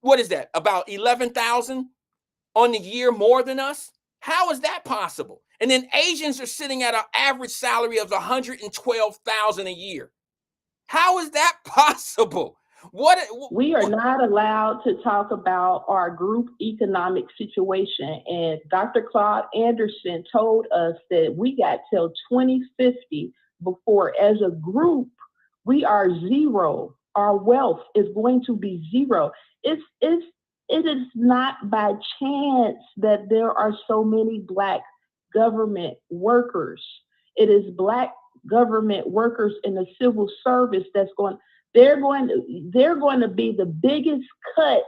Speaker 1: what is that? About 11,000 on the year more than us? How is that possible? And then Asians are sitting at an average salary of 112,000 a year. How is that possible?
Speaker 7: We are not allowed to talk about our group economic situation. And Dr. Claude Anderson told us that we got till 2050 before, as a group, we are zero. Our wealth is going to be zero. It is not by chance that there are so many Black government workers. It is Black government workers in the civil service they're going to be the biggest cut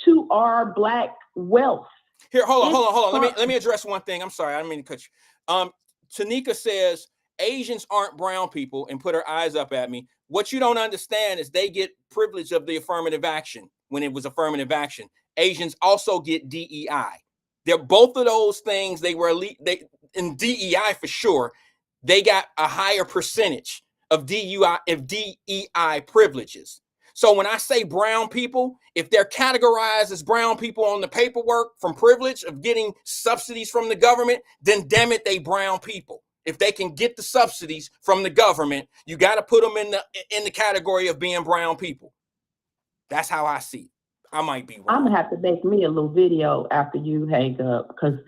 Speaker 7: to our Black wealth.
Speaker 1: Here, hold on. Let me address one thing. I'm sorry, I didn't mean to cut you. Tanika says Asians aren't brown people and put her eyes up at me. What you don't understand is they get privilege of the affirmative action when it was affirmative action. Asians also get DEI. They're both of those things. They were elite. In DEI for sure, they got a higher percentage of DEI privileges. So when I say brown people, if they're categorized as brown people on the paperwork from privilege of getting subsidies from the government, then damn it, they brown people. If they can get the subsidies from the government, you got to put them in the category of being brown people. That's how I see it. I might be wrong.
Speaker 7: I'm gonna have to make me a little video after you hang up, because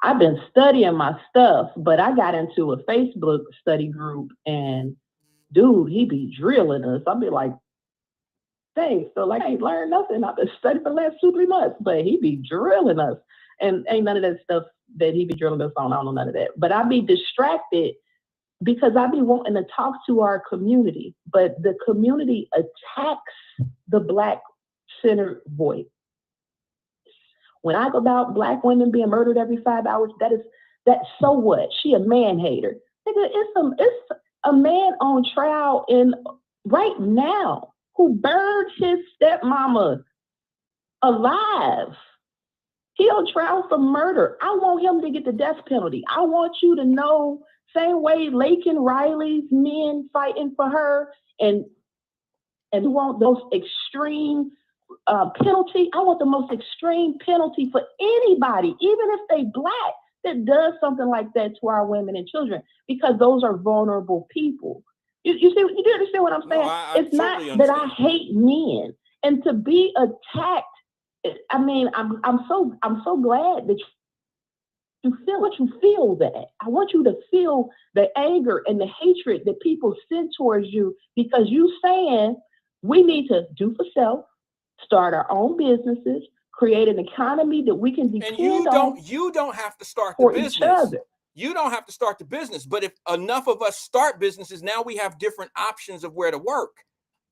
Speaker 7: I've been studying my stuff, but I got into a Facebook study group, and dude, he be drilling us. I'll be like, thanks. So like, I ain't learned nothing. I've been studying for the last 2-3 months, but he be drilling us. And ain't none of that stuff that he be drilling us on. I don't know none of that. But I be distracted because I be wanting to talk to our community, but the community attacks the Black-centered voice. When I go about Black women being murdered every 5 hours, that's so what? She a man hater. Nigga, it's a man on trial right now who burned his stepmama alive. He on trial for murder. I want him to get the death penalty. I want you to know, same way Laken Riley's men fighting for her, and you want those extreme penalty. I want the most extreme penalty for anybody, even if they Black, that does something like that to our women and children, because those are vulnerable people. You see, you do understand what I'm saying?
Speaker 1: No, I
Speaker 7: it's not
Speaker 1: totally
Speaker 7: that
Speaker 1: understand.
Speaker 7: I hate men, and to be attacked. I mean, I'm so glad that you feel what you feel. That I want you to feel the anger and the hatred that people send towards you, because you saying we need to do for self, start our own businesses, create an economy that we can depend on.
Speaker 1: You don't have to start the business.
Speaker 7: Each other.
Speaker 1: You don't have to start the business, but if enough of us start businesses, now we have different options of where to work.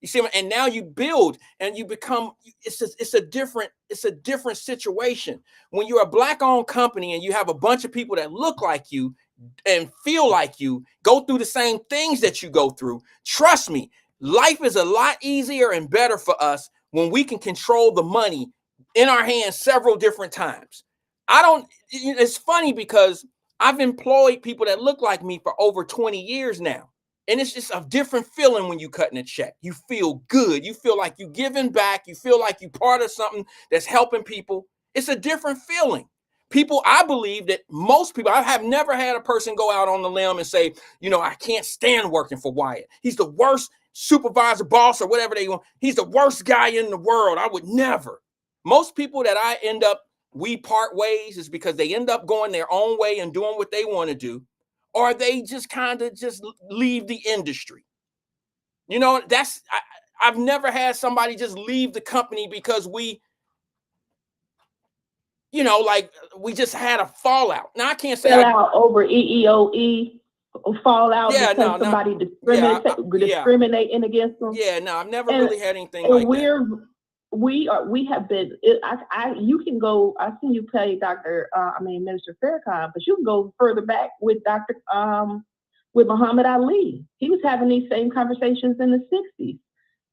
Speaker 1: You see, and now you build and you become. It's a different situation when you're a Black-owned company and you have a bunch of people that look like you and feel like you, go through the same things that you go through. Trust me, life is a lot easier and better for us when we can control the money in our hands several different times. It's funny because I've employed people that look like me for over 20 years now. And it's just a different feeling when you cutting a check. You feel good. You feel like you giving back. You feel like you part of something that's helping people. It's a different feeling. People, I believe that most people, I have never had a person go out on the limb and say, I can't stand working for Wyatt. He's the worst supervisor, boss, or whatever they want. He's the worst guy in the world. I would never. Most people that we part ways is because they end up going their own way and doing what they want to do, or they just kind of just leave the industry. I've never had somebody just leave the company because we just had a fallout. Now I can't say
Speaker 7: out over EEOE fallout because somebody discriminating against them.
Speaker 1: Yeah, no, I've never really had anything like that.
Speaker 7: We have been. You can go. I see you play Minister Farrakhan, but you can go further back with with Muhammad Ali. He was having these same conversations in the 60s.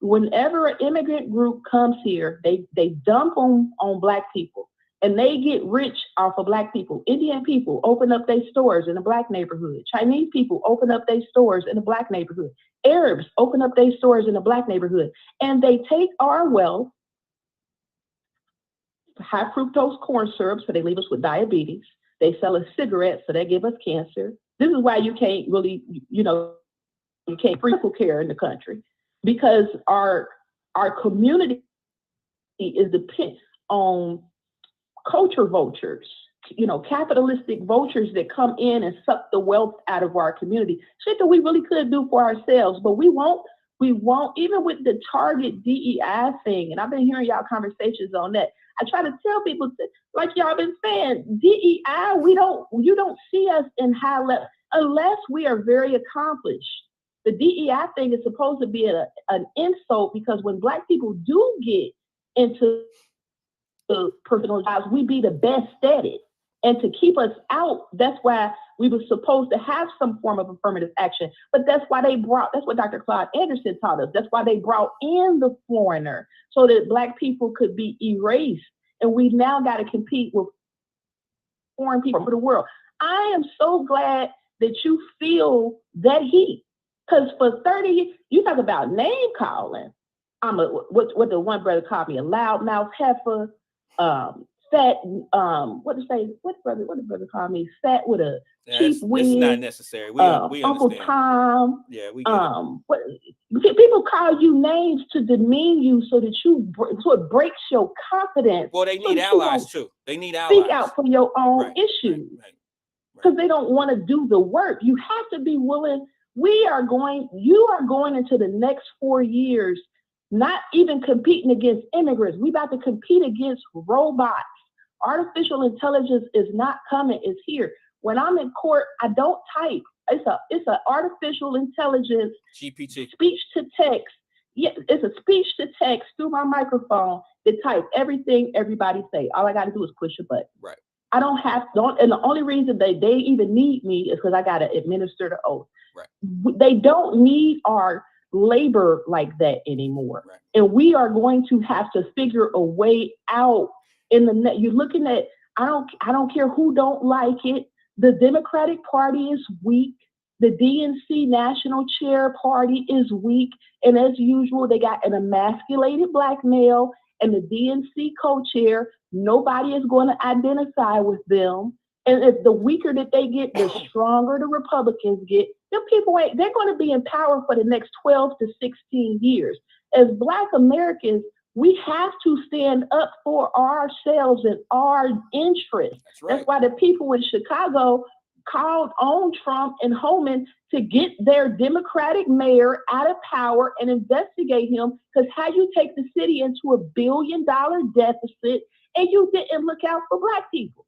Speaker 7: Whenever an immigrant group comes here, they dump on Black people, and they get rich off of Black people. Indian people open up their stores in a Black neighborhood. Chinese people open up their stores in a Black neighborhood. Arabs open up their stores in a Black neighborhood, and they take our wealth high fructose corn syrup, so they leave us with diabetes. They sell us cigarettes, so they give us cancer. This is why you can't really, you can't free medical care in the country, because our community is dependent on culture vultures, capitalistic vultures that come in and suck the wealth out of our community. Shit that we really could do for ourselves, but we won't, even with the Target DEI thing, and I've been hearing y'all conversations on that. I try to tell people, like y'all been saying, DEI, you don't see us in high level unless we are very accomplished. The DEI thing is supposed to be an insult, because when Black people do get into the personal jobs, we be the best at it. And to keep us out, that's why we were supposed to have some form of affirmative action. But that's what Dr. Claude Anderson taught us. That's why they brought in the foreigner, so that Black people could be erased. And we've now got to compete with foreign people for the world. I am so glad that you feel that heat. Because for 30 years, you talk about name calling. What the one brother called me, a loudmouth heifer, fat, what did the brother call me? Fat with a cheap wig.
Speaker 1: It's not necessary. We
Speaker 7: Uncle
Speaker 1: understand.
Speaker 7: Tom.
Speaker 1: Yeah, we get it.
Speaker 7: People call you names to demean you, so that so it breaks your confidence.
Speaker 1: Well, they need allies too. They need allies.
Speaker 7: Speak out for your own issues. Because they don't want to do the work. You have to be willing. You are going into the next 4 years not even competing against immigrants. We about to compete against robots. Artificial intelligence is not coming, it's here. When I'm in court, I don't type. It's a artificial intelligence
Speaker 1: GPT
Speaker 7: speech to text. Yeah, it's a speech to text through my microphone that type everything everybody say. All I got to do is push a button.
Speaker 1: Right.
Speaker 7: I don't have to, and the only reason they even need me is because I got to administer the oath.
Speaker 1: Right.
Speaker 7: They don't need our labor like that anymore.
Speaker 1: Right.
Speaker 7: And we are going to have to figure a way out in the net. You're looking at, I don't care who don't like it. The Democratic Party is weak. The DNC National Chair Party is weak. And as usual, they got an emasculated Black male, and the DNC co-chair, nobody is going to identify with them. And if the weaker that they get, the stronger the Republicans get. Them people they're going to be in power for the next 12 to 16 years. As Black Americans, we have to stand up for ourselves and our interests.
Speaker 1: That's right.
Speaker 7: That's why the people in Chicago called on Trump and Homan to get their Democratic mayor out of power and investigate him. Because how you take the city into $1 billion deficit and you didn't look out for Black people?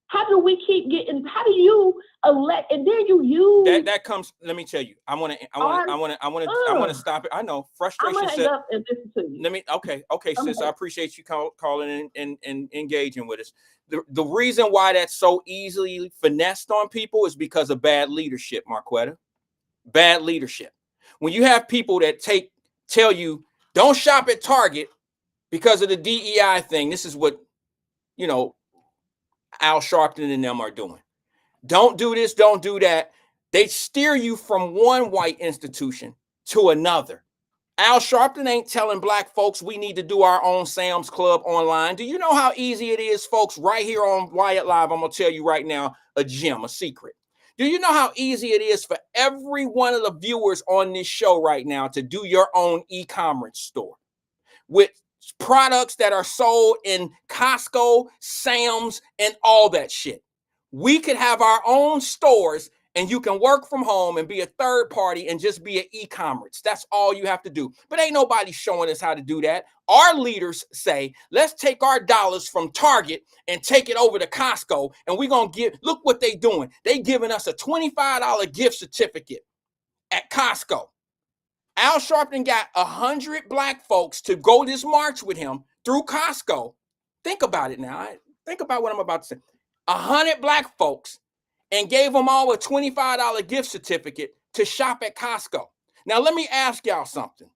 Speaker 7: How do we keep getting? How do you elect? And then you use
Speaker 1: that comes. Let me tell you. I want to stop it. I know frustration.
Speaker 7: I'm gonna hang up and listen to you.
Speaker 1: Let me. Okay, sis. I appreciate you calling in and engaging with us. The reason why that's so easily finessed on people is because of bad leadership, Marquetta. Bad leadership. When you have people that tell you don't shop at Target because of the DEI thing. This is what Al Sharpton and them are doing. Don't do this, don't do that. They steer you from one white institution to another. Al Sharpton ain't telling Black folks we need to do our own Sam's Club online. Do you know how easy it is, folks? Right here on Wyatt Live, I'm going to tell you right now a secret. Do you know how easy it is for every one of the viewers on this show right now to do your own e-commerce store with products that are sold in Costco, Sam's, and all that shit? We could have our own stores, and you can work from home and be a third party and just be an e-commerce. That's all you have to do. But ain't nobody showing us how to do that. Our leaders say, let's take our dollars from Target and take it over to Costco, and we're going to look what they doing. They giving us a $25 gift certificate at Costco. Al Sharpton got 100 Black folks to go this march with him through Costco. Think about it now. Think about what I'm about to say. 100 Black folks, and gave them all a $25 gift certificate to shop at Costco. Now, let me ask y'all something.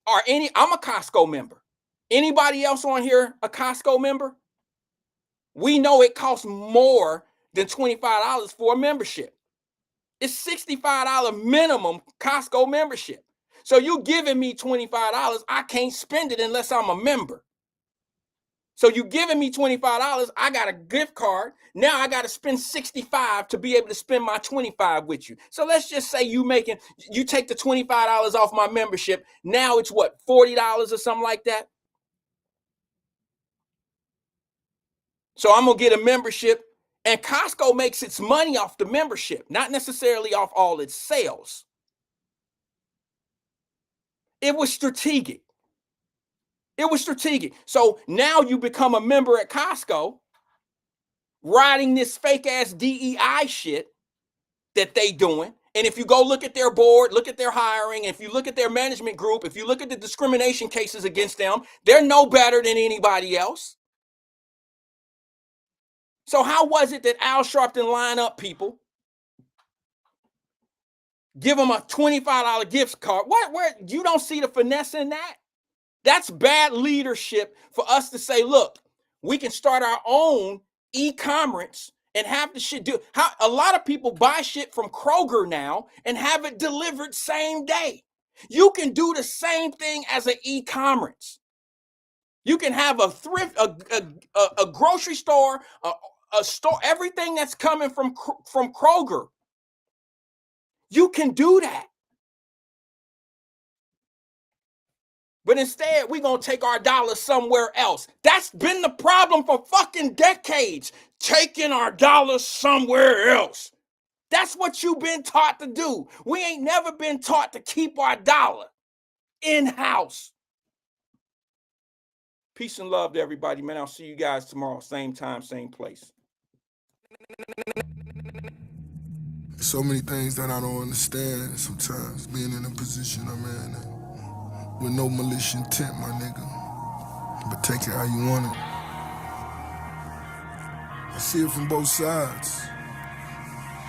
Speaker 1: I'm a Costco member. Anybody else on here a Costco member? We know it costs more than $25 for a membership. It's $65 minimum Costco membership. So you giving me $25, I can't spend it unless I'm a member. So you giving me $25, I got a gift card. Now I got to spend $65 to be able to spend my $25 with you. So let's just say you take the $25 off my membership. Now it's what, $40 or something like that? So I'm going to get a membership, and Costco makes its money off the membership, not necessarily off all its sales. It was strategic. It was strategic. So now you become a member at Costco, riding this fake ass DEI shit that they doing. And if you go look at their board, look at their hiring, if you look at their management group, if you look at the discrimination cases against them, they're no better than anybody else. So how was it that Al Sharpton line up people, give them a $25 gift card? Where you don't see the finesse in that? That's bad leadership for us to say, look, we can start our own e-commerce and have the shit do. How a lot of people buy shit from Kroger now and have it delivered same day. You can do the same thing as an e-commerce. You can have a thrift, a grocery store, a store, everything that's coming from Kroger. You can do that. But instead, we're going to take our dollars somewhere else. That's been the problem for fucking decades. Taking our dollars somewhere else. That's what you've been taught to do. We ain't never been taught to keep our dollar in-house. Peace and love to everybody, man. I'll see you guys tomorrow. Same time, same place.
Speaker 8: So many things that I don't understand sometimes, being in a position I'm in. With no malicious intent, my nigga. But take it how you want it. I see it from both sides.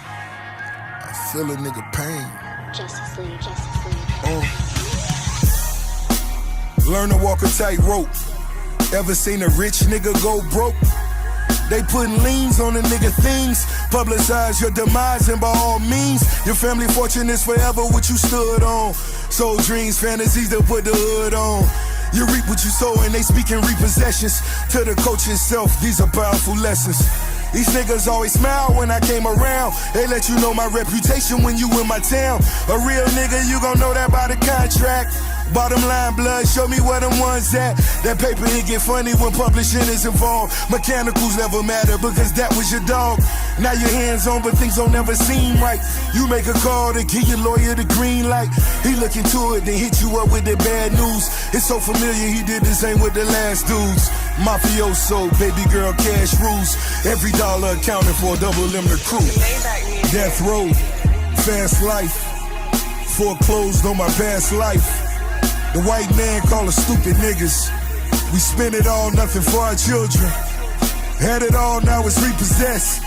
Speaker 8: I feel a nigga pain.
Speaker 9: Justice League.
Speaker 8: Learn to walk a tightrope. Ever seen a rich nigga go broke? They putting liens on the nigga things. Publicize your demise, and by all means, your family fortune is forever what you stood on. Soul dreams, fantasies that put the hood on. You reap what you sow, and they speaking repossessions. To the coach itself, these are powerful lessons. These niggas always smile when I came around. They let you know my reputation when you in my town. A real nigga, you gon' know that by the contract. Bottom line, blood, show me where them ones at. That paper, it get funny when publishing is involved. Mechanicals never matter because that was your dog. Now your hands on, but things don't ever seem right. You make a call to give your lawyer the green light. He look into it, then hit you up with the bad news. It's so familiar, he did the same with the last dudes. Mafioso, baby girl, cash rules. Every dollar accounted for, double M the crew. Death row, fast life. Foreclosed on my past life. The white man call us stupid niggas. We spend it all, nothing for our children. Had it all, now it's repossessed.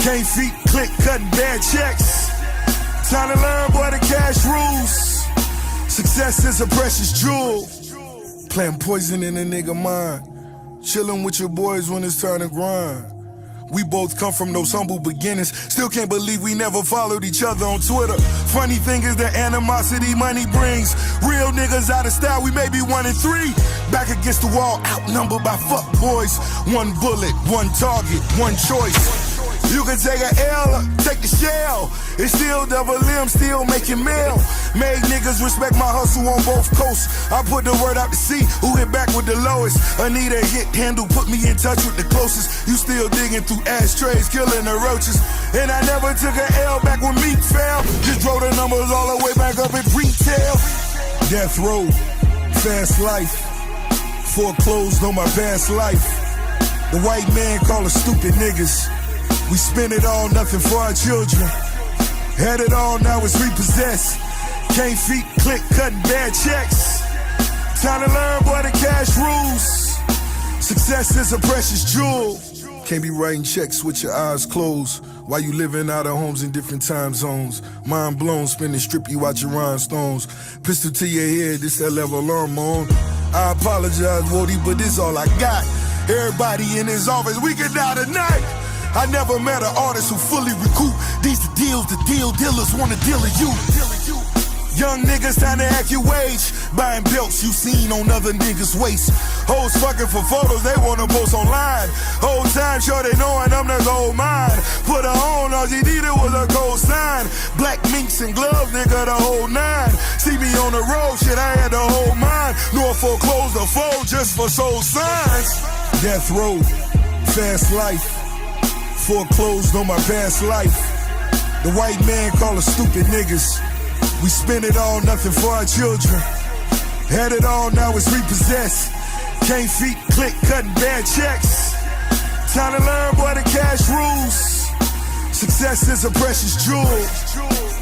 Speaker 8: Can't feet click, cutting bad checks. Time to learn, boy, the cash rules. Success is a precious jewel. Planting poison in a nigga mind. Chilling with your boys when it's time to grind. We both come from those humble beginnings. Still can't believe we never followed each other on Twitter. Funny thing is the animosity money brings. Real niggas out of style, we may be 1 in 3. Back against the wall, outnumbered by fuck boys. One bullet, one target, one choice. You can take an L, take the shell. It's still double M, still making mail. Made niggas respect my hustle on both coasts. I put the word out to see who hit back with the lowest. Anita hit handle, put me in touch with the closest. You still digging through ashtrays, killing the roaches. And I never took an L back when meat fell. Just drove the numbers all the way back up at retail. Death row, fast life. Foreclosed on my past life. The white man call us stupid niggas. We spend it all, nothing for our children. Had it all, now it's repossessed. Can't feet click, cutting bad checks. Time to learn, boy, the cash rules. Success is a precious jewel. Can't be writing checks with your eyes closed while you living out of homes in different time zones. Mind blown, spinning, strip you out your rhinestones. Pistol to your head, this that level alarm on. I apologize, Wody, but this all I got. Everybody in his office, we can die tonight. I never met an artist who fully recoup. These the deals, the deal dealers wanna deal with you. Young niggas time to act your wage. Buying belts you seen on other niggas' waist. Hoes fucking for photos they wanna post online. Whole time sure they knowing I'm the gold mine. Put her on, all she needed was a gold sign. Black minks and gloves, nigga, the whole nine. See me on the road, shit, I had the whole mine. Norfolk closed the fold just for soul signs. Death row, fast life. Foreclosed on my past life. The white man call us stupid niggas. We spend it all, nothing for our children. Had it all, now it's repossessed. Can't feet click, cutting bad checks. Time to learn, boy, the cash rules. Success is a precious jewel.